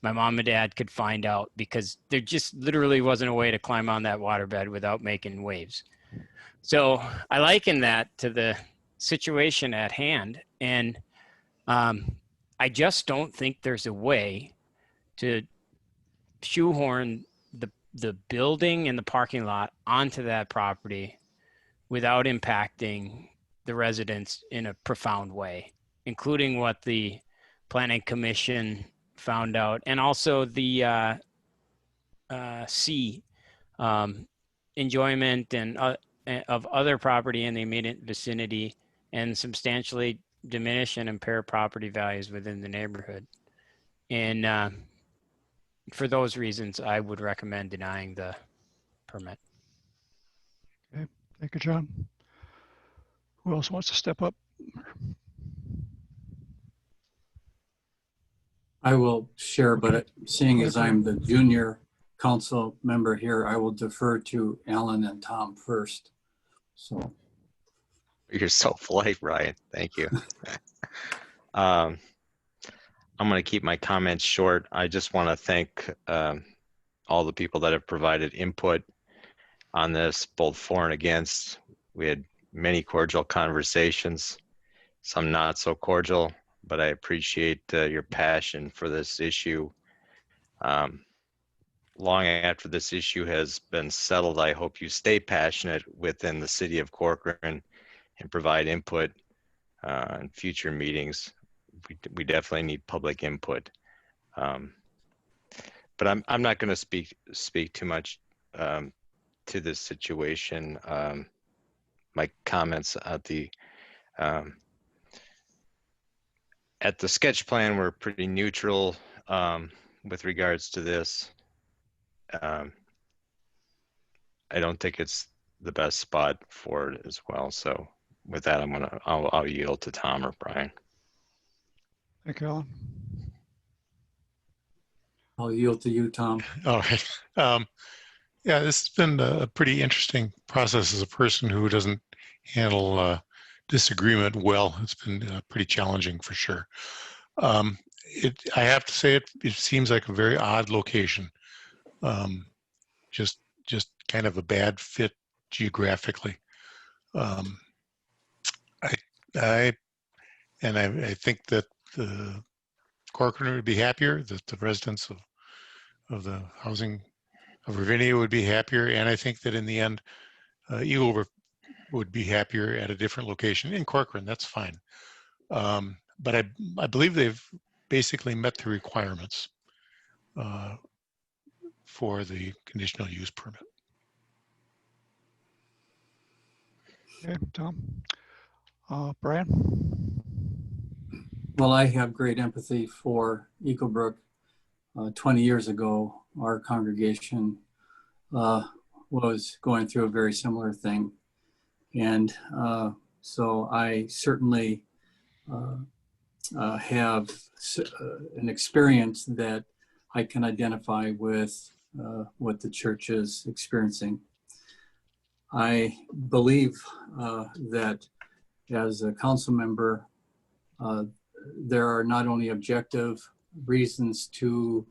my mom and dad could find out, because there just literally wasn't a way to climb on that waterbed without making waves. So I liken that to the situation at hand. And I just don't think there's a way to shoehorn the building and the parking lot onto that property without impacting the residents in a profound way, including what the Planning Commission found out, and also the enjoyment and of other property in the immediate vicinity, and substantially diminish and impair property values within the neighborhood. And for those reasons, I would recommend denying the permit. Okay, thank you, John. Who else wants to step up? I will share, but seeing as I'm the junior council member here, I will defer to Alan and Tom first. So. You're so polite, Ryan. Thank you. I'm going to keep my comments short. I just want to thank all the people that have provided input on this, both for and against. We had many cordial conversations, some not so cordial, but I appreciate your passion for this issue. Long after this issue has been settled, I hope you stay passionate within the city of Corcoran and provide input in future meetings. We definitely need public input. But I'm not going to speak too much to this situation. My comments at the sketch plan were pretty neutral with regards to this. I don't think it's the best spot for it as well. So with that, I'll yield to Tom or Brian. Thank you, Alan. I'll yield to you, Tom. All right. Yeah, this has been a pretty interesting process as a person who doesn't handle disagreement well. It's been pretty challenging for sure. I have to say it seems like a very odd location. Just kind of a bad fit geographically. I think that the Corcoran would be happier, that the residents of the housing of Ravinia would be happier, and I think that in the end, Eagle Brook would be happier at a different location in Corcoran. That's fine, but I believe they've basically met the requirements for the conditional use permit. Okay, Tom. Brian? Well, I have great empathy for Eagle Brook. 20 years ago, our congregation was going through a very similar thing. And so I certainly have an experience that I can identify with what the church is experiencing. I believe that as a council member, there are not only objective reasons to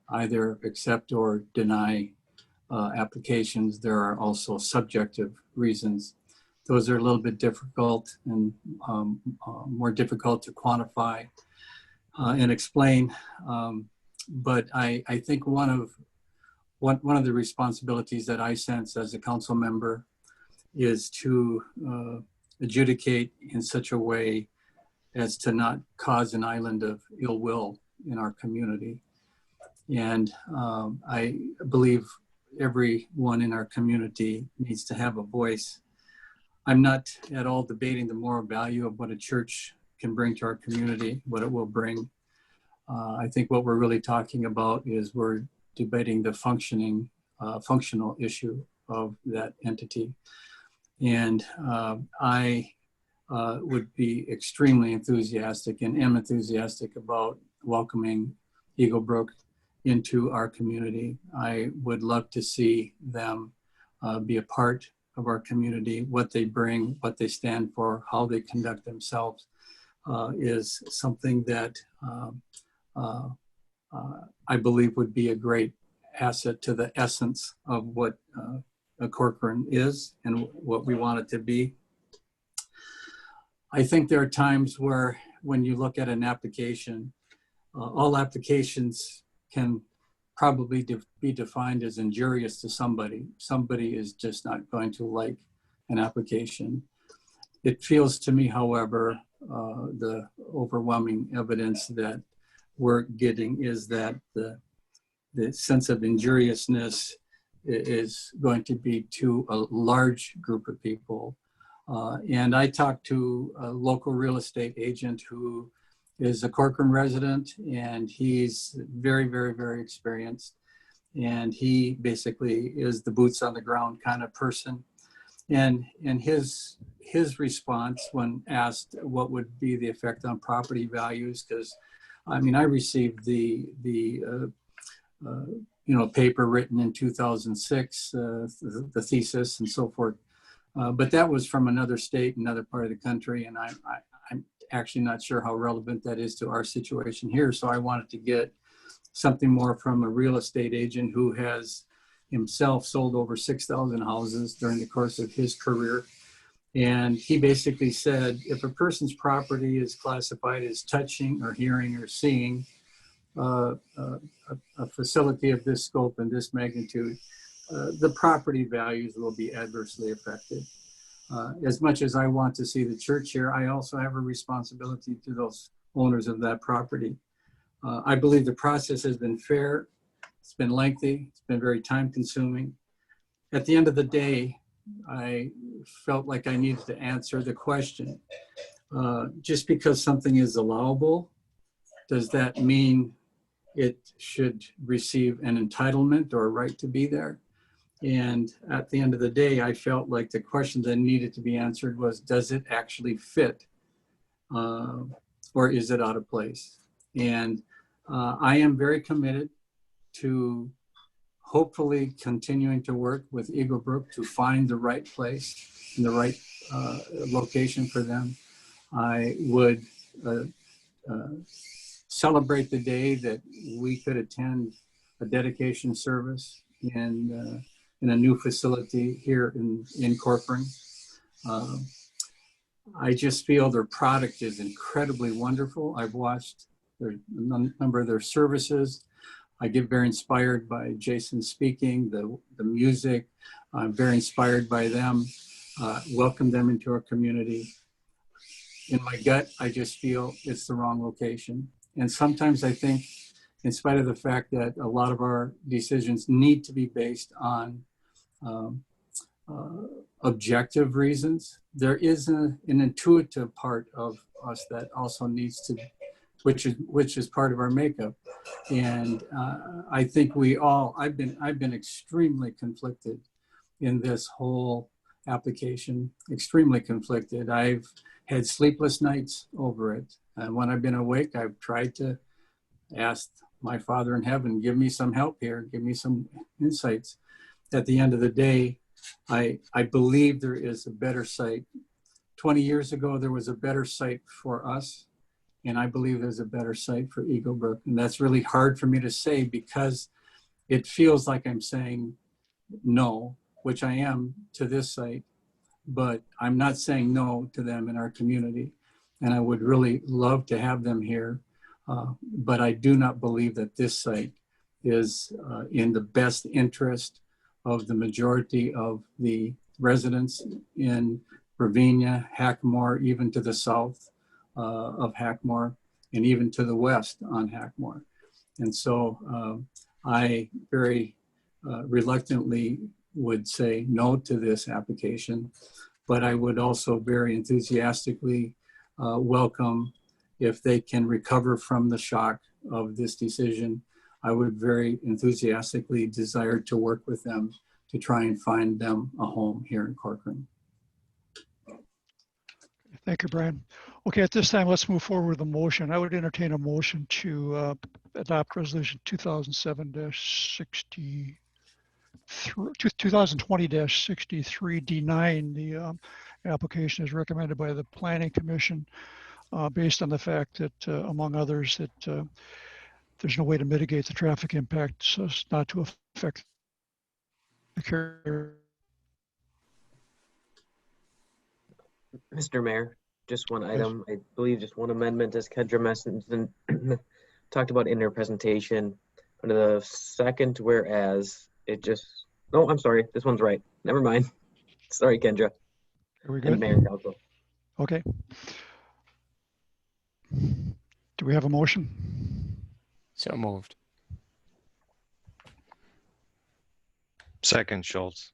either accept or deny applications, there are also subjective reasons. Those are a little bit difficult and more difficult to quantify and explain. But I think one of the responsibilities that I sense as a council member is to adjudicate in such a way as to not cause an island of ill will in our community. And I believe everyone in our community needs to have a voice. I'm not at all debating the moral value of what a church can bring to our community, what it will bring. I think what we're really talking about is we're debating the functional issue of that entity. And I would be extremely enthusiastic and am enthusiastic about welcoming Eagle Brook into our community. I would love to see them be a part of our community. What they bring, what they stand for, how they conduct themselves is something that I believe would be a great asset to the essence of what a Corcoran is and what we want it to be. I think there are times where when you look at an application, all applications can probably be defined as injurious to somebody. Somebody is just not going to like an application. It feels to me, however, the overwhelming evidence that we're getting is that the sense of injuriousness is going to be to a large group of people. And I talked to a local real estate agent who is a Corcoran resident, and he's very, very, very experienced. And he basically is the boots on the ground kind of person. And his response when asked what would be the effect on property values, because I mean, I received the paper written in 2006, the thesis and so forth. But that was from another state, another part of the country, and I'm actually not sure how relevant that is to our situation here. So I wanted to get something more from a real estate agent who has himself sold over 6,000 houses during the course of his career. And he basically said, if a person's property is classified as touching or hearing or seeing a facility of this scope and this magnitude, the property values will be adversely affected. As much as I want to see the church here, I also have a responsibility to those owners of that property. I believe the process has been fair. It's been lengthy. It's been very time consuming. At the end of the day, I felt like I needed to answer the question. Just because something is allowable, does that mean it should receive an entitlement or a right to be there? And at the end of the day, I felt like the question that needed to be answered was, does it actually fit? Or is it out of place? And I am very committed to hopefully continuing to work with Eagle Brook to find the right place and the right location for them. I would celebrate the day that we could attend a dedication service in a new facility here in Corcoran. I just feel their product is incredibly wonderful. I've watched a number of their services. I get very inspired by Jason speaking, the music. I'm very inspired by them. Welcome them into our community. In my gut, I just feel it's the wrong location. And sometimes I think, in spite of the fact that a lot of our decisions need to be based on objective reasons, there is an intuitive part of us that also needs to, which is part of our makeup. And I think I've been extremely conflicted in this whole application, extremely conflicted. I've had sleepless nights over it. And when I've been awake, I've tried to ask my Father in heaven, give me some help here, give me some insights. At the end of the day, I believe there is a better site. 20 years ago, there was a better site for us. And I believe there's a better site for Eagle Brook. And that's really hard for me to say because it feels like I'm saying no, which I am to this site, but I'm not saying no to them in our community. And I would really love to have them here. But I do not believe that this site is in the best interest of the majority of the residents in Ravinia, Hackamore, even to the south of Hackamore, and even to the west on Hackamore. And so I very reluctantly would say no to this application, but I would also very enthusiastically welcome if they can recover from the shock of this decision, I would very enthusiastically desire to work with them to try and find them a home here in Corcoran. Thank you, Brian. Okay, at this time, let's move forward with a motion. I would entertain a motion to adopt resolution 2020-63 denying the application as recommended by the Planning Commission based on the fact that, among others, that there's no way to mitigate the traffic impact so as not to affect the carrier. Mr. Mayor, just one item. I believe just one amendment, as Kendra mentioned talked about in her presentation. Under the second whereas, it just, oh, I'm sorry, this one's right. Never mind. Sorry, Kendra. Are we good? And Mayor and Council. Okay. Do we have a motion? So moved. Second, Schultz.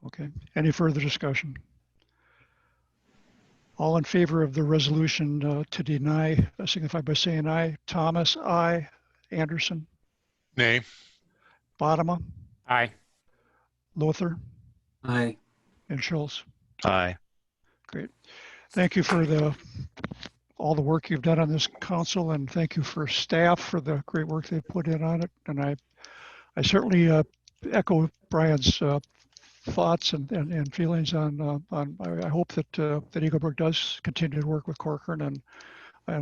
Okay. Any further discussion? All in favor of the resolution to deny, signify by saying aye. Thomas, aye. Anderson, Nay. Bodema, Aye. Lothar, Aye. and Schultz. Aye. Great. Thank you for all the work you've done on this council, and thank you for staff for the great work they've put in on it. And I certainly echo Brian's thoughts and feelings on I hope that Eagle Brook does continue to work with Corcoran and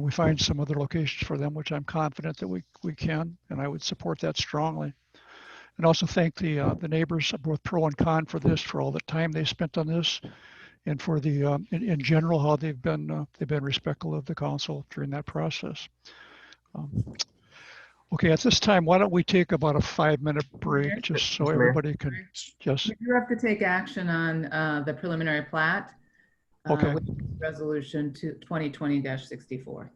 we find some other locations for them, which I'm confident that we can, and I would support that strongly. And also thank the neighbors, both pro and con, for this, for all the time they spent on this, and for the in general how they've been respectful of the council during that process. Okay, at this time, why don't we take about a 5-minute break just so everybody can just. We do have to take action on the preliminary plat. Okay. Which is resolution 2020-64.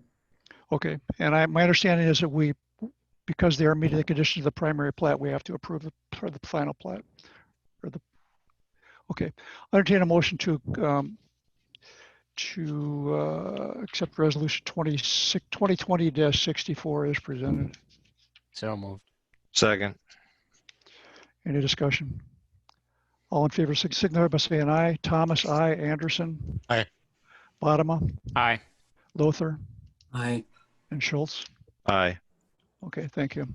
Okay, and my understanding is that because they are meeting the conditions of the primary plat, we have to approve the final plat. Okay, I entertain a motion to accept resolution 2020-64 as presented. So moved. Second. Any discussion? All in favor, signify by saying aye. Thomas, aye. Anderson. Aye. Bodema. Aye. Lothar. Aye. And Schultz. Aye. Okay, thank you.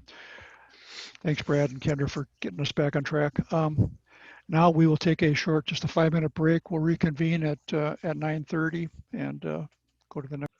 Thanks, Brad and Kendra, for getting us back on track. Now we will take just a 5-minute break. We'll reconvene at 9:30 and go to the next.